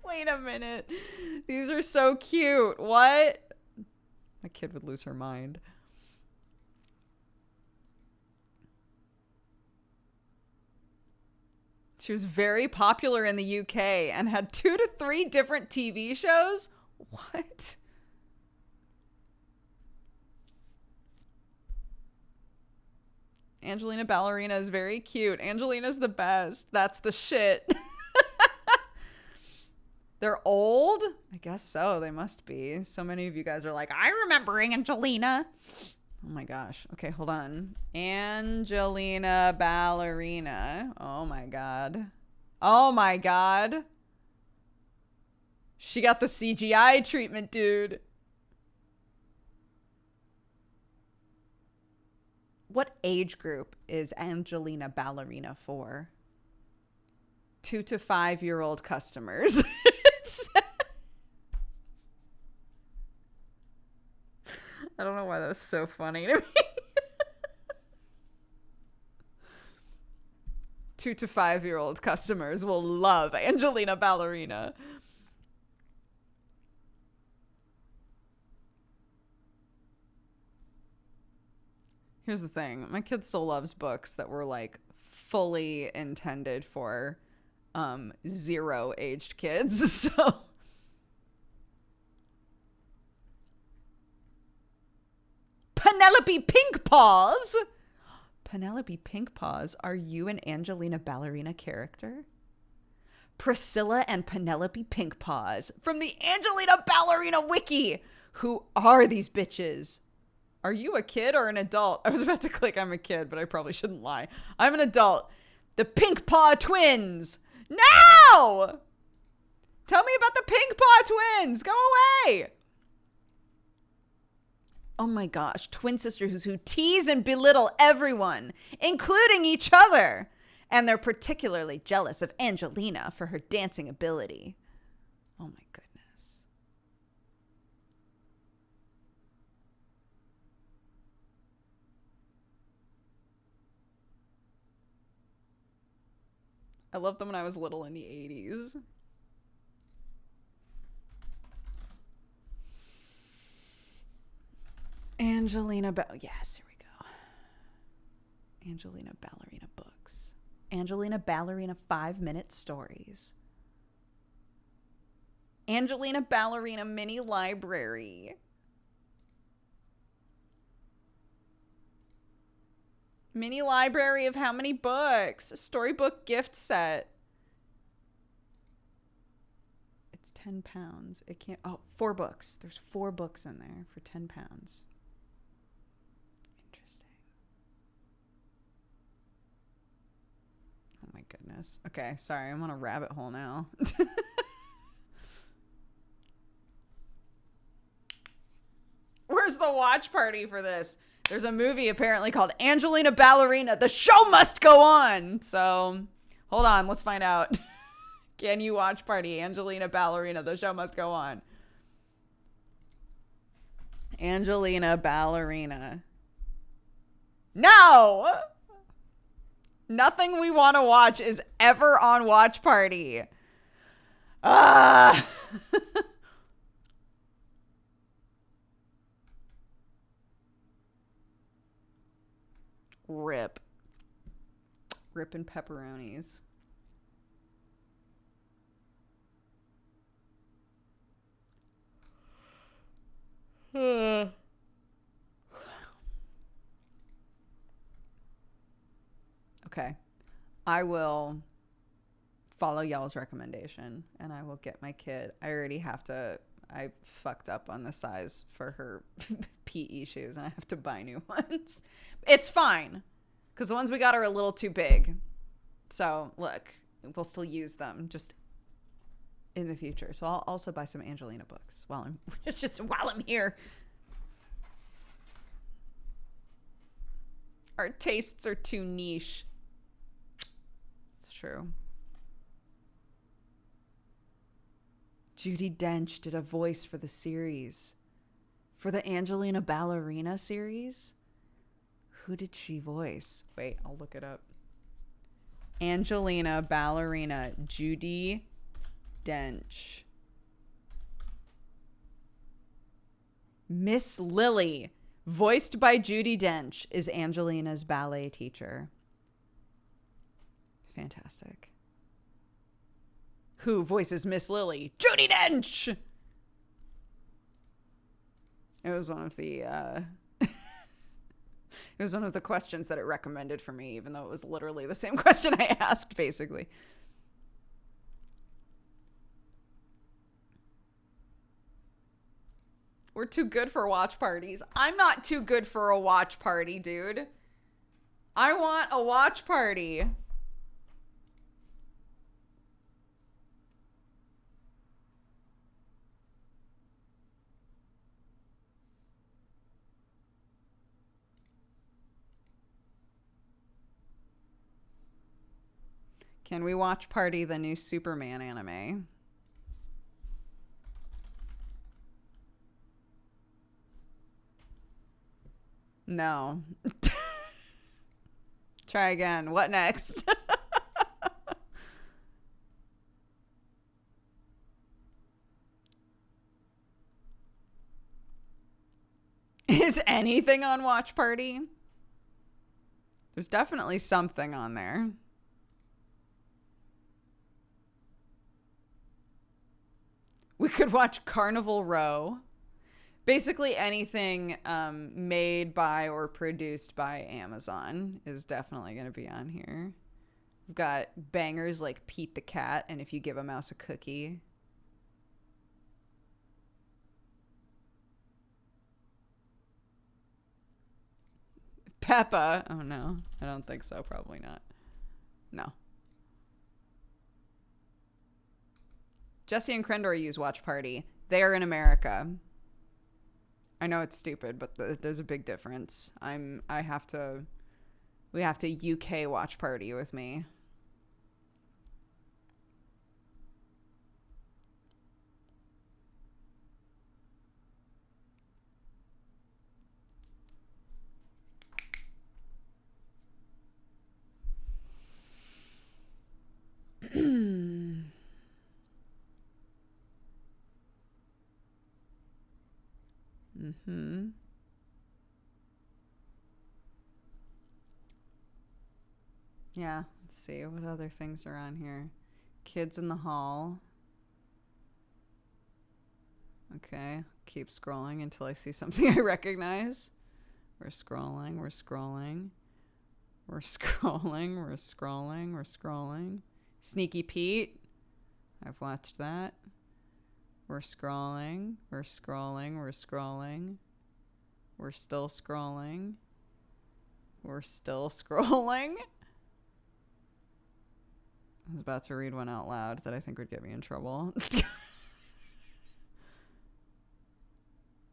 Wait a minute. These are so cute. What? My kid would lose her mind. She was very popular in the UK and had 2 to 3 different TV shows. What? Angelina Ballerina is very cute. Angelina's the best. That's the shit. They're old? I guess so. They must be. So many of you guys are like, I remember Angelina. Oh my gosh. Okay, hold on. Angelina Ballerina. Oh my god. Oh my god. She got the CGI treatment, dude. What age group is Angelina Ballerina for? 2 to 5-year-old customers. I don't know why that was so funny to me. 2 to 5-year-old customers will love Angelina Ballerina. Here's the thing. My kid still loves books that were like fully intended for 0 aged kids. So Penelope Pinkpaws. Penelope Pinkpaws, are you an Angelina Ballerina character? Priscilla and Penelope Pinkpaws from the Angelina Ballerina wiki. Who are these bitches? Are you a kid or an adult? I was about to click I'm a kid, but I probably shouldn't lie. I'm an adult. The Pinkpaw twins. No! Tell me about the Pinkpaw twins. Go away. Oh my gosh. Twin sisters who tease and belittle everyone, including each other. And they're particularly jealous of Angelina for her dancing ability. Oh my goodness. I loved them when I was little in the 80s. Yes, here we go. Angelina Ballerina books. Angelina Ballerina 5-minute stories. Angelina Ballerina mini library. Mini library of how many books? Storybook gift set. It's £10. It can't. Oh, 4 books. There's 4 books in there for £10. Interesting. Oh my goodness. Okay, sorry. I'm on a rabbit hole now. Where's the watch party for this? There's a movie apparently called Angelina Ballerina. The show must go on. So, hold on. Let's find out. Can you watch party Angelina Ballerina? The show must go on. Angelina Ballerina. No! Nothing we want to watch is ever on Watch Party. Ah! Rip. Rip and pepperonis. Okay. I will follow y'all's recommendation, and I will get my kid. I fucked up on the size for her PE shoes, and I have to buy new ones. It's fine, because the ones we got are a little too big. So, look, we'll still use them just in the future. So I'll also buy some Angelina books while I'm here. Our tastes are too niche. It's true. Judi Dench did a voice for the series. For the Angelina Ballerina series? Who did she voice? Wait, I'll look it up. Angelina Ballerina, Judi Dench. Miss Lily, voiced by Judi Dench, is Angelina's ballet teacher. Fantastic. Who voices Miss Lily? Judi Dench! It was one of the it was one of the questions that it recommended for me, even though it was literally the same question I asked, basically. We're too good for watch parties. I'm not too good for a watch party, dude. I want a watch party. Can we watch party the new Superman anime? No. Try again. What next? Is anything on Watch Party? There's definitely something on there. We could watch Carnival Row. Basically anything made by or produced by Amazon is definitely going to be on here. We've got bangers like Pete the Cat and If You Give a Mouse a Cookie. Peppa. Oh, no. I don't think so. Probably not. No. Jesse and Krendor use Watch Party. They are in America. I know it's stupid, but there's a big difference. We have to UK Watch Party with me. Mm-hmm. Yeah, let's see. What other things are on here? Kids in the Hall. Okay, keep scrolling until I see something I recognize. We're scrolling, we're scrolling. We're scrolling, we're scrolling, we're scrolling. Sneaky Pete. I've watched that. We're scrolling, we're scrolling, we're scrolling. We're still scrolling. We're still scrolling. I was about to read one out loud that I think would get me in trouble.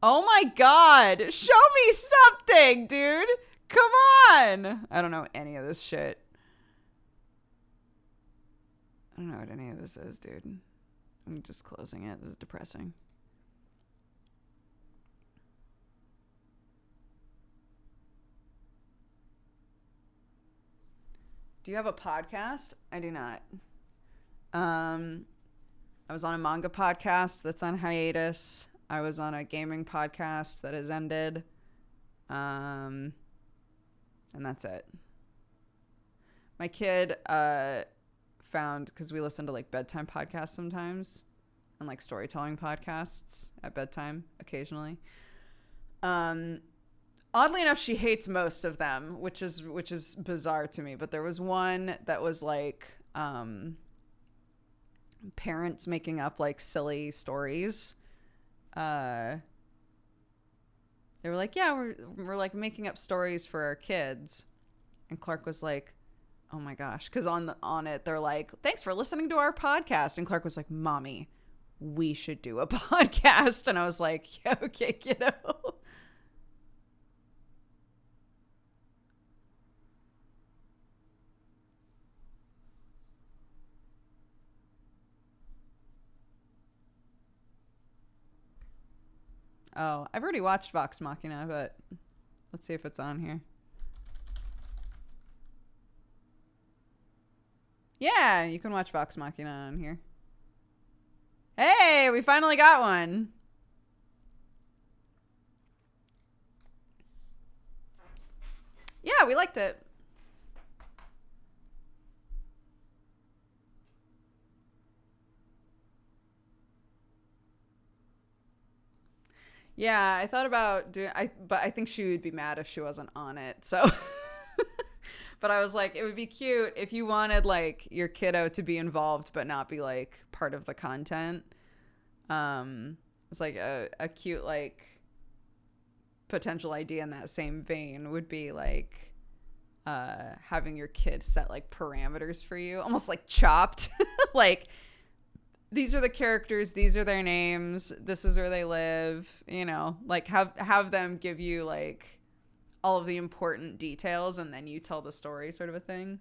Oh my god! Show me something, dude! Come on! I don't know any of this shit. I don't know what any of this is, dude. I'm just closing it. This is depressing. Do you have a podcast? I do not. I was on a manga podcast that's on hiatus. I was on a gaming podcast that has ended. And that's it. My kid found, because we listen to like bedtime podcasts sometimes and like storytelling podcasts at bedtime occasionally. Oddly enough, she hates most of them, which is bizarre to me. But there was one that was like parents making up like silly stories. They were like, yeah, we're like making up stories for our kids. And Clark was like, oh my gosh. Because on it, they're like, thanks for listening to our podcast. And Clark was like, Mommy, we should do a podcast. And I was like, yeah, okay, kiddo. Oh, I've already watched Vox Machina, but let's see if it's on here. Yeah, you can watch Vox Machina on here. Hey, we finally got one. Yeah, we liked it. Yeah, I thought about doing but I think she would be mad if she wasn't on it. So but I was like, it would be cute if you wanted like your kiddo to be involved but not be like part of the content. It's like a cute like potential idea in that same vein would be like having your kid set like parameters for you, almost like Chopped. Like, these are the characters, these are their names, this is where they live, you know, like have them give you like all of the important details and then you tell the story, sort of a thing.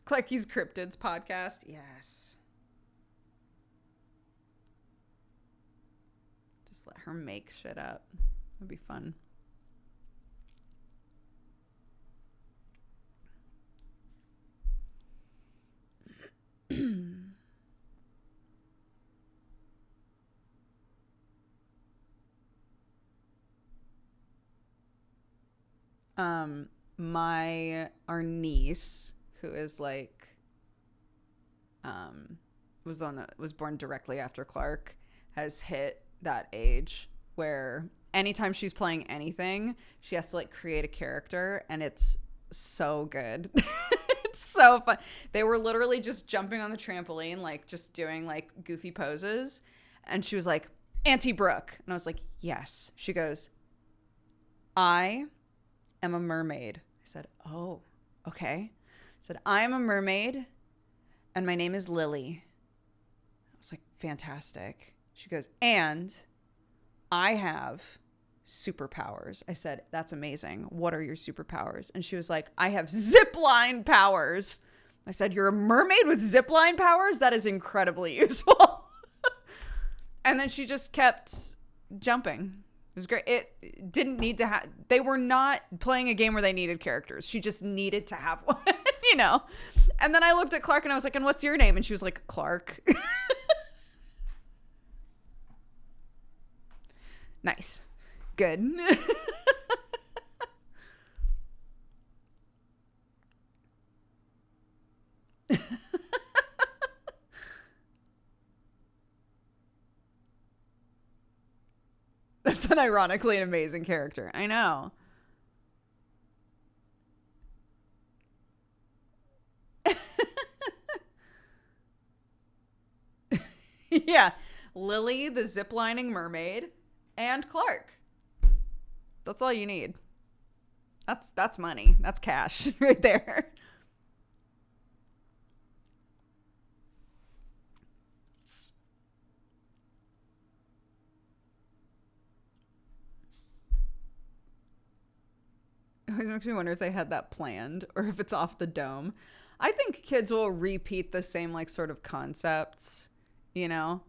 Clarky's Cryptids podcast. Yes. Just let her make shit up. That'd be fun. Our niece, who is like was born directly after Clark, has hit that age where anytime she's playing anything, she has to like create a character, and it's so good. It's so fun. They were literally just jumping on the trampoline, like just doing like goofy poses, and she was like, Auntie Brooke. And I was like, yes. She goes, I am a mermaid. I said, oh, okay. I said, I am a mermaid and my name is Lily. I was like, fantastic. She goes, and I have superpowers. I said, that's amazing. What are your superpowers? And she was like, I have zipline powers. I said, you're a mermaid with zipline powers? That is incredibly useful. And then she just kept jumping. It was great. It didn't need to have... They were not playing a game where they needed characters. She just needed to have one, you know? And then I looked at Clark and I was like, and what's your name? And she was like, Clark. Nice. Good. That's an ironically an amazing character. I know. Yeah. Lily, the ziplining mermaid, and Clark. That's all you need. That's money. That's cash right there. It always makes me wonder if they had that planned or if it's off the dome. I think kids will repeat the same like sort of concepts, you know?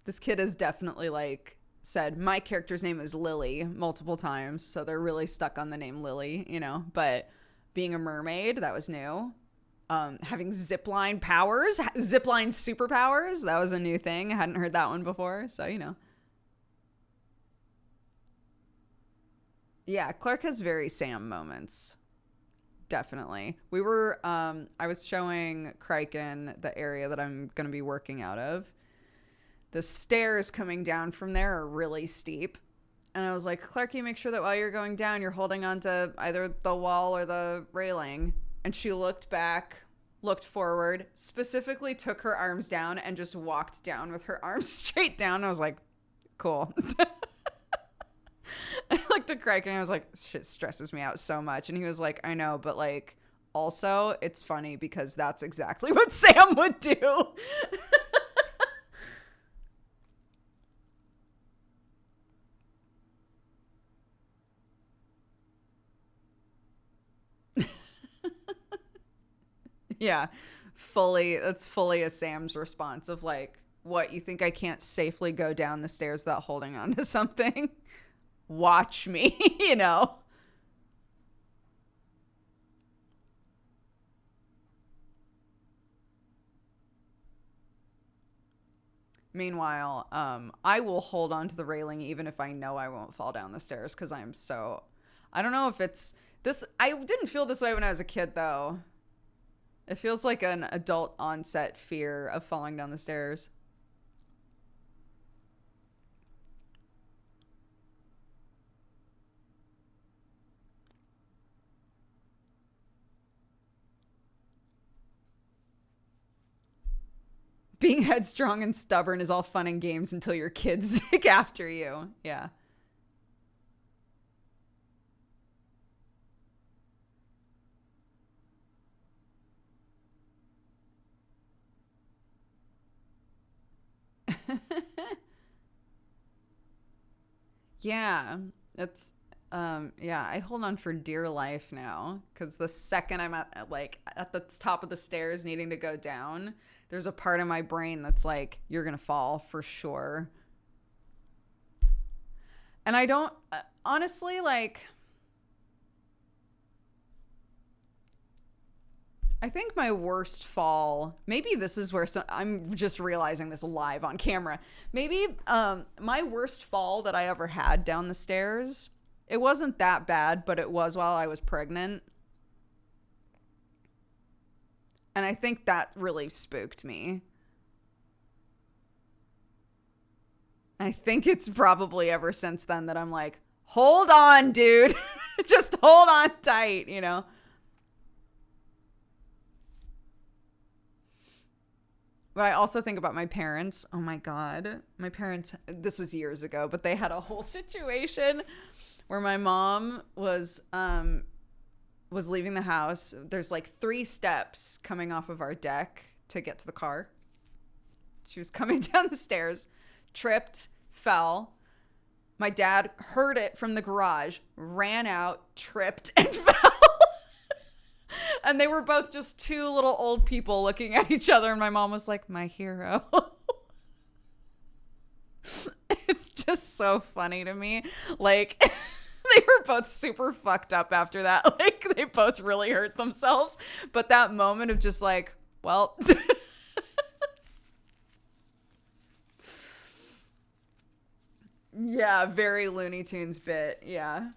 This kid has definitely like said my character's name is Lily multiple times, so they're really stuck on the name Lily, you know? But being a mermaid, that was new. Having zipline powers, zipline superpowers, that was a new thing. I hadn't heard that one before, so you know. Yeah, Clark has very Sam moments. Definitely. We were I was showing Criken the area that I'm going to be working out of. The stairs coming down from there are really steep. And I was like, Clarky, make sure that while you're going down, you're holding onto either the wall or the railing. And she looked back, looked forward, specifically took her arms down and just walked down with her arms straight down. I was like, cool. I looked at Craig and I was like, shit stresses me out so much. And he was like, I know, but like, also, it's funny because that's exactly what Sam would do. Yeah, that's fully a Sam's response of like, what, you think I can't safely go down the stairs without holding on to something? Watch me, you know? Meanwhile, I will hold on to the railing even if I know I won't fall down the stairs because I don't know if it's this. I didn't feel this way when I was a kid though. It feels like an adult onset fear of falling down the stairs. Being headstrong and stubborn is all fun and games until your kids take after you. Yeah. Yeah. It's yeah, I hold on for dear life now cuz the second I'm at the top of the stairs needing to go down, there's a part of my brain that's like you're going to fall for sure. And I don't honestly like I think my worst fall, maybe this is where I'm just realizing this live on camera. Maybe my worst fall that I ever had down the stairs, it wasn't that bad, but it was while I was pregnant. And I think that really spooked me. I think it's probably ever since then that I'm like, hold on, dude. Just hold on tight, you know? But I also think about my parents. Oh my God. My parents, this was years ago, but they had a whole situation where my mom was leaving the house. There's like 3 steps coming off of our deck to get to the car. She was coming down the stairs, tripped, fell. My dad heard it from the garage, ran out, tripped, and fell. And they were both just 2 little old people looking at each other. And my mom was like, my hero. It's just so funny to me. Like, they were both super fucked up after that. Like, they both really hurt themselves. But that moment of just like, well. Yeah, very Looney Tunes bit. Yeah.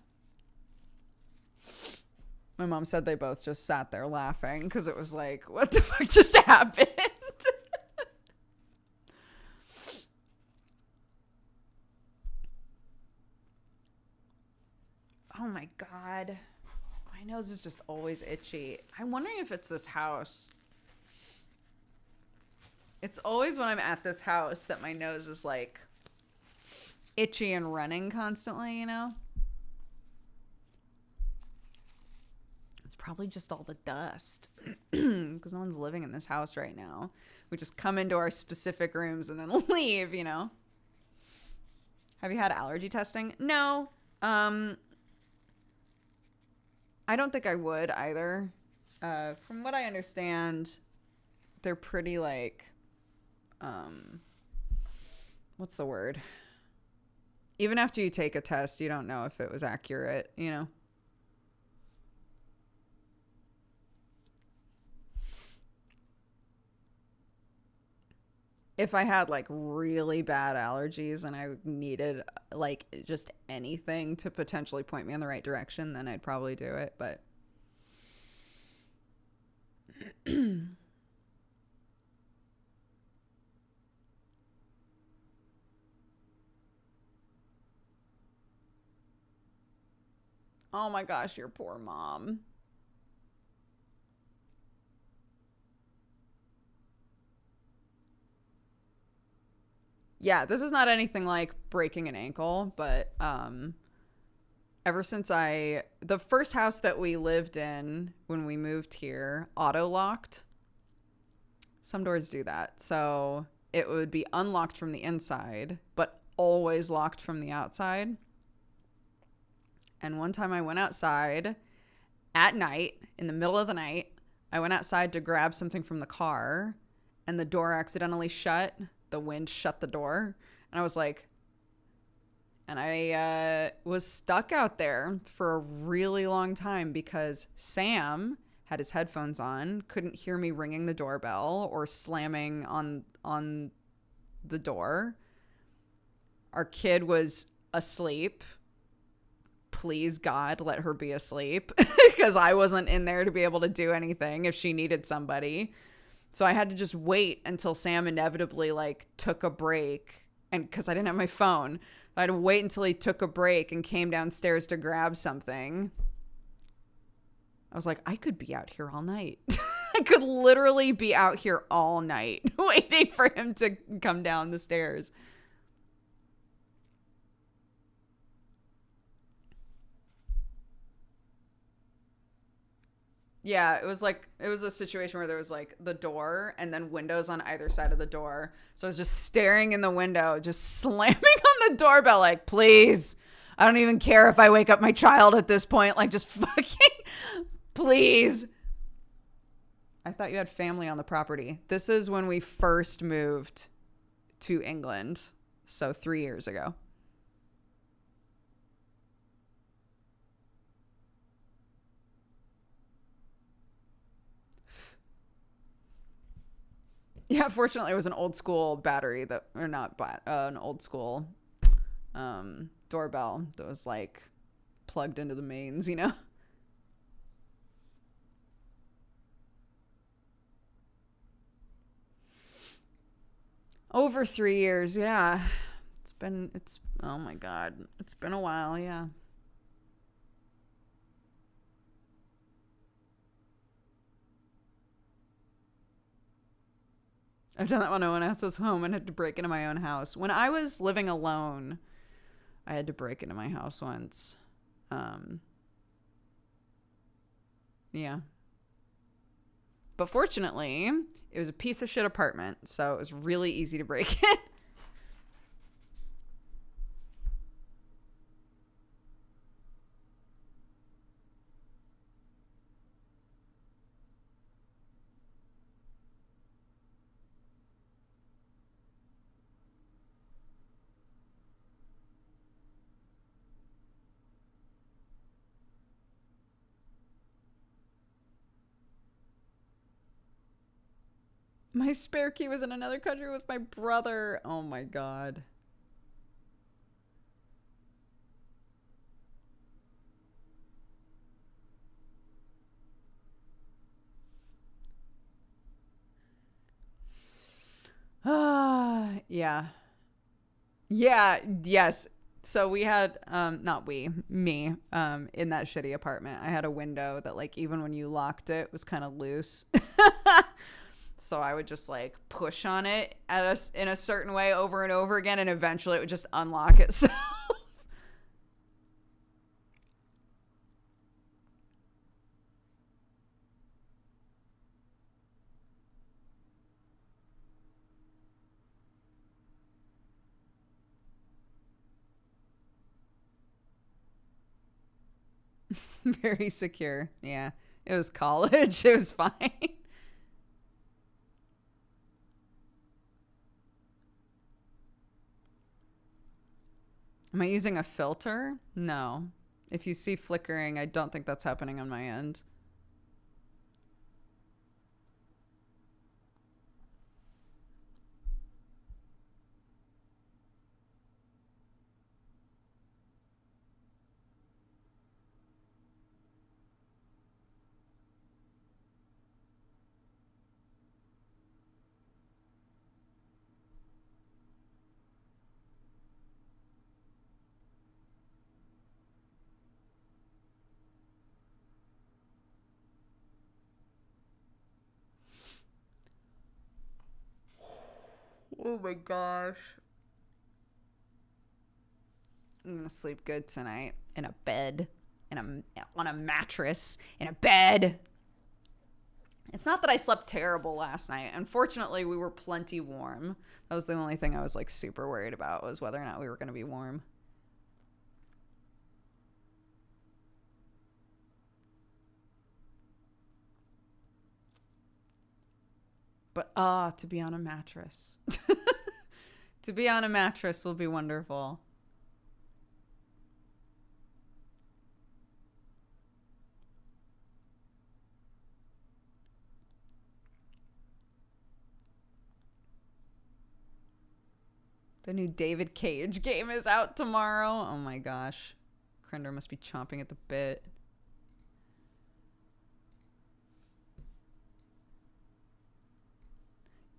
My mom said they both just sat there laughing because it was like, what the fuck just happened? Oh my God. My nose is just always itchy. I'm wondering if it's this house. It's always when I'm at this house that my nose is like itchy and running constantly, you know? It's probably just all the dust because no one's living in this house right now. We just come into our specific rooms and then leave, you know? Have you had allergy testing? No. I don't think I would either. From what I understand, they're pretty like, what's the word? Even after you take a test, you don't know if it was accurate, you know? If I had like really bad allergies and I needed like just anything to potentially point me in the right direction, then I'd probably do it. But Oh my gosh, your poor mom. Yeah, this is not anything like breaking an ankle, but ever since the first house that we lived in when we moved here, auto locked. Some doors do that. So it would be unlocked from the inside, but always locked from the outside. And one time I went outside at night, in the middle of the night. I went outside to grab something from the car, and the door accidentally shut. The wind shut the door. And I was like, and I was stuck out there for a really long time because Sam had his headphones on, couldn't hear me ringing the doorbell or slamming on the door. Our kid was asleep. Please God, let her be asleep because I wasn't in there to be able to do anything if she needed somebody. So I had to just wait until Sam inevitably like took a break, and because I didn't have my phone, I had to wait until he took a break and came downstairs to grab something. I was like, I could be out here all night. I could literally be out here all night waiting for him to come down the stairs. Yeah, it was a situation where there was like the door and then windows on either side of the door. So I was just staring in the window, just slamming on the doorbell, like, please. I don't even care if I wake up my child at this point. Like, just fucking, please. I thought you had family on the property. This is when we first moved to England. So 3 years ago. Yeah, fortunately, it was an old school battery that, or not, an old school doorbell that was like plugged into the mains, you know? Over 3 years, yeah. Oh my God. It's been a while, yeah. I've done that when no one else was home and had to break into my own house. When I was living alone, I had to break into my house once. Um, yeah. But fortunately, it was a piece of shit apartment, so it was really easy to break in. My spare key was in another country with my brother. Oh my God. Ah, yeah. Yeah, yes. So we had not we, me, in that shitty apartment. I had a window that like even when you locked it was kind of loose. So I would just like push on it in a certain way over and over again, and eventually it would just unlock itself. Very secure. Yeah. It was college. It was fine. Am I using a filter? No. If you see flickering, I don't think that's happening on my end. Oh my gosh. I'm gonna sleep good tonight in a bed, on a mattress, in a bed. It's not that I slept terrible last night. Unfortunately, we were plenty warm. That was the only thing I was like super worried about, was whether or not we were gonna be warm. But to be on a mattress. To be on a mattress will be wonderful. The new David Cage game is out tomorrow. Oh my gosh. Krender must be chomping at the bit.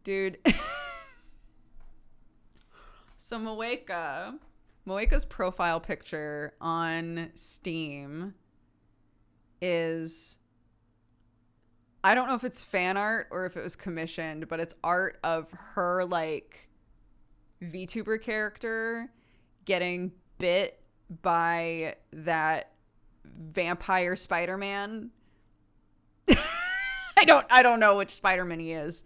Dude. So Moeka's profile picture on Steam is, I don't know if it's fan art or if it was commissioned, but it's art of her like VTuber character getting bit by that vampire Spider-Man. I don't know which Spider-Man he is.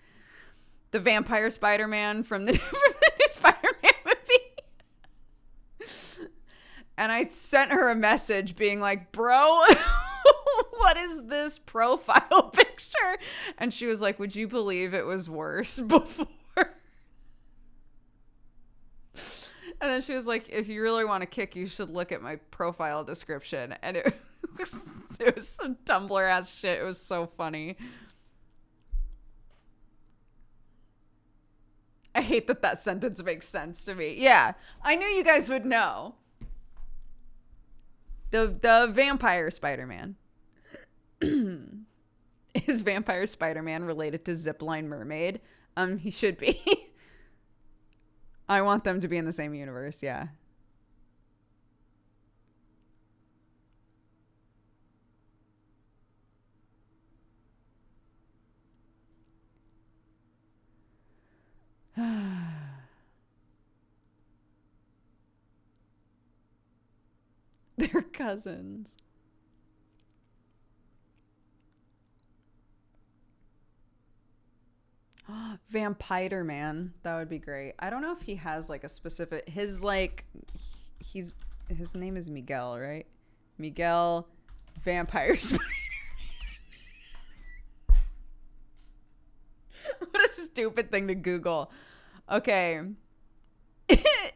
The vampire Spider-Man from the new Spider-Man movie. And I sent her a message being like, bro, what is this profile picture? And she was like, would you believe it was worse before? And then she was like, if you really want to kick, you should look at my profile description. And it was some Tumblr ass shit. It was so funny. I hate that sentence makes sense to me. Yeah, I knew you guys would know. The vampire Spider-Man. Is vampire Spider-Man related to Zipline Mermaid? He should be. I want them to be in the same universe, yeah. They're cousins. Vampire Man. That would be great. I don't know if he has like a specific, his name is Miguel, right? Miguel Vampire Spider. What a stupid thing to Google. Okay.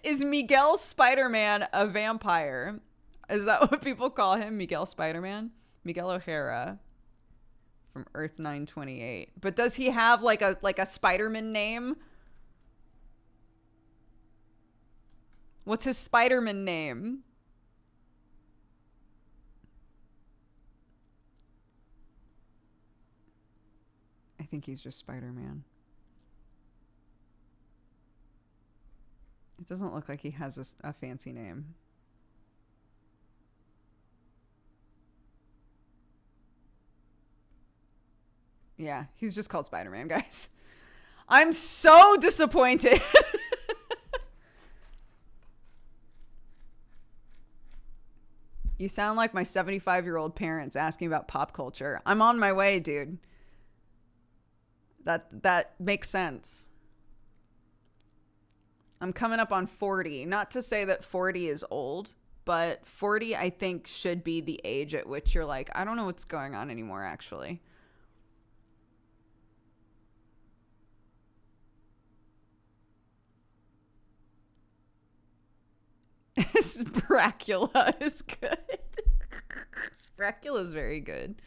Is Miguel Spider-Man a vampire? Is that what people call him? Miguel Spider-Man? Miguel O'Hara from Earth 928. But does he have like a Spider-Man name? What's his Spider-Man name? I think he's just Spider-Man. It doesn't look like he has a fancy name. Yeah, he's just called Spider-Man, guys. I'm so disappointed. You sound like my 75-year-old parents asking about pop culture. I'm on my way, dude. That makes sense. I'm coming up on 40. Not to say that 40 is old, but 40 I think should be the age at which you're like, I don't know what's going on anymore, actually. Spracula is good. Spracula is very good.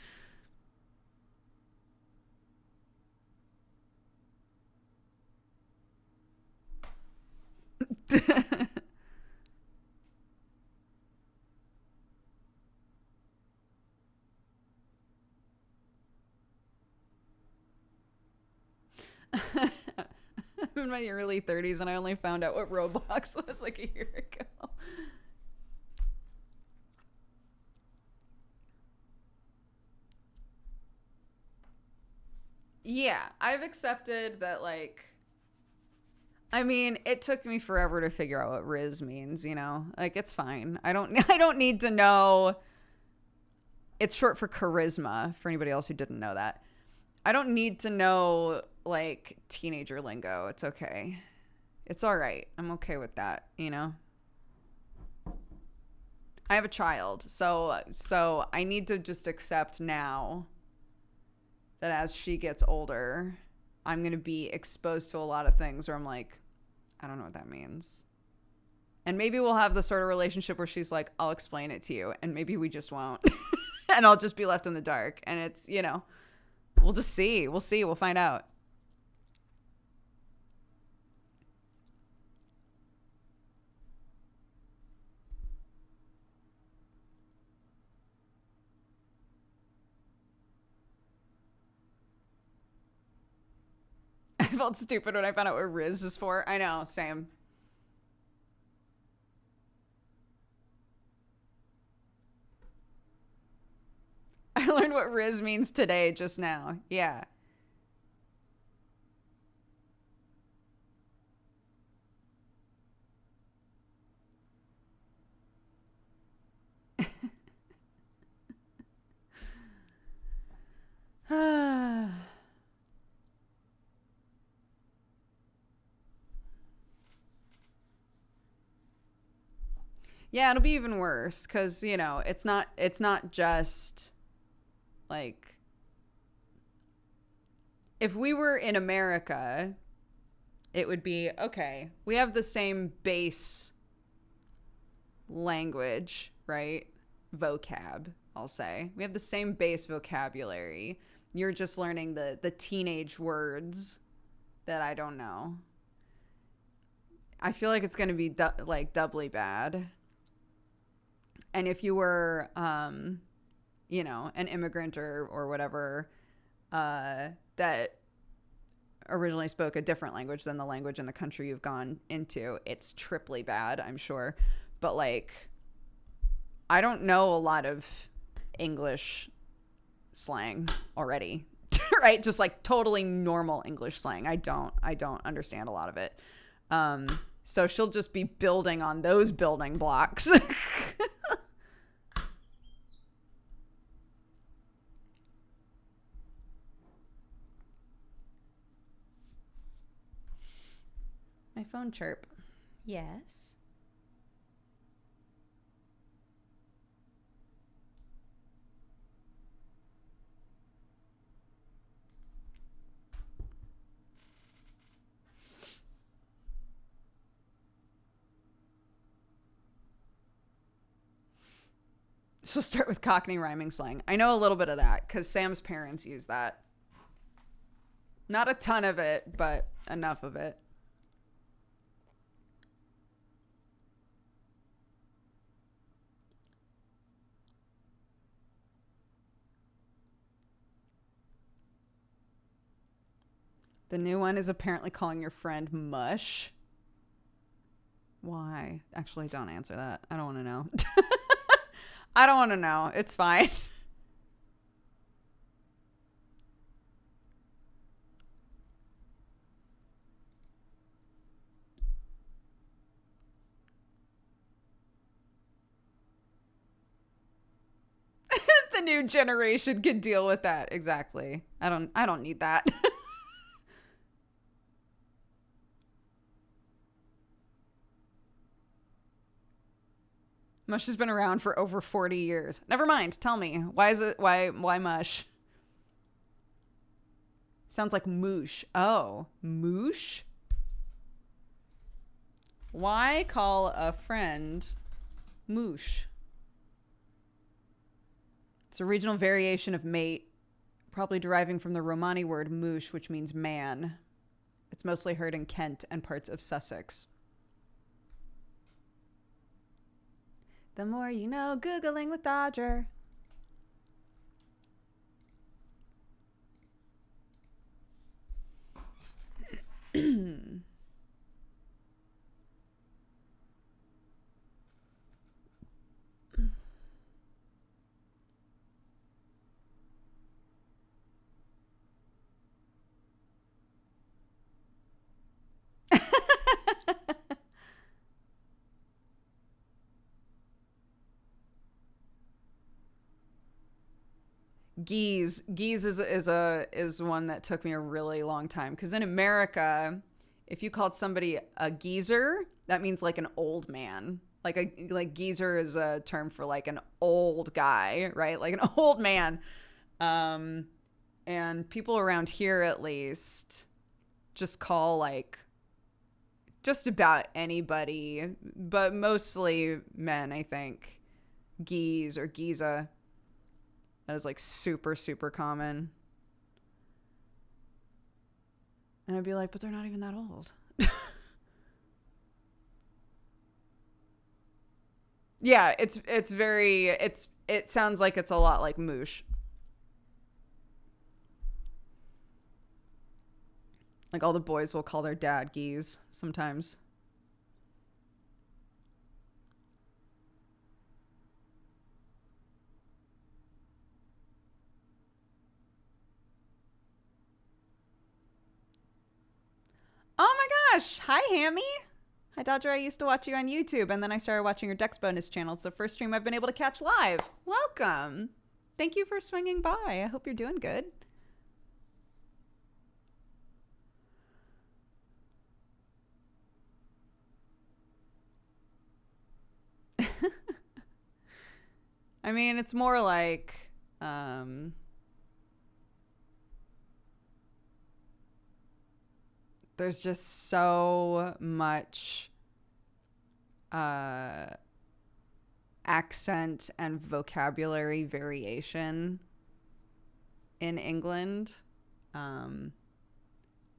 I'm in my early 30s and I only found out what Roblox was like a year ago. Yeah, I've accepted that, like, I mean, it took me forever to figure out what Riz means, you know? Like, it's fine. I don't need to know. It's short for charisma, for anybody else who didn't know that. I don't need to know, like, teenager lingo. It's okay. It's all right. I'm okay with that, you know? I have a child, so I need to just accept now that as she gets older, I'm going to be exposed to a lot of things where I'm like, I don't know what that means. And maybe we'll have the sort of relationship where she's like, I'll explain it to you. And maybe we just won't. And I'll just be left in the dark. And it's, you know, we'll just see. We'll see. We'll find out. I felt stupid when I found out what Riz is for. I know. Same. I learned what Riz means today just now. Yeah. Yeah, it'll be even worse because, you know, it's not just like if we were in America, it would be okay. We have the same base language, right? Vocab, I'll say. We have the same base vocabulary. You're just learning the teenage words that I don't know. I feel like it's going to be like doubly bad. And if you were, you know, an immigrant or whatever, that originally spoke a different language than the language in the country you've gone into, it's triply bad, I'm sure. But like, I don't know a lot of English slang already, right? Just like totally normal English slang. I don't understand a lot of it. So she'll just be building on those building blocks. My phone chirp. Yes. She'll start with Cockney rhyming slang. I know a little bit of that because Sam's parents use that. Not a ton of it, but enough of it. The new one is apparently calling your friend mush. Why? Actually, don't answer that. I don't want to know. I don't want to know. It's fine. The new generation can deal with that. Exactly. I don't need that. Mush has been around for over 40 years. Never mind. Tell me. Why mush? Sounds like moosh. Oh, moosh? Why call a friend moosh? It's a regional variation of mate, probably deriving from the Romani word moosh, which means man. It's mostly heard in Kent and parts of Sussex. The more you know, Googling with Dodger. Geese is one that took me a really long time, because in America, if you called somebody a geezer, that means like an old man. Like geezer is a term for like an old guy, right? Like an old man. Um, and people around here, at least, just call like just about anybody, but mostly men, I think, geese or Giza. That is like super, super common. And I'd be like, but they're not even that old. Yeah, it sounds like it's a lot like moosh. Like all the boys will call their dad geese sometimes. Oh my gosh. Hi, Hammy. Hi, Dodger. I used to watch you on YouTube, and then I started watching your Dex Bonus channel. It's the first stream I've been able to catch live. Welcome. Thank you for swinging by. I hope you're doing good. I mean, it's more like, there's just so much uh, accent and vocabulary variation in England. Um,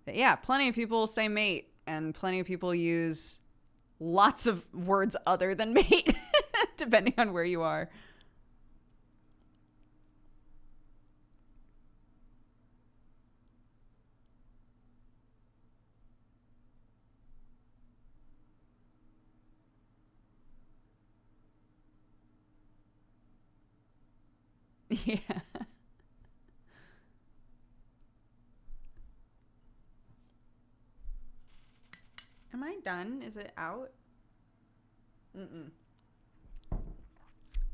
yeah, plenty of people say mate, and plenty of people use lots of words other than mate, depending on where you are. Yeah. Am I done? Is it out? Mm-mm.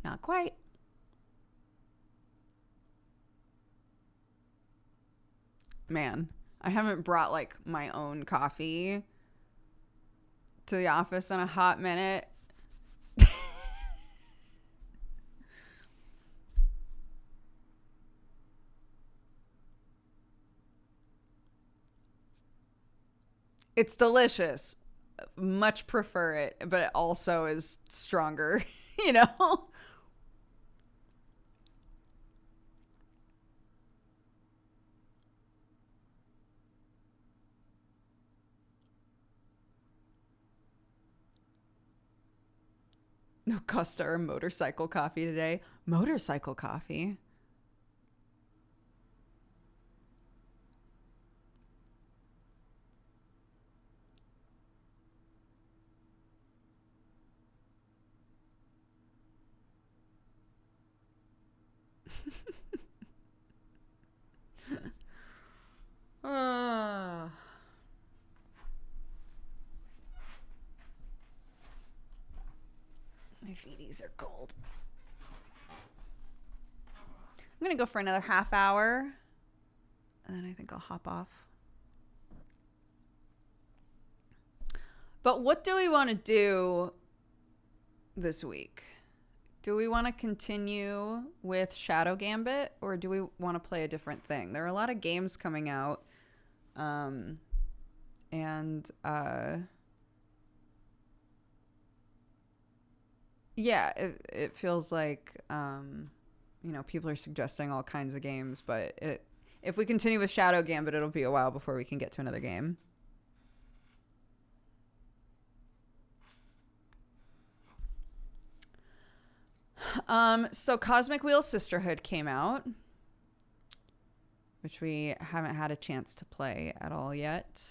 Not quite. Man, I haven't brought like my own coffee to the office in a hot minute. It's delicious. Much prefer it, but it also is stronger, you know? No Costa or motorcycle coffee today. Motorcycle coffee? Uh, my feeties are cold. I'm going to go for another half hour, and then I think I'll hop off. But what do we want to do this week? Do we want to continue with Shadow Gambit, or do we want to play a different thing? There are a lot of games coming out. And yeah, it feels like, people are suggesting all kinds of games, but if we continue with Shadow Gambit, it'll be a while before we can get to another game. So Cosmic Wheel Sisterhood came out, which we haven't had a chance to play at all yet.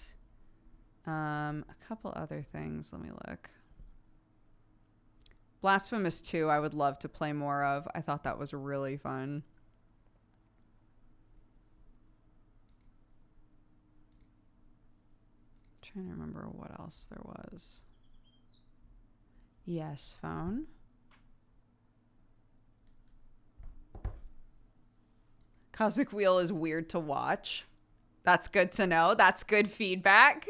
A couple other things. Let me look. Blasphemous 2, I would love to play more of. I thought that was really fun. I'm trying to remember what else there was. Yes, phone. Cosmic Wheel is weird to watch. That's good to know. That's good feedback.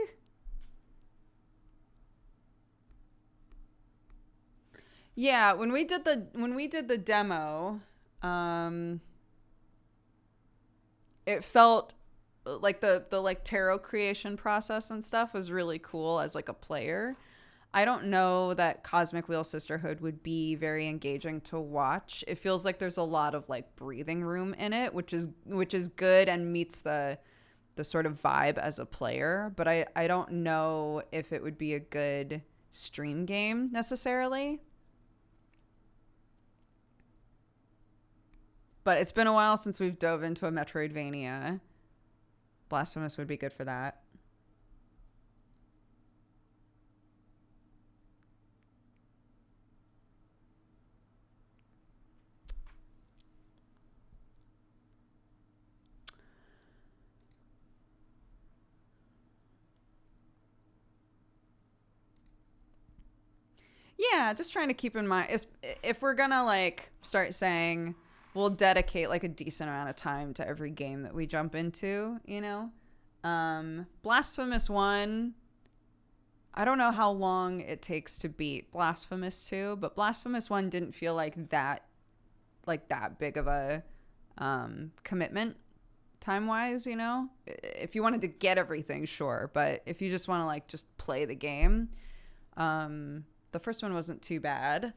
Yeah, when we did the demo, it felt like the like tarot creation process and stuff was really cool as like a player. I don't know that Cosmic Wheel Sisterhood would be very engaging to watch. It feels like there's a lot of like breathing room in it, which is good and meets the sort of vibe as a player, but I don't know if it would be a good stream game necessarily. But it's been a while since we've dove into a Metroidvania. Blasphemous would be good for that. Yeah, just trying to keep in mind if we're gonna like start saying we'll dedicate like a decent amount of time to every game that we jump into, you know. Blasphemous 1, I don't know how long it takes to beat Blasphemous 2, but Blasphemous 1 didn't feel like that big of a commitment time-wise, you know. If you wanted to get everything, sure, but if you just want to like just play the game, the first one wasn't too bad.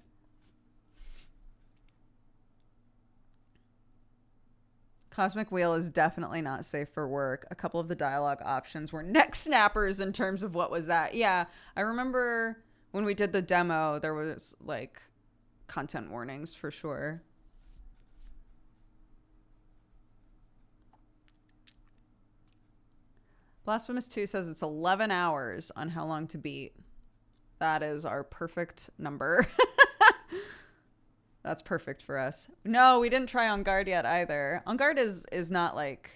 Cosmic Wheel is definitely not safe for work. A couple of the dialogue options were neck snappers in terms of what was that. Yeah, I remember when we did the demo, there was like content warnings for sure. Blasphemous 2 says it's 11 hours on how long to beat. That is our perfect number. That's perfect for us. No, we didn't try On Guard yet either. On Guard is not like...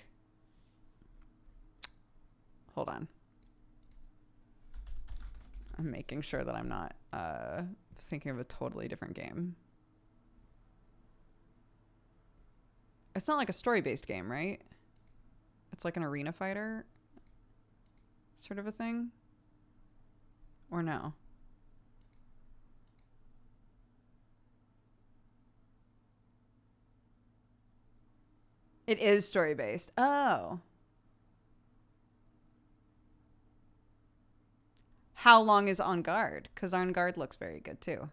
Hold on. I'm making sure that I'm not thinking of a totally different game. It's not like a story-based game, right? It's like an arena fighter sort of a thing? Or no? It is story-based. Oh. How long is On Guard? Because On Guard looks very good too.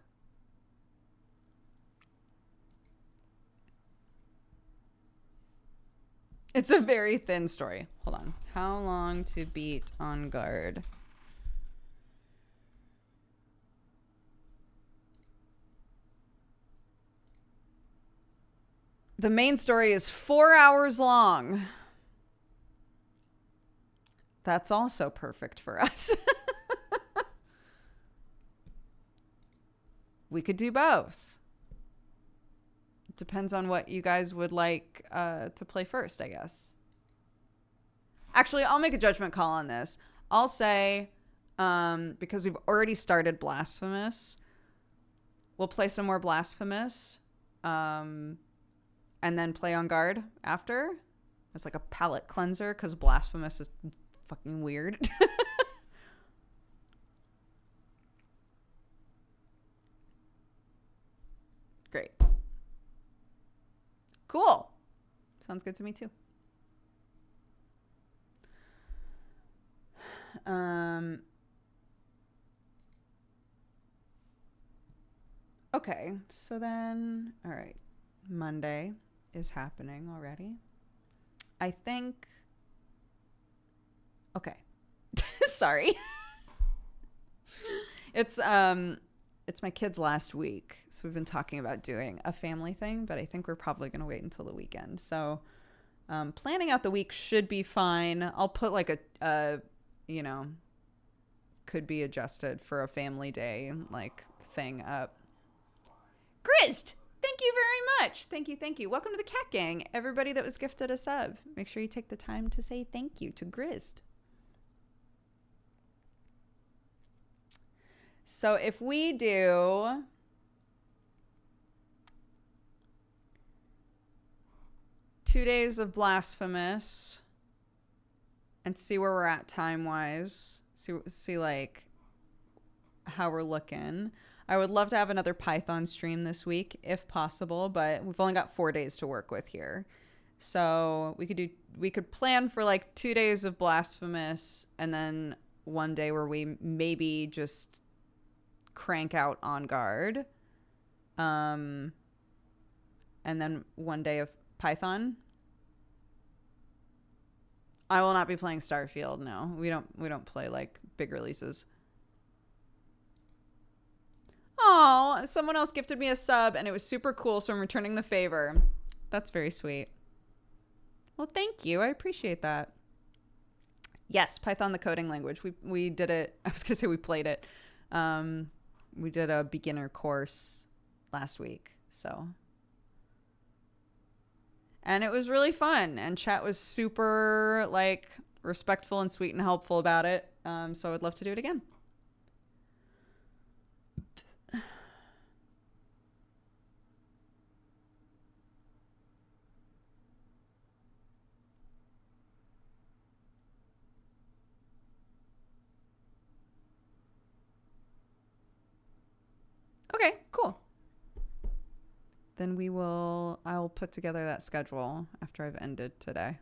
It's a very thin story. Hold on. How long to beat On Guard? The main story is 4 hours long. That's also perfect for us. We could do both. It depends on what you guys would like to play first, I guess. Actually, I'll make a judgment call on this. I'll say, because we've already started Blasphemous, we'll play some more Blasphemous. And then play On Guard after. It's like a palate cleanser because Blasphemous is fucking weird. Great. Cool. Sounds good to me too. Okay, so then, all right, Monday is happening already. I think, okay. Sorry. It's my kid's last week, so we've been talking about doing a family thing, but I think we're probably going to wait until the weekend. So planning out the week should be fine. I'll put like a you know, could be adjusted for a family day like thing up. Grist, thank you very much. Thank you. Welcome to the Cat Gang. Everybody that was gifted a sub. Make sure you take the time to say thank you to Grist. So if we do 2 days of Blasphemous and see where we're at time wise. See like how we're looking. I would love to have another Python stream this week if possible, but we've only got 4 days to work with here. So we could plan for like 2 days of Blasphemous and then one day where we maybe just crank out On Guard. And then one day of Python. I will not be playing Starfield. No, we don't play like big releases. Oh, someone else gifted me a sub and it was super cool, so I'm returning the favor. That's very sweet. Well, thank you. I appreciate that. Yes, Python the coding language. We did it. I was gonna say we played it. We did a beginner course last week, so. And it was really fun, and chat was super like respectful and sweet and helpful about it. So I would love to do it again. Okay, cool. Then I'll put together that schedule after I've ended today.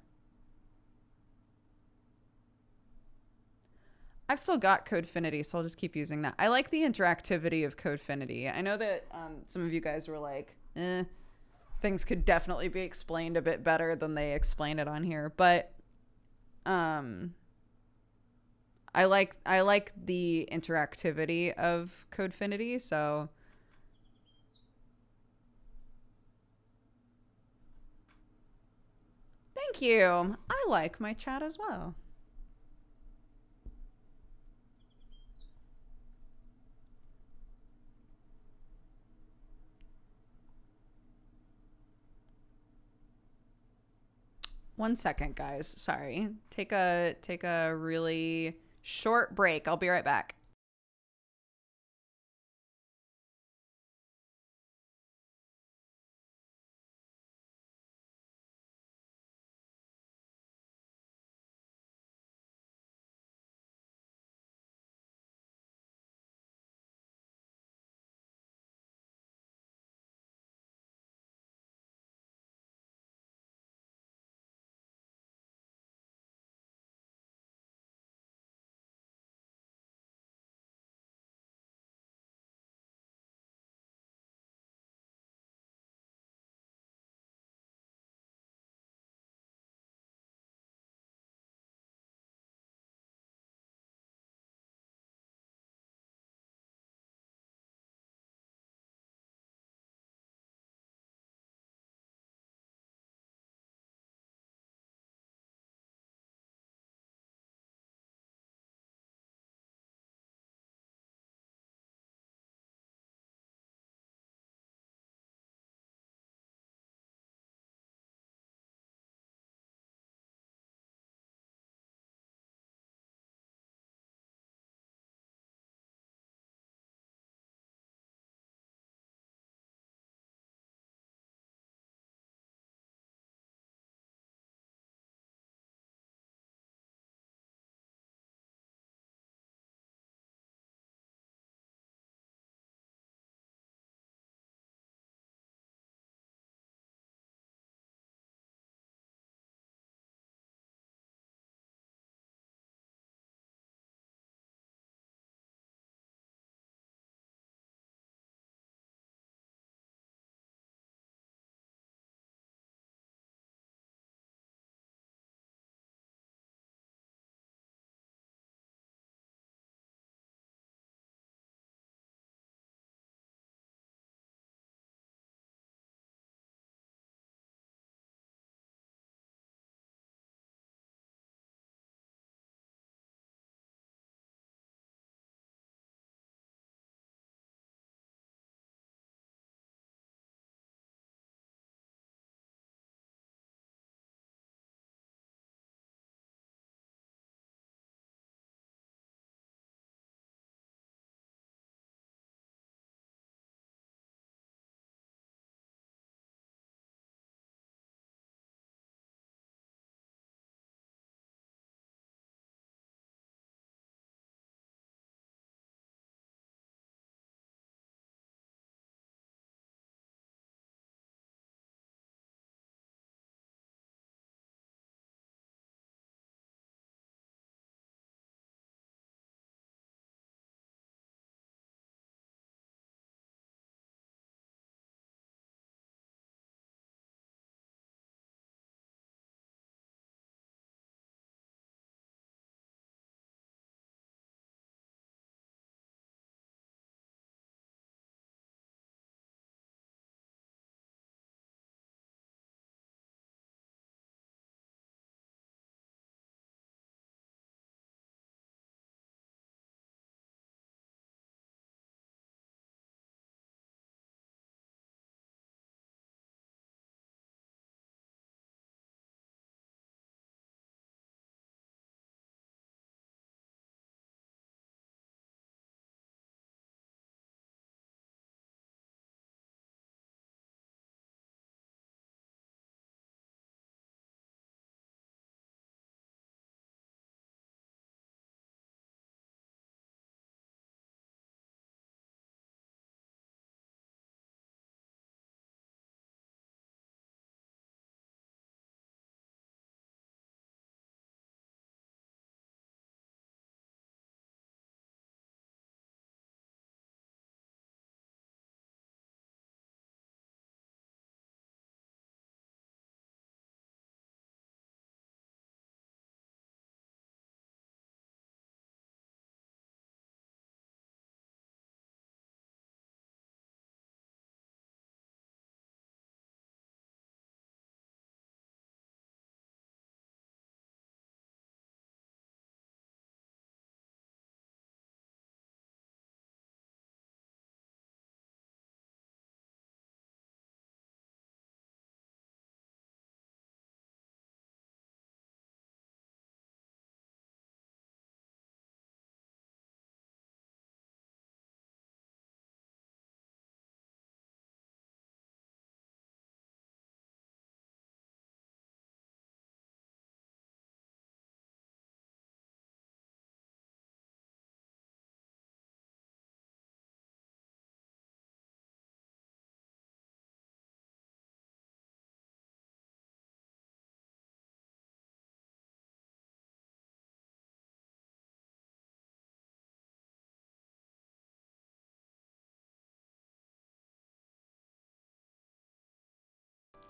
I've still got Codefinity, so I'll just keep using that. I like the interactivity of Codefinity. I know that some of you guys were like, things could definitely be explained a bit better than they explain it on here, but I like the interactivity of Codefinity, so thank you. I like my chat as well. One second, guys. Sorry. Take a really short break. I'll be right back.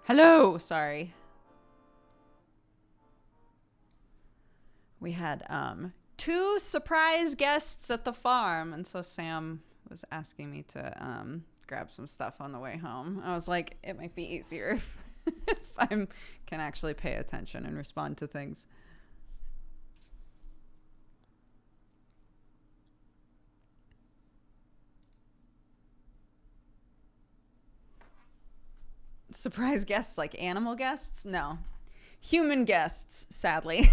Hello. Sorry. We had two surprise guests at the farm, and so Sam was asking me to grab some stuff on the way home. I was like, it might be easier if I can actually pay attention and respond to things. Surprise guests, like animal guests? No. Human guests, sadly.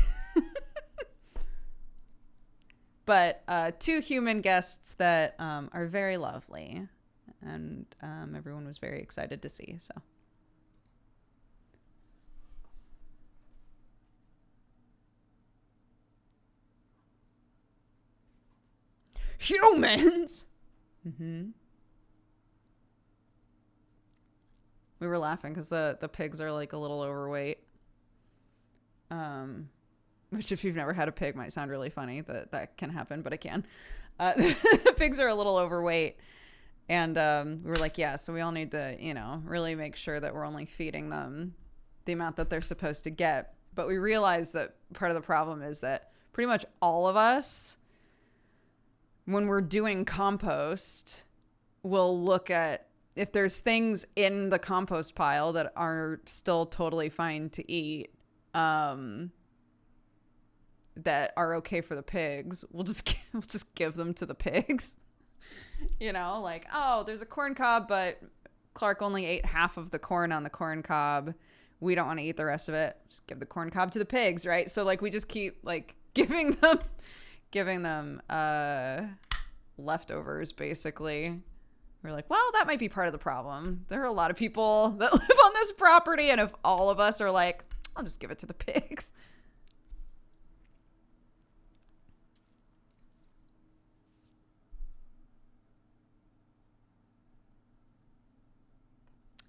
But two human guests that are very lovely. And everyone was very excited to see, so. Humans! Mm-hmm. We were laughing because the pigs are like a little overweight. Which if you've never had a pig might sound really funny that can happen, but it can. The pigs are a little overweight. And we were like, yeah, so we all need to, really make sure that we're only feeding them the amount that they're supposed to get. But we realized that part of the problem is that pretty much all of us, when we're doing compost, will look at if there's things in the compost pile that are still totally fine to eat, that are okay for the pigs, we'll just give them to the pigs. Like, oh, there's a corn cob, but Clark only ate half of the corn on the corn cob. We don't want to eat the rest of it. Just give the corn cob to the pigs, right? So like we just keep like giving them leftovers basically. We're like, well, that might be part of the problem. There are a lot of people that live on this property, and if all of us are like, I'll just give it to the pigs.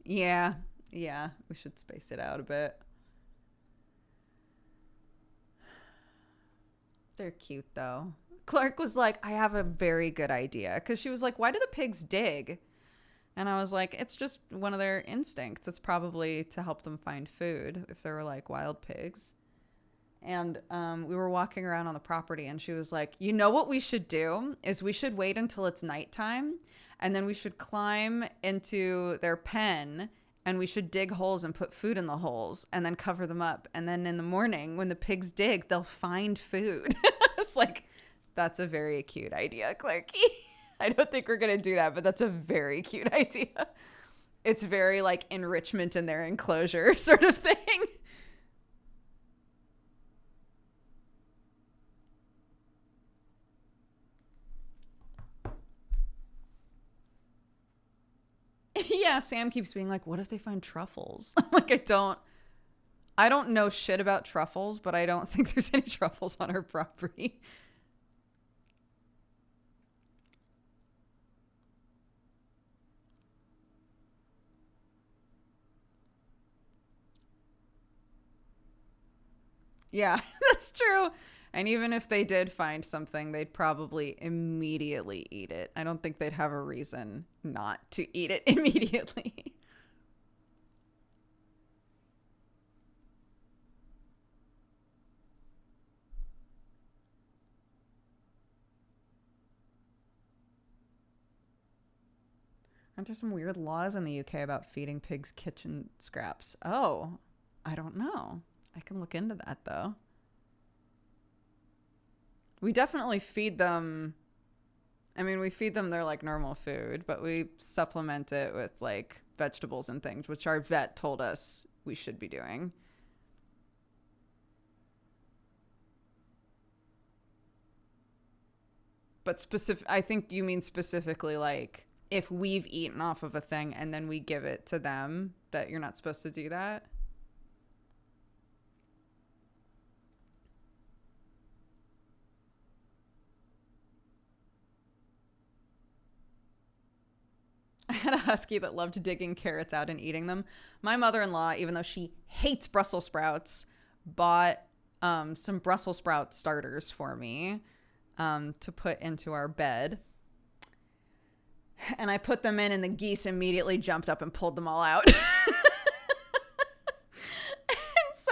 Yeah, we should space it out a bit. They're cute though. Clark was like, I have a very good idea. Because she was like, why do the pigs dig? And I was like, it's just one of their instincts. It's probably to help them find food if they were like wild pigs. And we were walking around on the property and she was like, you know what we should do is we should wait until it's nighttime and then we should climb into their pen and we should dig holes and put food in the holes and then cover them up. And then in the morning when the pigs dig, they'll find food. It's like, that's a very cute idea, Clarky. I don't think we're going to do that, but that's a very cute idea. It's very like enrichment in their enclosure sort of thing. Yeah, Sam keeps being like, what if they find truffles? I'm like, I don't know shit about truffles, but I don't think there's any truffles on our property. Yeah, that's true. And even if they did find something, they'd probably immediately eat it. I don't think they'd have a reason not to eat it immediately. Aren't there some weird laws in the UK about feeding pigs kitchen scraps? Oh, I don't know. I can look into that though. We definitely feed them. I mean, we feed them their like normal food, but we supplement it with like vegetables and things, which our vet told us we should be doing. But I think you mean specifically like if we've eaten off of a thing and then we give it to them, that you're not supposed to do that. I had a husky that loved digging carrots out and eating them. My mother-in-law, even though she hates Brussels sprouts, bought some Brussels sprout starters for me to put into our bed. And I put them in and the geese immediately jumped up and pulled them all out.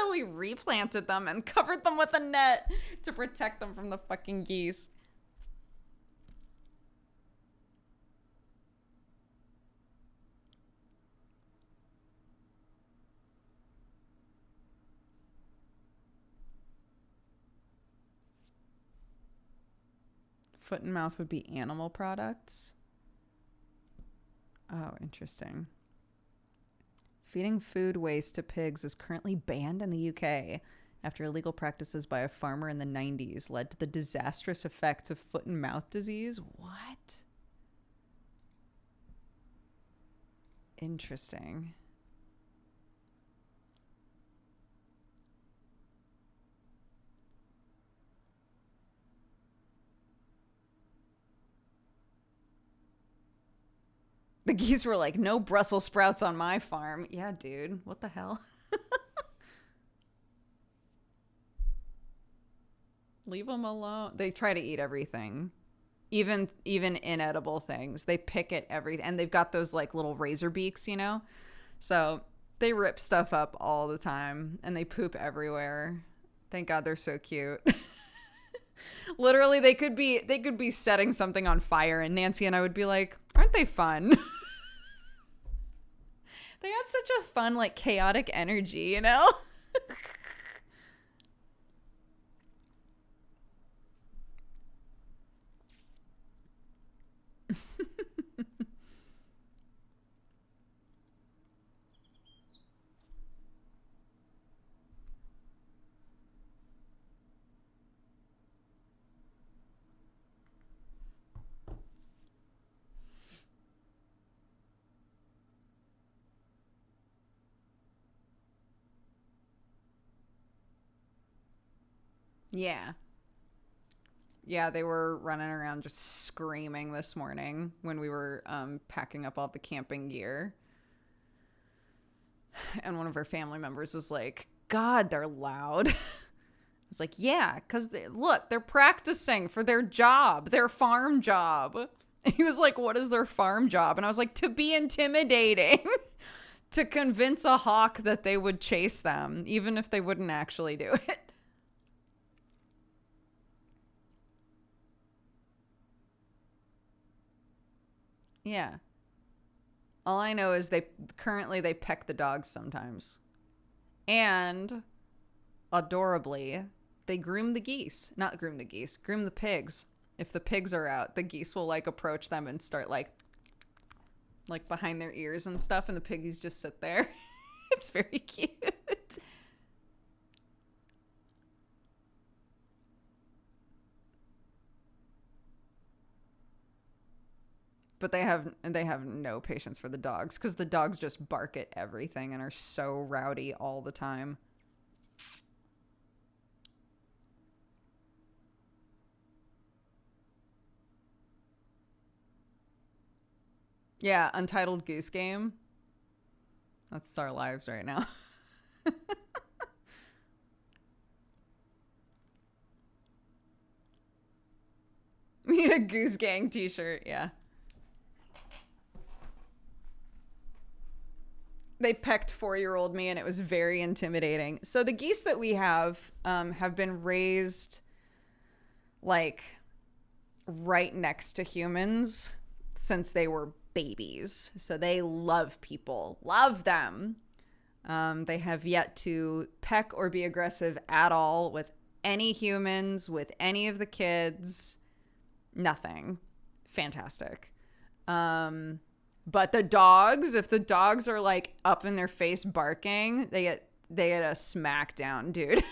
So we replanted them and covered them with a net to protect them from the fucking geese. Foot and mouth would be animal products. Oh, interesting. Feeding food waste to pigs is currently banned in the UK after illegal practices by a farmer in the 90s led to the disastrous effects of foot and mouth disease. What? Interesting. The geese were like, no Brussels sprouts on my farm. Yeah, dude. What the hell? Leave them alone. They try to eat everything. Even inedible things. They pick at everything. And they've got those like little razor beaks, you know? So they rip stuff up all the time and they poop everywhere. Thank God they're so cute. Literally, they could be setting something on fire and Nancy and I would be like, aren't they fun? They had such a fun, like, chaotic energy, you know? Yeah. Yeah, they were running around just screaming this morning when we were packing up all the camping gear. And one of our family members was like, God, they're loud. I was like, yeah, because look, they're practicing for their job, their farm job. And he was like, what is their farm job? And I was like, to be intimidating, to convince a hawk that they would chase them, even if they wouldn't actually do it. Yeah. All I know is they peck the dogs sometimes. And adorably, they groom the geese. Not groom the geese, groom the pigs. If the pigs are out, the geese will like approach them and start like behind their ears and stuff, and the piggies just sit there. It's very cute. But they have no patience for the dogs because the dogs just bark at everything and are so rowdy all the time. Yeah, Untitled Goose Game. That's our lives right now. We need a Goose Gang t-shirt, yeah. They pecked 4-year-old me and it was very intimidating. So the geese that we have been raised like right next to humans since they were babies. So they love people, love them. They have yet to peck or be aggressive at all with any humans, with any of the kids. Nothing. Fantastic. But the dogs, if the dogs are like up in their face barking, they get a smackdown, dude.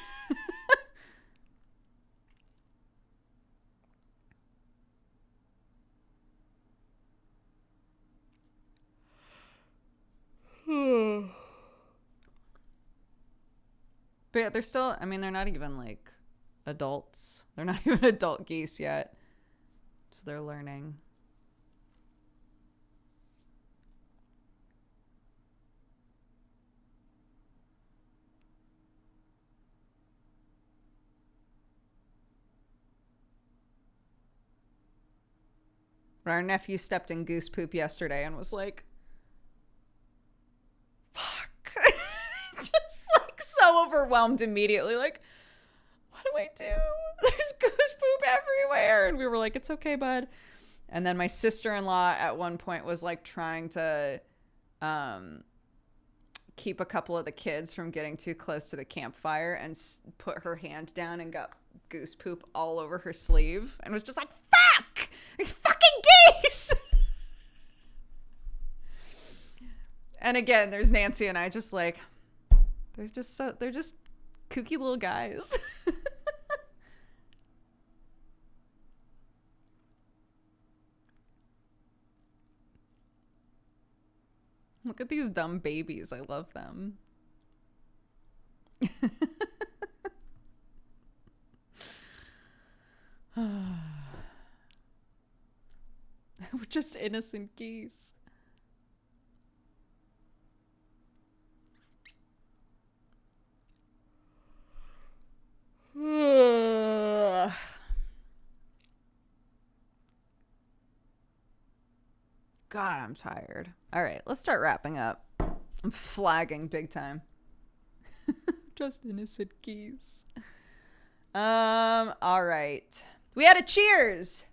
But yeah, they're still, I mean, they're not even like adults. They're not even adult geese yet. So they're learning. But our nephew stepped in goose poop yesterday and was like, fuck. Just like so overwhelmed immediately. Like, what do I do? There's goose poop everywhere. And we were like, it's okay, bud. And then my sister-in-law at one point was like trying to keep a couple of the kids from getting too close to the campfire and put her hand down and got goose poop all over her sleeve and was just like, fuck! These fucking geese! And again, there's Nancy and I just like, they're just kooky little guys. Look at these dumb babies. I love them. We're just innocent geese. God, I'm tired. All right, let's start wrapping up. I'm flagging big time. Just innocent geese. All right. We had a cheers.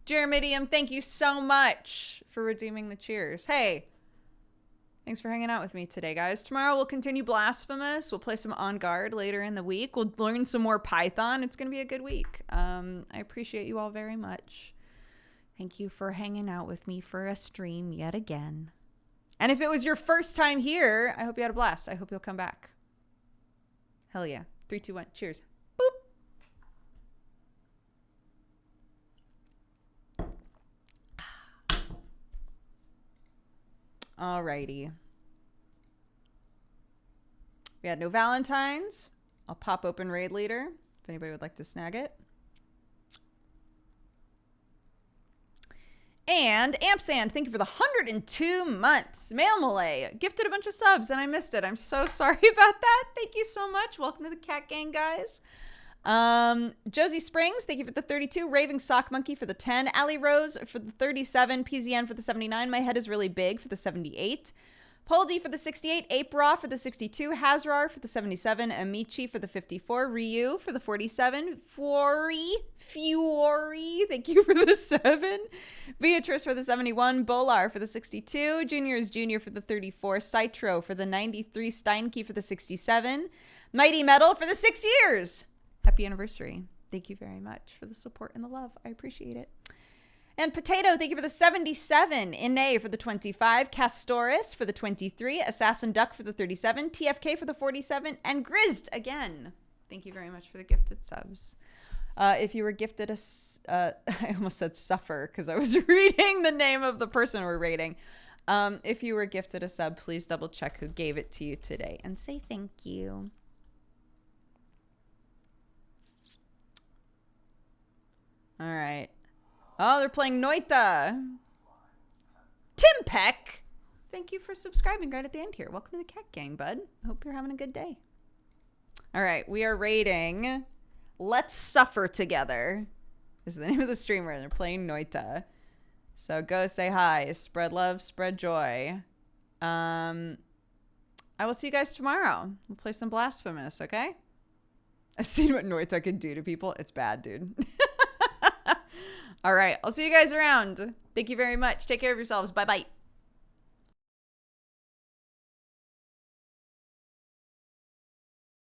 Jeremidium, thank you so much for redeeming the cheers. Hey, thanks for hanging out with me today, guys. Tomorrow we'll continue Blasphemous. We'll play some On Guard later in the week. We'll learn some more Python. It's going to be a good week. I appreciate you all very much. Thank you for hanging out with me for a stream yet again. And if it was your first time here, I hope you had a blast. I hope you'll come back. Hell yeah. 3, 2, 1. Cheers. Boop. Alrighty. We had no Valentines. I'll pop open Raid Leader if anybody would like to snag it. And Ampsand, thank you for the 102 months. Mail Malay gifted a bunch of subs and I missed it. I'm so sorry about that. Thank you so much. Welcome to the Cat Gang, guys. Josie Springs, thank you for the 32. Raving Sock Monkey for the 10. Allie Rose for the 37. PZN for the 79. My head is really big for the 78. Paul D for the 68, Ape Raw for the 62, Hazrar for the 77, Amici for the 54, Ryu for the 47, Fury, thank you for the 7, Beatrice for the 71, Bolar for the 62, Junior's Junior for the 34, Citro for the 93, Steinke for the 67, Mighty Metal for the 6 years. Happy anniversary. Thank you very much for the support and the love. I appreciate it. And Potato, thank you for the 77. Ine for the 25. Castoris for the 23. Assassin Duck for the 37. TFK for the 47. And Grizzed again. Thank you very much for the gifted subs. If you were gifted I almost said suffer because I was reading the name of the person we're rating. If you were gifted a sub, please double check who gave it to you today and say thank you. All right. Oh, they're playing Noita. Tim Peck, thank you for subscribing right at the end here. Welcome to the Cat Gang, bud. Hope you're having a good day. All right, we are rating Let's Suffer Together. This is the name of the streamer, and they're playing Noita. So go say hi. Spread love, spread joy. I will see you guys tomorrow. We'll play some Blasphemous, okay? I've seen what Noita can do to people. It's bad, dude. All right. I'll see you guys around. Thank you very much. Take care of yourselves. Bye-bye.